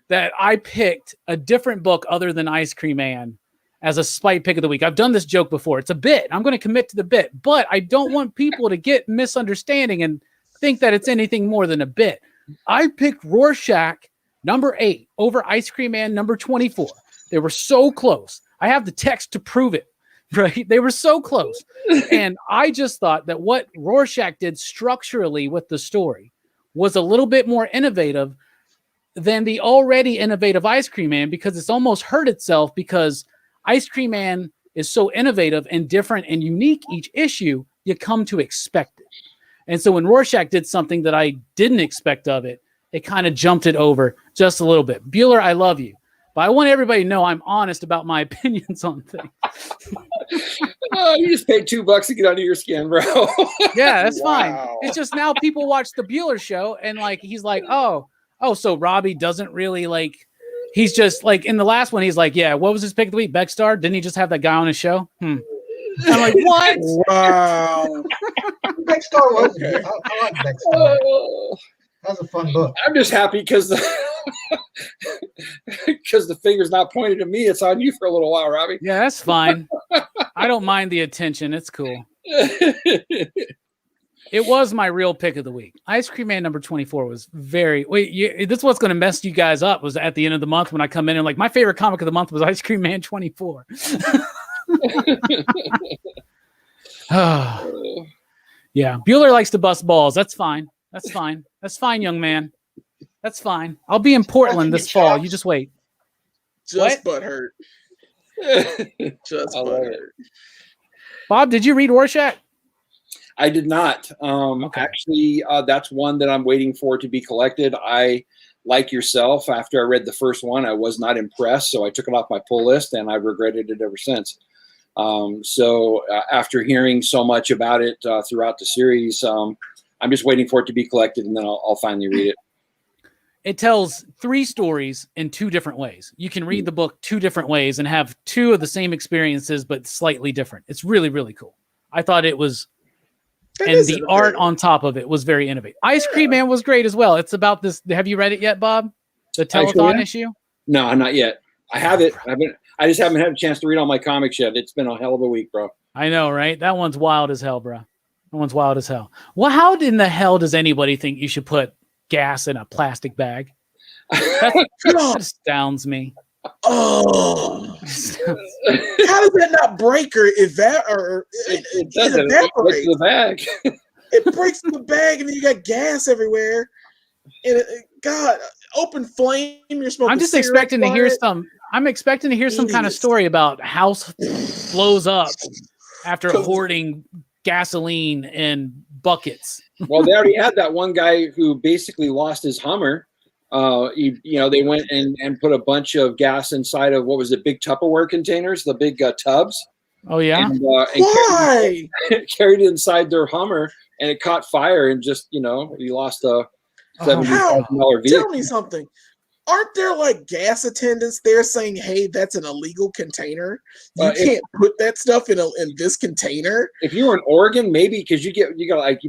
that I picked a different book other than Ice Cream Man as a spite pick of the week. I've done this joke before. It's a bit. I'm going to commit to the bit, but I don't want people to get misunderstanding and think that it's anything more than a bit. I picked Rorschach number 8 over Ice Cream Man number 24. They were so close. I have the text to prove it, right? They were so close. And I just thought that what Rorschach did structurally with the story was a little bit more innovative than the already innovative Ice Cream Man, because it's almost hurt itself, because Ice Cream Man is so innovative and different and unique each issue, you come to expect it. And so when Rorschach did something that I didn't expect of it, it kind of jumped it over just a little bit. Bueller, I love you, but I want everybody to know I'm honest about my opinions on things. You just paid $2 to get under your skin, bro. Yeah, that's Wow. fine. It's just now people watch the Bueller show and like he's like, oh, so Robbie doesn't really like. He's just like in the last one. He's like, yeah, what was his pick of the week? Beckstar? Didn't he just have that guy on his show? I'm like, what? Wow. Beckstar was good. I like Beckstar. That was a fun book. I'm just happy because the finger's not pointed at me. It's on you for a little while, Robbie. Yeah, that's fine. I don't mind the attention. It's cool. It was my real pick of the week. Ice Cream Man number 24 was very. This is what's going to mess you guys up. Was at the end of the month when I come in and like my favorite comic of the month was Ice Cream Man 24. Yeah, Bueller likes to bust balls. That's fine. That's fine. That's fine, young man. That's fine. I'll be in Portland this fall. You just wait. Just butthurt. Just butthurt. Bob, did you read Rorschach? I did not. Okay. Actually, that's one that I'm waiting for to be collected. I, like yourself, after I read the first one, I was not impressed, so I took it off my pull list, and I've regretted it ever since. So after hearing so much about it throughout the series, I'm just waiting for it to be collected, and then I'll finally read it. It tells 3 stories in 2 different ways. You can read the book 2 different ways and have 2 of the same experiences, but slightly different. It's really, really cool. I thought it was, and the art on top of it was very innovative. Ice Cream Man was great as well. It's about this. Have you read it yet, Bob? The telethon issue? No, not yet. I have it. I just haven't had a chance to read all my comics yet. It's been a hell of a week, bro. I know, right? That one's wild as hell, bro. That one's wild as hell. Well, how in the hell does anybody think you should put gas in a plastic bag? That astounds me. Oh, how does that not break or it doesn't. It breaks the bag. It breaks the bag, and then you got gas everywhere. And God, open flame. You're smoking. I'm just expecting to hear some. I'm expecting to hear some kind of story about house blows up after hoarding gasoline in buckets. Well, they already had that one guy who basically lost his Hummer. They went and put a bunch of gas inside of, what was it, big Tupperware containers, the big tubs. Oh, yeah? And why? carried it inside their Hummer, and it caught fire, and just, he lost a $70,000 vehicle. Tell me something. Aren't there like gas attendants there saying, "Hey, that's an illegal container. You can't put that stuff in this container"? If you were in Oregon, maybe, because you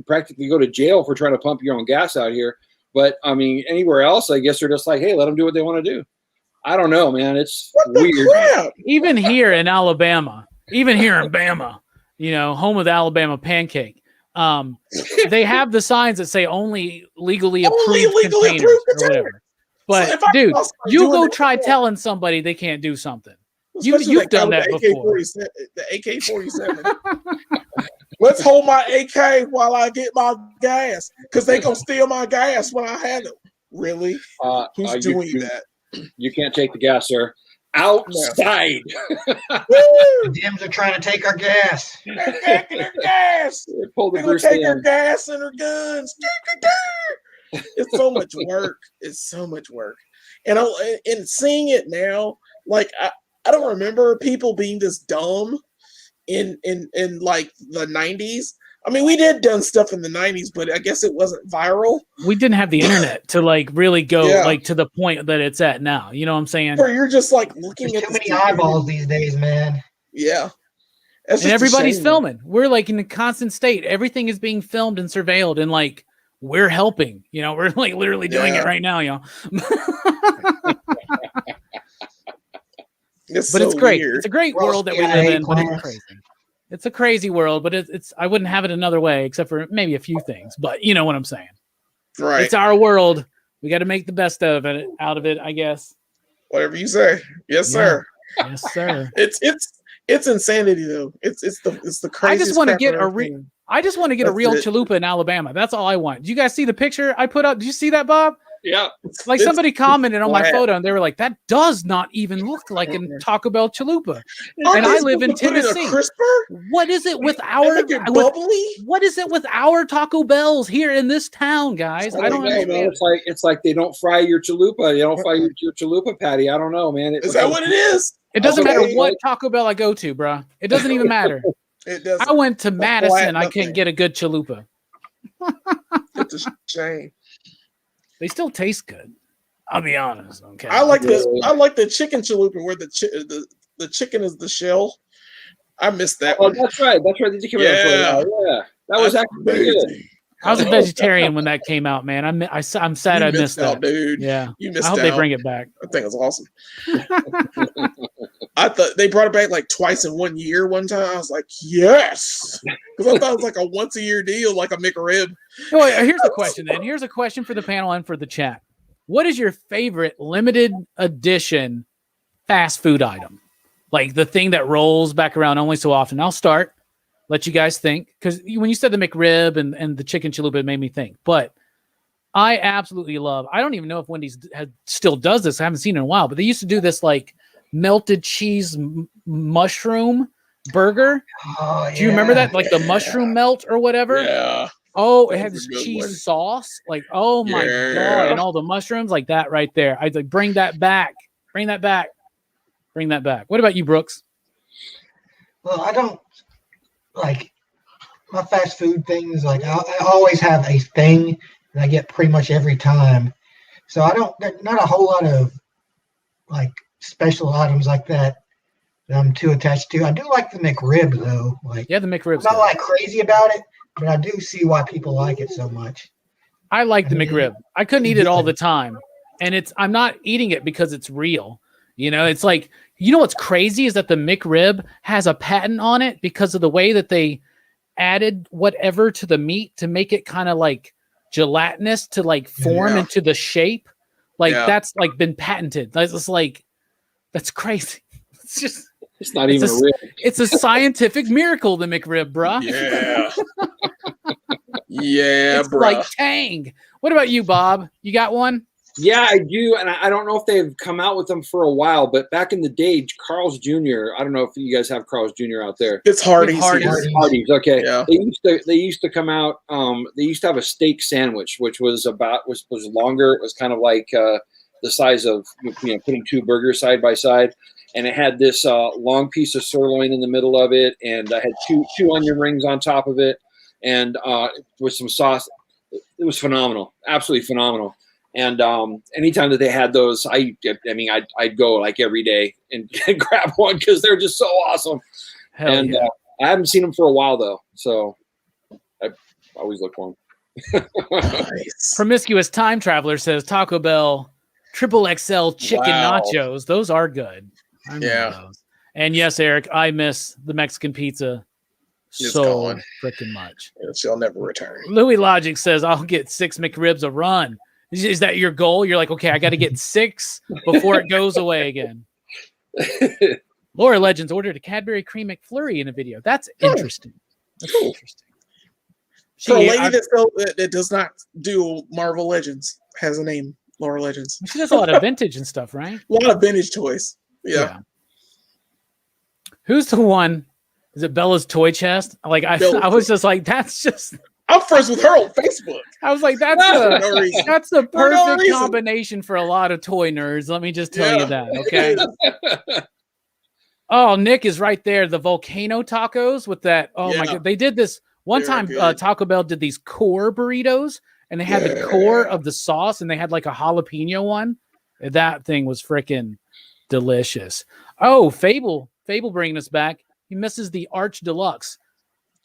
practically go to jail for trying to pump your own gas out here. But I mean, anywhere else, I guess they're just like, hey, let them do what they want to do. I don't know, man. It's weird. Crap? Even here in Alabama, Bama, home of the Alabama pancake, they have the signs that say only legally approved containers or whatever. But so dude, you go try telling somebody they can't do something. You've done that before. The AK-47. Let's hold my AK while I get my gas, because they gonna steal my gas when I have it. Really? Who's doing that? You can't take the gas, sir. Outside. The Dems are trying to take our gas. They're taking our gas. They're gonna take our gas and our guns. It's so much work. It's so much work. And seeing it now, like I don't remember people being this dumb in like the 90s. I mean, we did done stuff in the 90s, but I guess it wasn't viral. We didn't have the internet to like really go like to the point that it's at now. You know what I'm saying? Where you're just like looking There's at too many eyeballs these days, man. Yeah. And everybody's filming. We're like in a constant state. Everything is being filmed and surveilled, and like we're helping. We're like literally doing it right now, y'all. It's great. Weird. It's a great world that we live in, but it's crazy. It's a crazy world, but it's I wouldn't have it another way, except for maybe a few things. But you know what I'm saying. Right. It's our world. We got to make the best of it, out of it, I guess. Whatever you say. Yes, sir. Yes, sir. It's insanity though. It's the craziest. I just want to get I just want to get a That's real it. chalupa in Alabama. That's all I want. Did you guys see the picture I put up? Did you see that, Bob? Yeah. Like It's somebody commented on my flat. photo and they were like, that does not even look like a Taco Bell chalupa. Aren't And they I live in supposed to put it Tennessee. a crisper? What is it with They our make it bubbly? what is it with our Taco Bells here in this town, guys? I don't know, man. understand. It's like they don't fry your chalupa. They don't fry your chalupa patty. I don't know, man. Is that what it is? It doesn't matter Okay. what Taco Bell I go to, bro. It doesn't even matter. It doesn't. I went to flat Madison. I nothing. couldn't get a good chalupa. It's a shame. They still taste good. I'll be honest. Okay. I like the chicken chalupa where the chicken is the shell. I missed that Oh, one. that's right. That's right. Did you come Yeah. Yeah. That was actually pretty good. Amazing. I was a vegetarian when that came out, man. I'm sad You I missed out, that. dude. Yeah. You missed I hope out. they bring it back. I think it's awesome. I thought they brought it back like twice in 1 year. One time, I was like, yes, because I thought it was like a once a year deal, like a McRib. Oh, here's a question then. Here's a question for the panel and for the chat. What is your favorite limited edition fast food item? Like the thing that rolls back around only so often. I'll start. Let you guys think. Because when you said the McRib and the chicken chalupa, it made me think. But I absolutely love, I don't even know if Wendy's still does this. I haven't seen it in a while. But they used to do this like melted cheese mushroom burger. Oh, Do you remember that? Like the Yeah. mushroom melt or whatever? Yeah, Oh, it That had was this a good cheese one. sauce. Like, oh my Yeah. God. And all the mushrooms like that right there. I'd like, bring that back. Bring that back. Bring that back. What about you, Brooks? Well, I don't like my fast food things. Like I always have a thing that I get pretty much every time. So I don't. There's not a whole lot of like special items like that I'm too attached to. I do like the McRib though. Like Yeah, the I'm McRib's not good. like crazy about it, but I do see why people like it so much. I like the I mean, McRib. I couldn't eat it all the time. And I'm not eating it because it's real. You know, it's like, you know what's crazy is that the McRib has a patent on it because of the way that they added whatever to the meat to make it kind of like gelatinous to like form Yeah. into the shape. Like Yeah. that's like been patented. That's just like, that's crazy. It's just, It's not It's even a- real. it's a scientific miracle, the McRib, bruh. yeah, yeah, It's bro. like Tang. What about you, Bob? You got one? Yeah, I do, and I don't know if they've come out with them for a while, but back in the day, Carl's Jr. I don't know if you guys have Carl's Jr. out there. It's Hardee's. Hardee's. here. Hardee's, okay. Yeah. They used to come out. They used to have a steak sandwich, which was longer. It was kind of like the size of putting two burgers side by side, and it had this long piece of sirloin in the middle of it, and I had two onion rings on top of it, and with some sauce. It was phenomenal, absolutely phenomenal. And anytime that they had those, I'd go like every day and grab one because they're just so awesome. Hell And yeah. I haven't seen them for a while though, so I always look for them. Nice. Promiscuous Time Traveler says Taco Bell XXL chicken Wow. nachos. Those are good. I remember Yeah. those. And yes, Eric, I miss the Mexican pizza It's so gone. freaking much. She'll never return. Louis Logic says I'll get 6 McRibs a run. Is that your goal? You're like, okay, I got to get 6 before it goes away again. Laura Legends ordered a Cadbury Cream McFlurry in a video. That's interesting. That's Cool. interesting. For a She, lady that does not do Marvel Legends, has a name, Laura Legends. she does a lot of vintage and stuff, right? A lot of vintage toys. Yeah. Who's the one? Is it Bella's toy chest? Like I was just like, that's just. I'm friends with her on Facebook. I was like, that's For a, no reason. that's the For no perfect reason. combination for a lot of toy nerds. Let me just tell you Yeah. that. Okay. Oh, Nick is right there. The volcano tacos with that. Oh my Yeah. god, they did this one They're time. good. Taco Bell did these core burritos, and they had the core of the sauce, and they had like a jalapeno one. That thing was freaking delicious. Oh, Fable bringing us back. He misses the Arch Deluxe.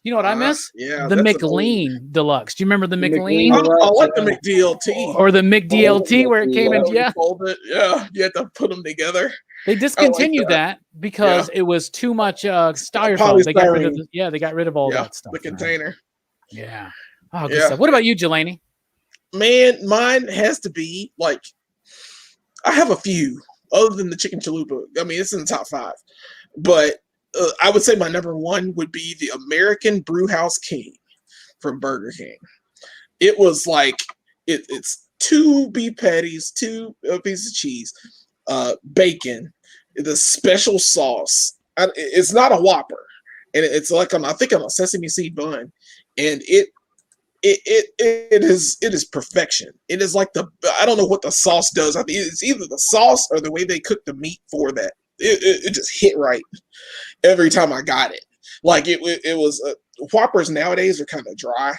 You know what I miss? Yeah. The that's McLean Deluxe. Do you remember the McLean. McLean? I like the McDLT. Or the McDLT where it came in? Yeah, Fold it. Yeah. You have to put them together. they discontinued that because it was too much styrofoam. They got rid of they got rid of all that stuff. The container. Yeah. Oh, good Yeah. stuff. What about you, Jelani? Man, mine has to be like, I have a few other than the chicken chalupa. I mean, it's in the top 5, but I would say my number 1 would be the American Brewhouse King. from Burger King. It was like it's 2 beef patties, 2 pieces of cheese, bacon, the special sauce. It's not a Whopper, and it's like I think on a sesame seed bun, and it is perfection. It is like I don't know what the sauce does. I think it's either the sauce or the way they cook the meat for that. It just hit right every time I got it. Like it was Whoppers nowadays are kind of dry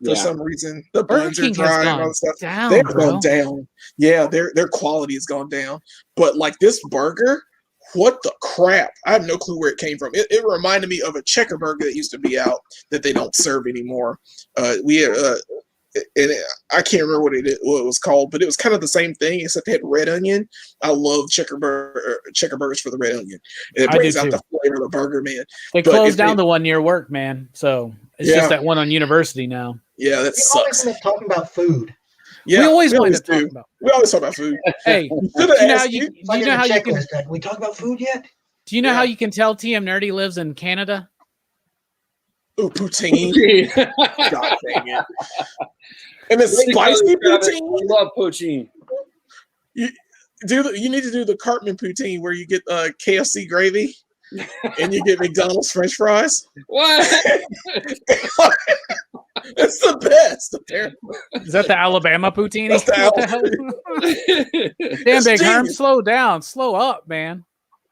for some reason. The buns are dry and all that stuff. They've gone down. Yeah, their quality has gone down. But like this burger, what the crap? I have no clue where it came from. It reminded me of a checker burger that used to be out that they don't serve anymore. And I can't remember what it was called, but it was kind of the same thing, except they had red onion. I love checker burgers for the red onion. And it brings out the flavor of the burger, man. They closed down the one near work, man. So it's just that one on University now. Yeah, that sucks. Always talking about food. Yeah, we always talk about food. Hey, you know how you can we talk about food yet? Do you know how you can tell TM Nerdy lives in Canada? Ooh, poutine. God dang it. And the spicy poutine. I love poutine. You need to do the Cartman poutine where you get KFC gravy and you get McDonald's French fries. What? It's the best, apparently. Is that the Alabama poutine? That's the Damn, Big Herm, slow down. Slow up, man.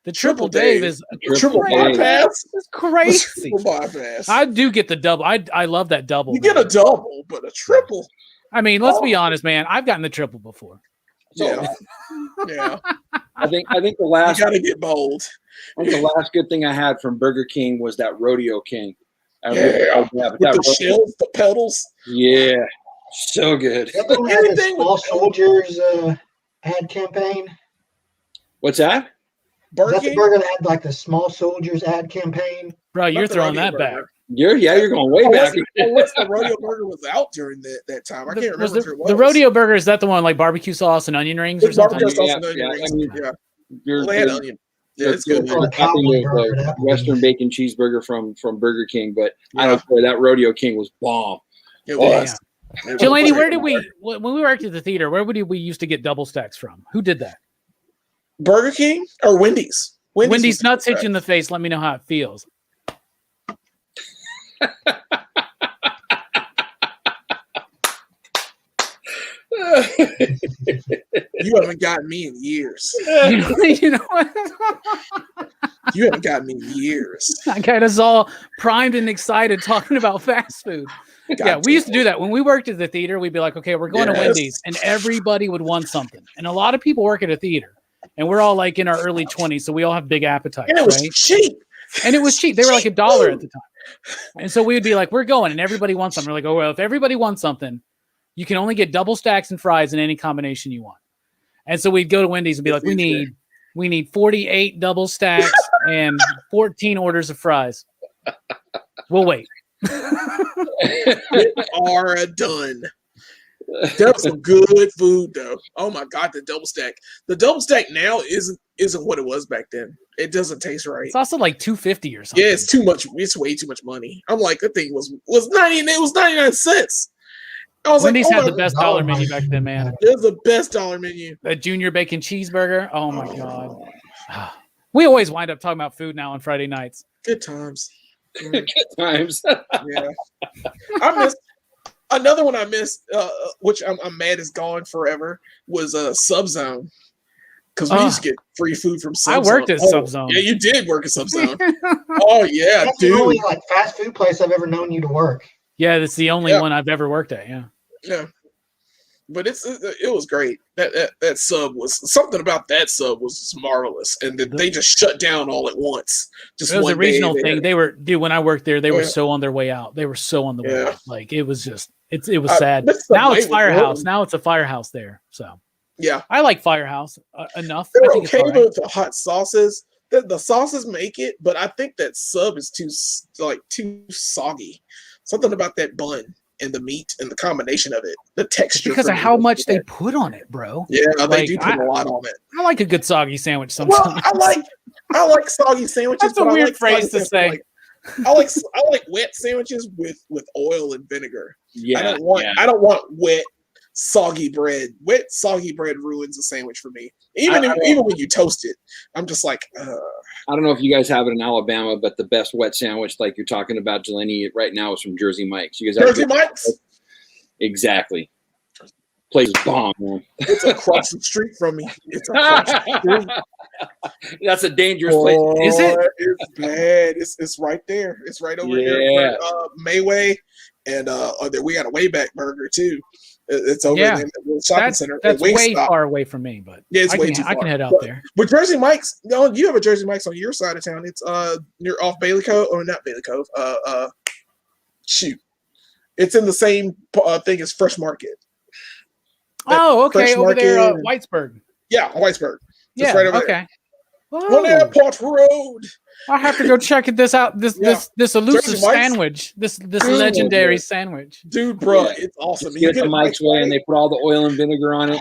The triple Dave is triple bypass. It's crazy. Triple bypass. I do get the double. I love that double. You get a double, but a triple. I mean, let's be honest, man. I've gotten the triple before. Yeah. Yeah. I think the last you gotta get bold. I think the last good thing I had from Burger King was that Rodeo King. With the shells, the pedals. Yeah. So good. The Small Soldiers ad campaign. What's that? Is that the burger that had like the Small Soldiers ad campaign? Bro, you're throwing that back. You're going way back. What's the Rodeo Burger was out during that time? I can't remember if it was. The Rodeo Burger, is that the one like barbecue sauce and onion rings or something? Barbecue sauce and onion rings. Well, they had onion. Yeah, it's good. The Western bacon cheeseburger from Burger King, but I don't care. That Rodeo King was bomb. It was. Jelani, when we worked at the theater, where would we used to get double stacks from? Who did that? Burger King or Wendy's? Wendy's nuts hit you in the face. Let me know how it feels. You haven't gotten me in years. You know what? You haven't gotten me in years. I got us all primed and excited talking about fast food. We used to do that when we worked at the theater. We'd be like, okay, we're going to Wendy's, and everybody would want something. And a lot of people work at a theater, and we're all like in our early 20s, so we all have big appetites. And it was cheap. And it was cheap. They were like $1 at the time. And so we would be like, we're going, and everybody wants something. We're like, oh, well, if everybody wants something, you can only get double stacks and fries in any combination you want. And so we'd go to Wendy's and be like, we need 48 double stacks and 14 orders of fries. We'll wait. Are done. That was some good food, though. Oh my God, the double stack. The double stack now isn't what it was back then. It doesn't taste right. It's also like $2.50 or something. Yeah, it's too much. It's way too much money. I'm like, that thing was 90. It was 99 cents. I was Wendy's had the best dollar menu back then, man. It was the best dollar menu. The junior bacon cheeseburger. Oh my God. We always wind up talking about food now on Friday nights. Good times. Good times. Yeah. I missed another one. I missed, which I'm mad is gone forever. Was Subzone, because we used to get free food from Subzone. I worked at Subzone. Yeah, you did work at Subzone. Oh yeah, that's dude. the only like fast food place I've ever known you to work. Yeah, that's the only one I've ever worked at. Yeah, but it was great. That sub was something about that sub was just marvelous, and they just shut down all at once. Just it was a regional thing. They were, dude. When I worked there, they were so on their way out. They were so on the way out. Like it was just, it was sad. Now it's Firehouse. Now it's a Firehouse there. So yeah, I like Firehouse enough. They're I think okay with the hot sauces. The sauces make it, but I think that sub is too soggy. Something about that bun and the meat and the combination of it, the texture. Because of how much they put on it, bro. Yeah, they do put a lot on it. I like a good soggy sandwich sometimes. Well, I like soggy sandwiches. That's a weird phrase to say. I like wet sandwiches with oil and vinegar. Yeah, I don't want wet, soggy bread. Wet, soggy bread ruins a sandwich for me. Even when you toast it, I'm just like, I don't know if you guys have it in Alabama, but the best wet sandwich, like you're talking about, Jelani, right now is from Jersey Mike's. You guys have Jersey Mike's? Exactly. Place is bomb, man. It's across the street from me. It's across the street. That's a dangerous place. Is it? It's bad. It's right there. It's right over here. Mayway, and we got a Wayback Burger too. It's over in the shopping center. That's way far away from me, but yeah, it's way too far. I can head out there. But Jersey Mike's, no, you have a Jersey Mike's on your side of town. It's near off Bailey Cove, or not Bailey Cove. Shoot, it's in the same thing as Fresh Market. Oh, okay, Fresh over there, Market. Whitesburg. Yeah, Whitesburg. Yeah, right over okay. there. On Airport Road. I have to go check this out. This elusive sandwich. This legendary sandwich. Dude, bro, it's awesome. You get the Mike's Way, and they put all the oil and vinegar on it.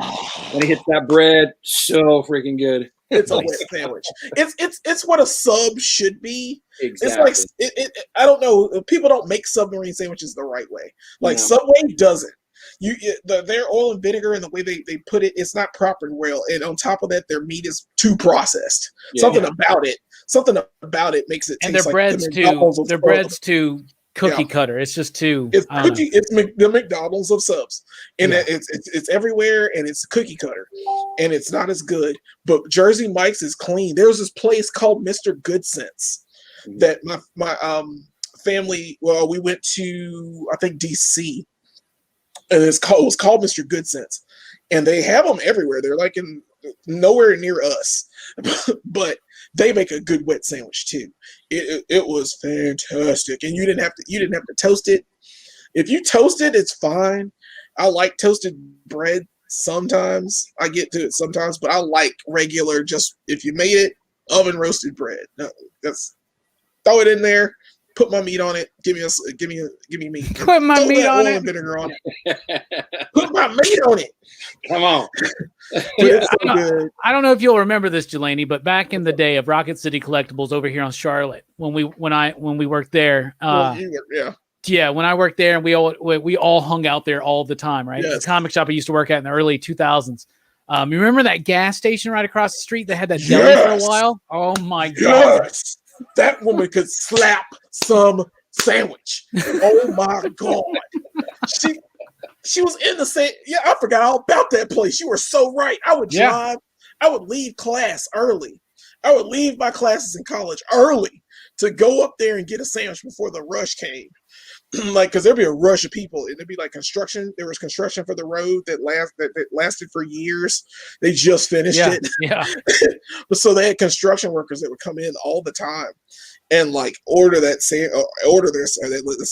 When it hits that bread, so freaking good. It's a wet sandwich. It's what a sub should be. Exactly. It's like I don't know. People don't make submarine sandwiches the right way. Like No. Subway doesn't. Their oil and vinegar and the way they put it, it's not proper and well. And on top of that, their meat is too processed. Yeah. Something about it makes it. And taste their like bread's too cookie cutter. It's just too. It's cookie. It's the McDonald's of subs, and it's everywhere, and it's cookie cutter, and it's not as good. But Jersey Mike's is clean. There's this place called Mr. Good Sense that my family. Well, we went to I think DC. And it was called Mr. Good Sense, and they have them everywhere. They're like in nowhere near us, but they make a good wet sandwich too. It was fantastic, and you didn't have to toast it. If you toast it, it's fine. I like toasted bread sometimes. I get to it sometimes, but I like regular. Just if you made it, oven roasted bread. No, that's throw it in there. Put my meat on it. Give me meat. Put my meat on it. Vinegar on it. Put my meat on it. Come on. Dude, I don't know if you'll remember this, Jelani, but back in the day of Rocket City Collectibles over here on Charlotte, when we worked there, when I worked there, and we all hung out there all the time, right? Yes. The comic shop I used to work at in the early 2000s. You remember that gas station right across the street that had that deli for a while? Oh my god! Yes. That woman could slap some sandwich. Oh my god! She was in the same. Yeah, I forgot all about that place. You were so right. I would drive. I would leave class early. I would leave my classes in college early to go up there and get a sandwich before the rush came. Like, because there'd be a rush of people, and there'd be like construction. There was construction for the road that lasted for years. They just finished it. Yeah. But so they had construction workers that would come in all the time and like order this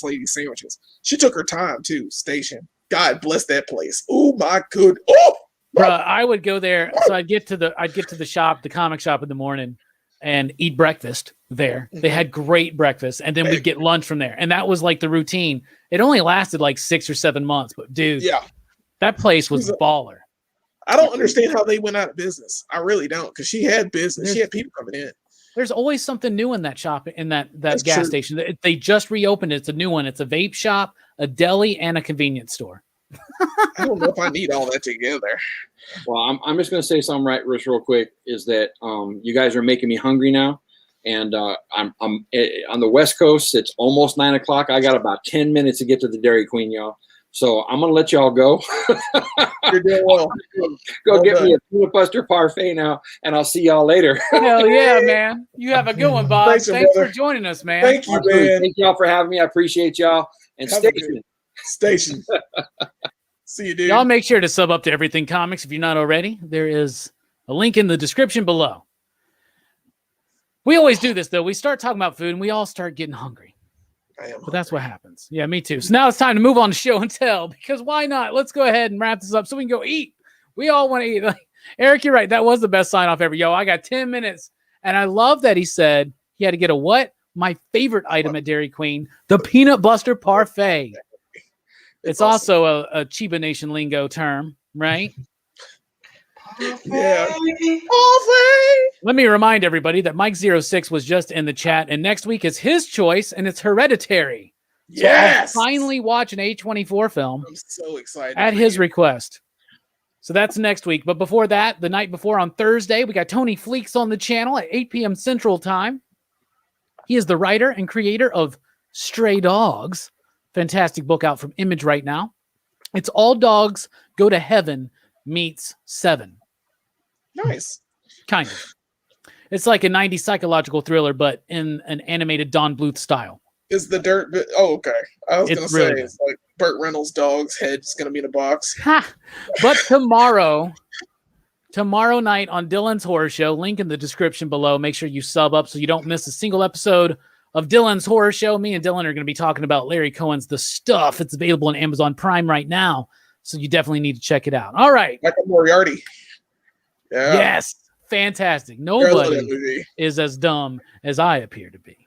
lady's sandwiches. She took her time too. Station. God bless that place. Oh my good. Oh, bro, I would go there. So I'd get to the shop, the comic shop in the morning, and eat breakfast there. They had great breakfast, and then we'd get lunch from there. And that was like the routine. It only lasted like 6 or 7 months, but dude, that place was baller. I don't understand how they went out of business. I really don't, because she had business. She had people coming in. There's always something new in that shop, in that gas station. They just reopened it. It's a new one. It's a vape shop, a deli, and a convenience store. I don't know if I need all that together. Well, I'm just going to say something real quick, is that you guys are making me hungry now. And I'm on the West Coast. It's almost 9 o'clock. I got about 10 minutes to get to the Dairy Queen, y'all. So I'm going to let y'all go. You're doing well. Go get me a peanut butter parfait now, and I'll see y'all later. Hell yeah, man. You have a good one, Bob. Thanks for joining us, man. Thank you, man. Thank y'all for having me. I appreciate y'all. And Station. See you, dude. Y'all make sure to sub up to Everything Comics if you're not already. There is a link in the description below. We always do this, though. We start talking about food, and we all start getting hungry. But that's what happens. Yeah, me too. So now it's time to move on to show and tell, because why not? Let's go ahead and wrap this up so we can go eat. We all want to eat. Like, Eric, you're right. That was the best sign off ever. Yo, I got 10 minutes. And I love that he said he had to get a what? My favorite item at Dairy Queen, the peanut butter parfait. It's awesome. Also a Chiba Nation lingo term, right? Yeah. Oh, Let me remind everybody that Mike06 was just in the chat, and next week is his choice, and it's Hereditary. So yes. I'll finally watch an A24 film I'm so excited. at for his you. request. So that's next week. But before that, the night before on Thursday, we got Tony Fleeks on the channel at 8 p.m. Central Time. He is the writer and creator of Stray Dogs. Fantastic book out from Image right now. It's All Dogs Go to Heaven meets Seven. Nice. Kind of. It's like a 90s psychological thriller, but in an animated Don Bluth style. Is the dirt? Oh, okay. I was It's gonna say really good. it's like Burt Reynolds' dog's head's gonna be in a box. Ha! But tomorrow night on Dylan's Horror Show, link in the description below. Make sure you sub up so you don't miss a single episode of Dylan's Horror Show. Me and Dylan are going to be talking about Larry Cohen's The Stuff. It's available on Amazon Prime right now, so you definitely need to check it out. All right. Michael Moriarty. Yeah. Yes. Fantastic. I love that Nobody movie. is as dumb as I appear to be.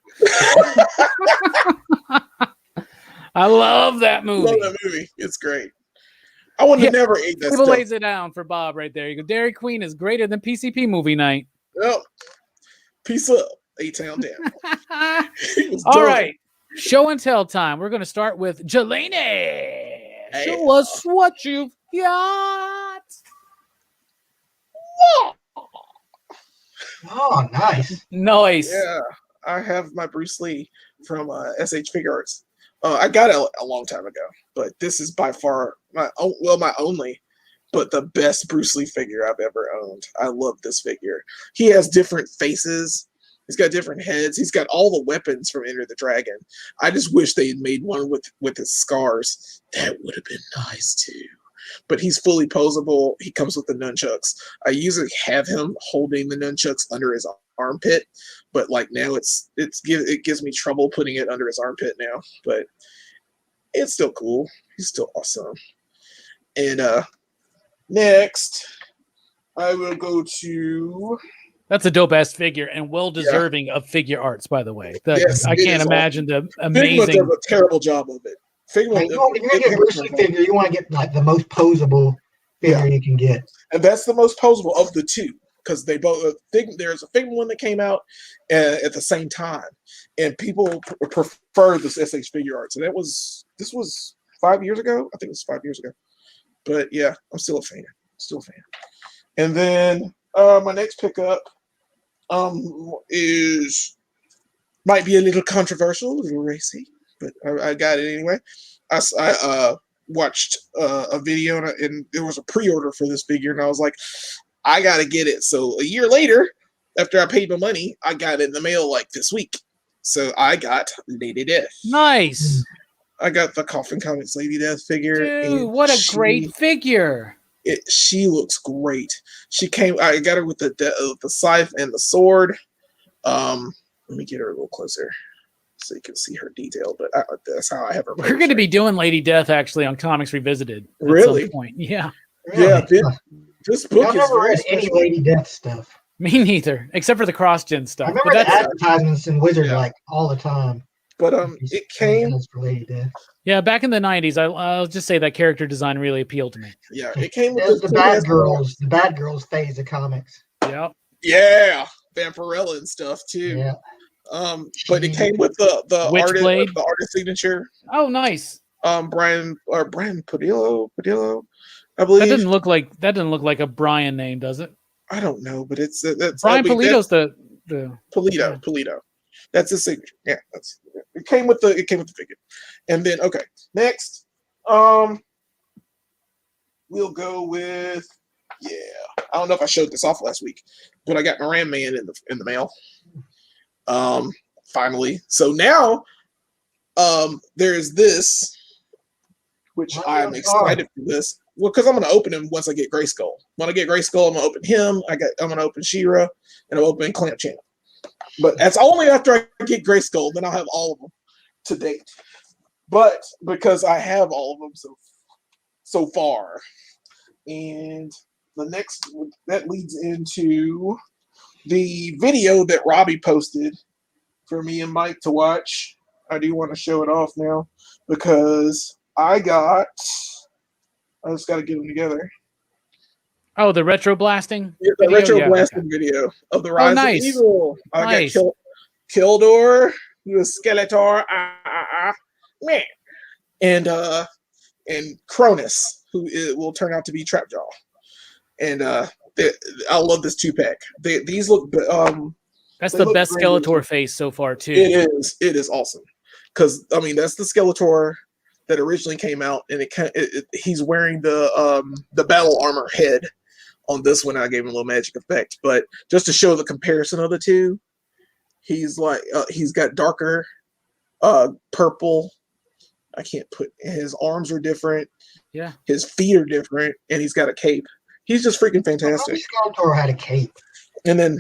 I love that movie. Love that movie. It's great. I would have never ate that People stuff. lays it down for Bob right there. You go, Dairy Queen is greater than PCP Movie Night. Well, peace up, A-Town down. All right. Show and tell time. We're going to start with Jelani. Show us what you've got. Oh, nice. Nice. Yeah, I have my Bruce Lee from SH Figure Arts. I got it a long time ago, but this is by far my only, but the best Bruce Lee figure I've ever owned. I love this figure. He has different faces. He's got different heads. He's got all the weapons from Enter the Dragon. I just wish they had made one with his scars. That would have been nice too. But he's fully posable. He comes with the nunchucks. I usually have him holding the nunchucks under his armpit, but like now it gives me trouble putting it under his armpit now. But it's still cool. He's still awesome. And next, I will go to. That's a dope ass figure and well deserving of figure arts, by the way. Yes, I can't imagine the amazing. Figma does a terrible job of it. Figma, Like, if you're gonna get a Bruce Lee figure, you want to get like the most posable figure you can get. and that's the most posable of the two because they both. There's a Figma one that came out at the same time, and people prefer this SH Figure Arts. And this was 5 years ago. I think it was 5 years ago. But yeah, I'm still a fan. And then my next pickup might be a little controversial, a little racy, but I got it anyway. I watched a video and there was a pre-order for this figure, and I was like, I gotta get it. So a year later, after I paid my money, I got it in the mail like this week. So I got Lady Death. Nice. I got the Coffin Comics Lady Death figure. Dude, what a great figure. She looks great. I got her with the scythe and the sword. Let me get her a little closer so you can see her detail. But that's how I have her. We're going to be doing Lady Death actually on Comics Revisited. At Really? some point. Yeah. Yeah. This book I've is never very read any special. Lady Death stuff. Me neither, except for the cross-gen stuff. I remember But the advertisements in Wizard like all the time. But it came. For Lady Death. yeah, back in the 90s, I'll just say that character design really appealed to me. Yeah, it came with There's the Bad Girls phase of comics. Yep. Yeah, Vampirella and stuff too. Yeah. But it came with the Witchblade. artist signature. Oh, nice. Brian Padillo, I believe. That didn't look like a Brian name, does it? I don't know, but that's Brian Pulido's the Pulido. That's his signature. Yeah, it came with the figure. And then next, we'll go with I don't know if I showed this off last week, but I got my Ram Man in the mail. Finally. So now there's this, which I'm excited for this. Well, because I'm gonna open him once I get Grayskull. When I get Grayskull, I'm gonna open him. I'm gonna open She-Ra, and I'm opening Clamp Channel. But that's only after I get Grayskull, then I'll have all of them to date. But because I have all of them so far, and the next that leads into the video that Robbie posted for me and Mike to watch. I do want to show it off now because I just got to get them together. Oh, the retro blasting. Yeah, the video? retro Yeah, blasting okay. video of the Rise nice. of Evil. I Nice. got Kildor, the Skeletor, meh. And Cronus, who will turn out to be Trapjaw. And I love this 2-pack. These look That's they the look best great. Skeletor face so far too. It is awesome. Because I mean that's the Skeletor that originally came out, and he's wearing the battle armor head on this one. I gave him a little magic effect, but just to show the comparison of the two, he's like he's got darker purple. I can't put his arms are different. Yeah, his feet are different, and he's got a cape. He's just freaking fantastic. Skeletor had a cape. And then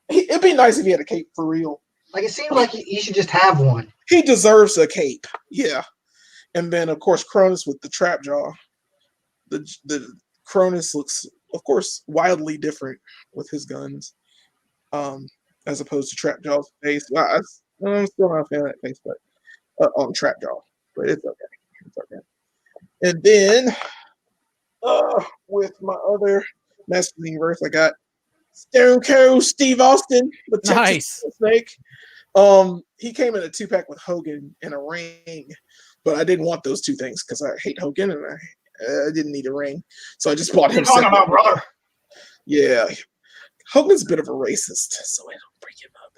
it'd be nice if he had a cape for real. Like it seems like he should just have one. He deserves a cape. Yeah. And then of course Cronus with the trap jaw. The Cronus looks, of course, wildly different with his guns, as opposed to Trapjaw's face. I'm still not a fan of that face, but on Trapjaw, but it's okay. It's okay. And then with my other Masters of the Universe, I got Stone Cold Steve Austin, the Texas Snake. He came in a 2-pack with Hogan and a ring, but I didn't want those two things because I hate Hogan and I didn't need a ring, so I just bought him. Talking about brother. Yeah, Hogan's a bit of a racist, so I don't bring him up.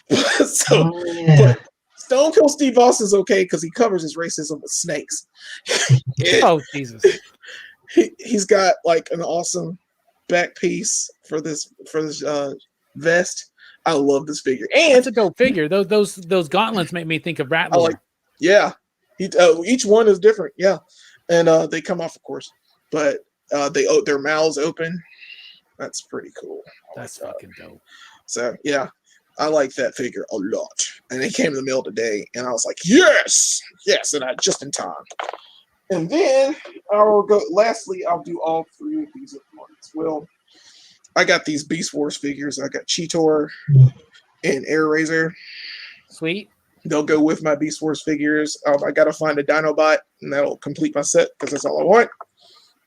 But Stone Cold Steve Austin's okay because he covers his racism with snakes. Oh Jesus! He's got like an awesome back piece for this vest. I love this figure, and it's a dope figure. Those gauntlets make me think of Rattler. Each one is different. Yeah, and they come off, of course, but their mouths open. That's pretty cool. That's fucking dope. So yeah, I like that figure a lot. And it came in the mail today, and I was like, yes, and I just in time. And then I'll go. Lastly, I'll do all three of these at once. Well, I got these Beast Wars figures. I got Cheetor and Air Razor. Sweet. They'll go with my Beast Wars figures. I got to find a Dinobot, and that'll complete my set because that's all I want.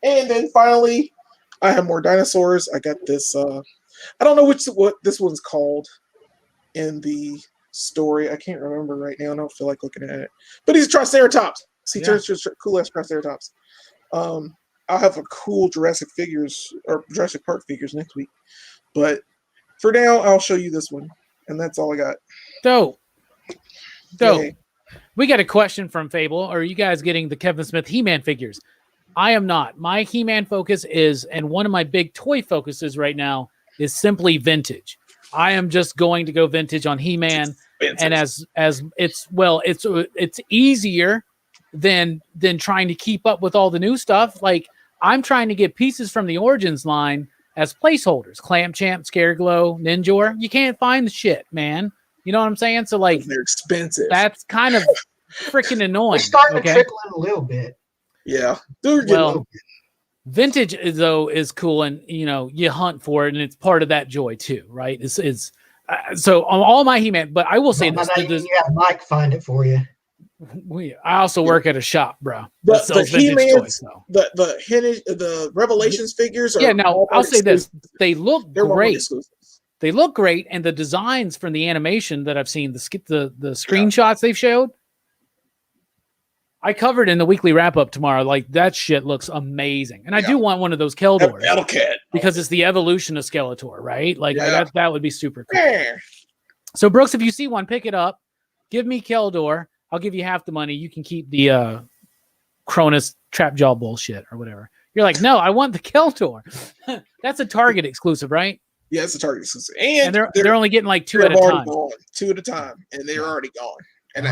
And then finally, I have more dinosaurs. I got this. I don't know what this one's called in the story. I can't remember right now. I don't feel like looking at it. But he's a Triceratops. He turns to a cool ass Triceratops. I'll have a cool Jurassic Park figures next week. But for now, I'll show you this one. And that's all I got. Dope. Yay. We got a question from Fable. Are you guys getting the Kevin Smith He-Man figures? I am not. My He-Man focus is, and one of my big toy focuses right now is simply vintage. I am just going to go vintage on He-Man. And as it's easier than trying to keep up with all the new stuff. Like I'm trying to get pieces from the Origins line as placeholders. Clamp Champ, Scareglow, Ninjor. You can't find the shit, man. You know what I'm saying? So like they're expensive. That's kind of freaking annoying. It's starting to trickle in a little bit. Yeah. Vintage though is cool, and you hunt for it, and it's part of that joy too, right? So on all my He-Man, but I will say this: you have Mike find it for you. I also work at a shop, bro. The He-Man's, the Revelations figures. Now I'll say this: they look great. They look great, and the designs from the animation that I've seen, the screenshots they've showed. I covered in the weekly wrap up tomorrow. Like that shit looks amazing, and I do want one of those Keldors because it's the evolution of Skeletor, right? Like that would be super cool. Yeah. So Brooks, if you see one, pick it up. Give me Keldor. I'll give you half the money. You can keep the Cronus Trapjaw bullshit or whatever. You're like, no, I want the Keldor. That's a Target exclusive, right? Yeah, it's a Target exclusive, and they're only getting like two at a time. Two at a time, and they're already gone. And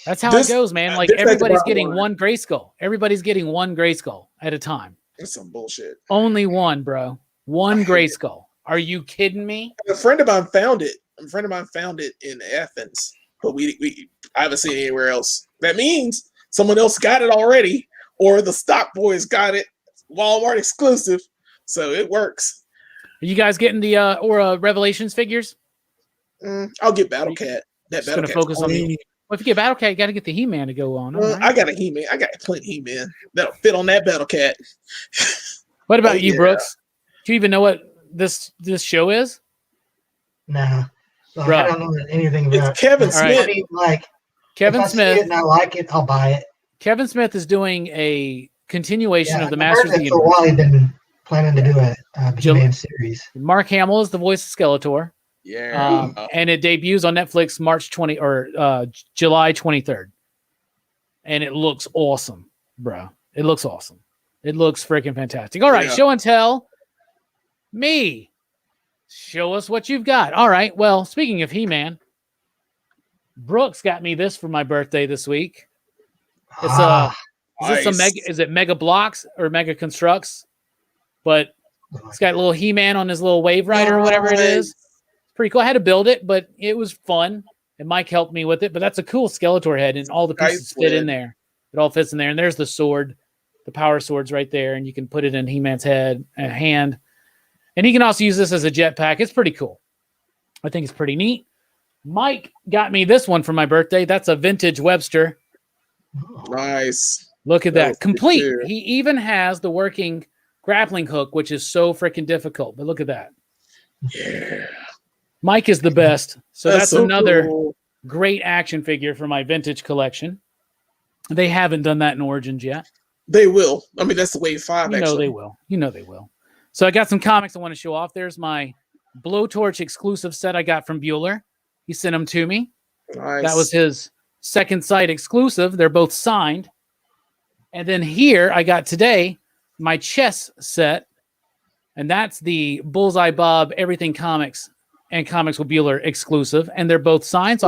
that's how it goes, man. Like everybody's getting one Grayskull. Everybody's getting one Grayskull at a time. It's some bullshit. Only one, bro. One Grayskull. Are you kidding me? A friend of mine found it. In Athens, but I haven't seen it anywhere else. That means someone else got it already, or the stock boys got it. Walmart exclusive, so it works. Are you guys getting the Revelations figures? I'll get Battlecat. That Battlecat. Going to focus on the. Well, if you get Battlecat, you got to get the He-Man to go on. Right. I got a He-Man. I got plenty He-Man that'll fit on that Battlecat. What about Oh, you, yeah. Brooks? Do you even know what this show is? Nah. Like, Bruh. I don't know anything about It's Kevin it. All right. Smith. I mean, like, Kevin if I see Smith. it and I like it, I'll buy it. Kevin Smith is doing a continuation Yeah, of the I've heard Masters of that the for a Universe. while. He's been planning to do a He-Man series. Mark Hamill is the voice of Skeletor. Yeah. And it debuts on Netflix July 23rd. And it looks awesome, bro. It looks awesome. It looks freaking fantastic. All right, Yeah. show and tell. Me. Show us what you've got. All right. Well, speaking of He-Man, Brooks got me this for my birthday this week. It's is it Mega Blocks or Mega Constructs? But it's got a little He-Man on his little Wave Rider or whatever it is. It's pretty cool. I had to build it, but it was fun. And Mike helped me with it. But that's a cool Skeletor head, and all the pieces fit in there. It all fits in there. And there's the sword, the power sword's right there, and you can put it in He-Man's head and hand. And he can also use this as a jetpack. It's pretty cool. I think it's pretty neat. Mike got me this one for my birthday. That's a vintage Webster. Nice. Look at that. Complete. Sure. He even has the working grappling hook, which is so freaking difficult. But look at that. Yeah. Mike is the best. So that's so another cool. great action figure for my vintage collection. They haven't done that in Origins yet. They will. I mean, that's the Wave 5, You know actually. they will. You know they will. So I got some comics I want to show off. There's my Blowtorch exclusive set I got from Bueller. He sent them to me. Nice. That was his second sight exclusive. They're both signed. And then here I got today my chess set. And that's the Bullseye Bob Everything Comics and Comics with Bueller exclusive. And they're both signed. So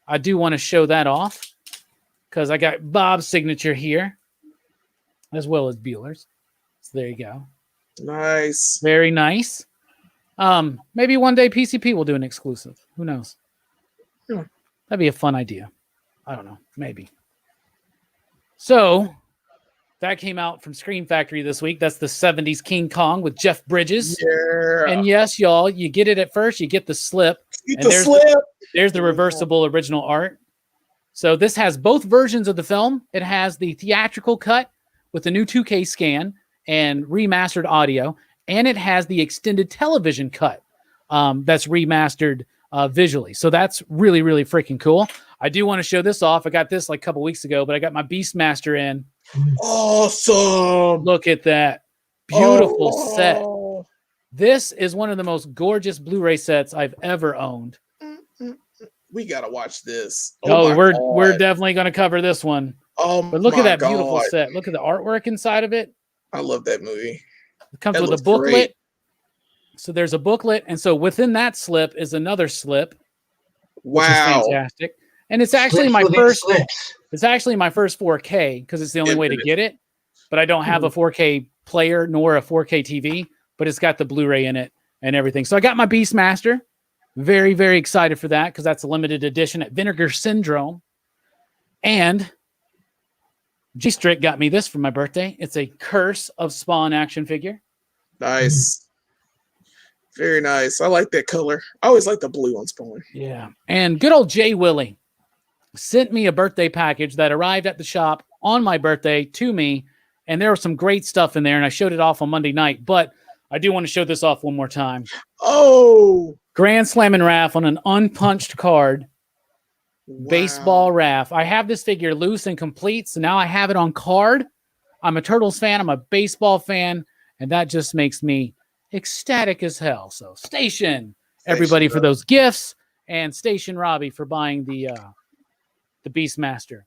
I do want to show that off because I got Bob's signature here as well as Bueller's. So there you go. Nice. Very nice. Maybe one day PCP will do an exclusive. Who knows? Yeah. That'd be a fun idea. I don't know. Maybe. So that came out from Scream Factory this week. That's the 70s King Kong with Jeff Bridges. Yeah. And yes, y'all, you get it at first. You get the slip. Get And the slip. There's the reversible original art. So this has both versions of the film. It has the theatrical cut with the new 2K scan and remastered audio. And it has the extended television cut that's remastered visually. So that's really, really freaking cool. I do want to show this off. I got this like a couple weeks ago, but I got my Beastmaster in. Awesome. Look at that. Beautiful set. Oh. This is one of the most gorgeous Blu-ray sets I've ever owned. We gotta watch this. We're definitely going to cover this one. But look at that beautiful set. Look at the artwork inside of it. I love that movie. It comes That with a looks booklet. great. So there's a booklet, and so within that slip is another slip. Which is Wow. fantastic. And it's actually It's actually my first 4K because it's the only way to get it. But I don't have a 4K player nor a 4K TV, but it's got the Blu-ray in it and everything. So I got my Beastmaster. Very, very excited for that because that's a limited edition at Vinegar Syndrome. And G-Strick got me this for my birthday. It's a Curse of Spawn action figure. Nice. Very nice. I like that color. I always like the blue on Spawn. Yeah. And good old Jay Willie sent me a birthday package that arrived at the shop on my birthday to me. And there was some great stuff in there. And I showed it off on Monday night. But I do want to show this off one more time. Oh. Grand Slam and Raph on an unpunched card. Wow. Baseball Raph. I have this figure loose and complete. So now I have it on card. I'm a Turtles fan. I'm a baseball fan. And that just makes me ecstatic as hell. So Station everybody for those gifts, and Station Robbie for buying the Beastmaster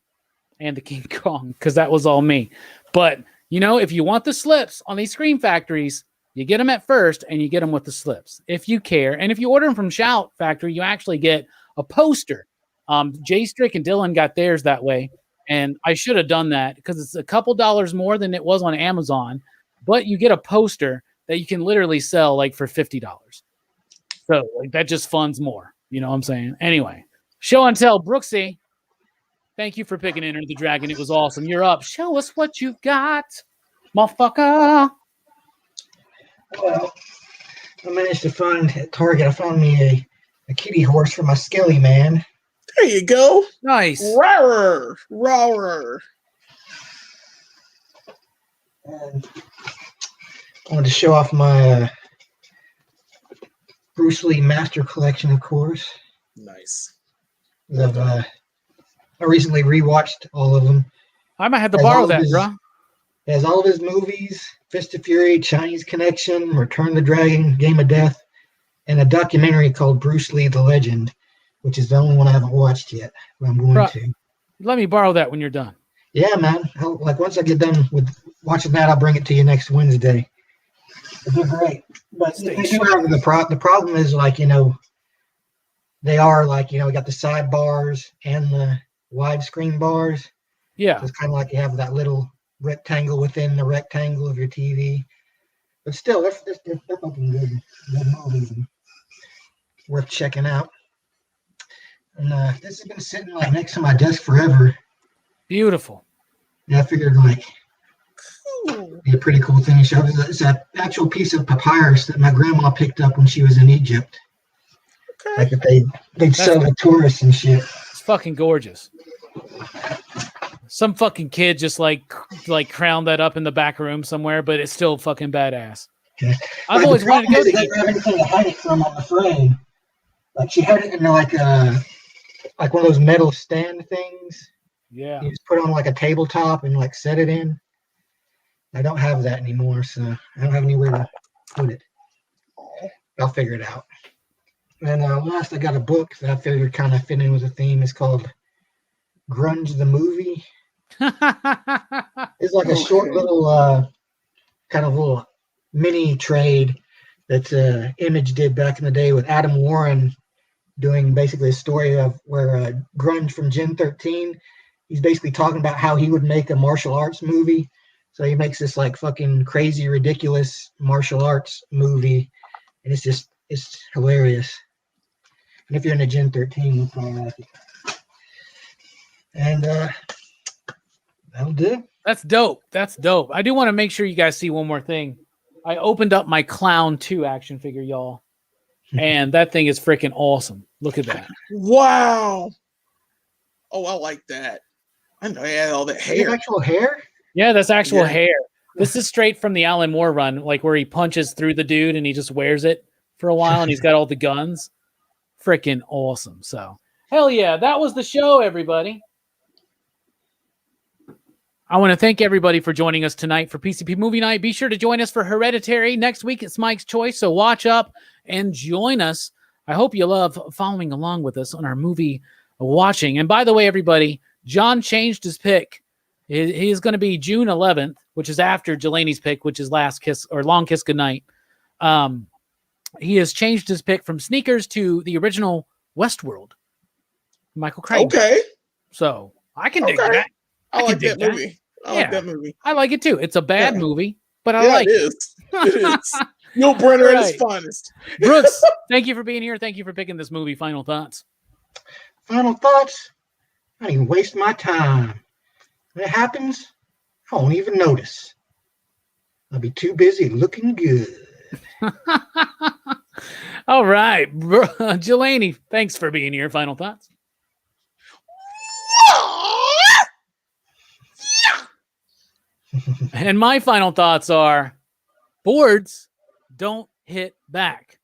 and the King Kong, because that was all me. But you know, if you want the slips on these Scream Factories, you get them at first and you get them with the slips if you care. And if you order them from Shout Factory, you actually get a poster. Jay Strick and Dylan got theirs that way, and I should have done that because it's a couple dollars more than it was on Amazon, but you get a poster that you can literally sell like for $50. So like that just funds more. You know what I'm saying? Anyway, show and tell. Brooksy, thank you for picking Enter the Dragon. It was awesome. You're up. Show us what you've got, motherfucker. Well, I managed to find at Target. I found me a kitty horse for my Skelly Man. There you go. Nice. Rower. And I wanted to show off my Bruce Lee Master Collection, of course. Nice. I recently rewatched all of them. I might have to Has borrow all of that, his- bro. It has all of his movies: Fist of Fury, Chinese Connection, Return of the Dragon, Game of Death, and a documentary called Bruce Lee the Legend, which is the only one I haven't watched yet, but I'm going Bro. to. Let me borrow that when you're done. Yeah, man. Like once I get done with watching that, I'll bring it to you next Wednesday. It'll be great. But Stay they do sharp. have the problem is like, they are like, we got the sidebars and the widescreen bars. Yeah. So it's kind of like you have that little rectangle within the rectangle of your TV. But still, they're fucking good movies and worth checking out. And this has been sitting like next to my desk forever. Beautiful. Yeah, I figured like Ooh. be a pretty cool thing to show. It's an actual piece of papyrus that my grandma picked up when she was in Egypt. Okay. Like that they'd sell to tourists and shit. It's fucking gorgeous. Some fucking kid just like crowned that up in the back room somewhere, but it's still fucking badass. Yeah. I've Like, always the wanted to problem go is to they Egypt. didn't have anything to hide it from on the frame. Like she had it in like one of those metal stand things. Yeah. You just put it on like a tabletop and like set it in. I don't have that anymore, so I don't have anywhere to put it. I'll figure it out. And last, I got a book that I figured kind of fit in with the theme. It's called Grunge the Movie. It's like a short little, kind of little mini trade that Image did back in the day with Adam Warren doing basically a story of where Grunge from Gen 13, he's basically talking about how he would make a martial arts movie. So he makes this like fucking crazy, ridiculous martial arts movie. And it's hilarious. And if you're in a Gen 13, you'll probably like it. And that'll do. That's dope. That's dope. I do want to make sure you guys see one more thing. I opened up my Clown 2 action figure, y'all. And that thing is freaking awesome. Look at that. Wow. Oh, I like that. I know he had all that hair. Actual hair? Yeah, that's actual Yeah. hair. This is straight from the Alan Moore run, like where he punches through the dude and he just wears it for a while and he's got all the guns. Freaking awesome. So, hell yeah, that was the show, everybody. I want to thank everybody for joining us tonight for PCP Movie Night. Be sure to join us for Hereditary. Next week, it's Mike's Choice, so watch up and join us. I hope you love following along with us on our movie watching. And by the way, everybody, John changed his pick. He is going to be June 11th, which is after Delaney's pick, which is Last Kiss or Long Kiss Goodnight. He has changed his pick from Sneakers to the original Westworld, Michael Crichton. Okay. So I can dig Okay. that. I like dig that movie. I Yeah. like that movie. I like it too. It's a bad Yeah. movie, but I like it it. is. It is. Neil Brenner at his Right. finest. Brooks, thank you for being here. Thank you for picking this movie. Final thoughts. Final thoughts? I don't even waste my time. When it happens, I won't even notice. I'll be too busy looking good. All right. Delaney, thanks for being here. Final thoughts. And my final thoughts are boards don't hit back.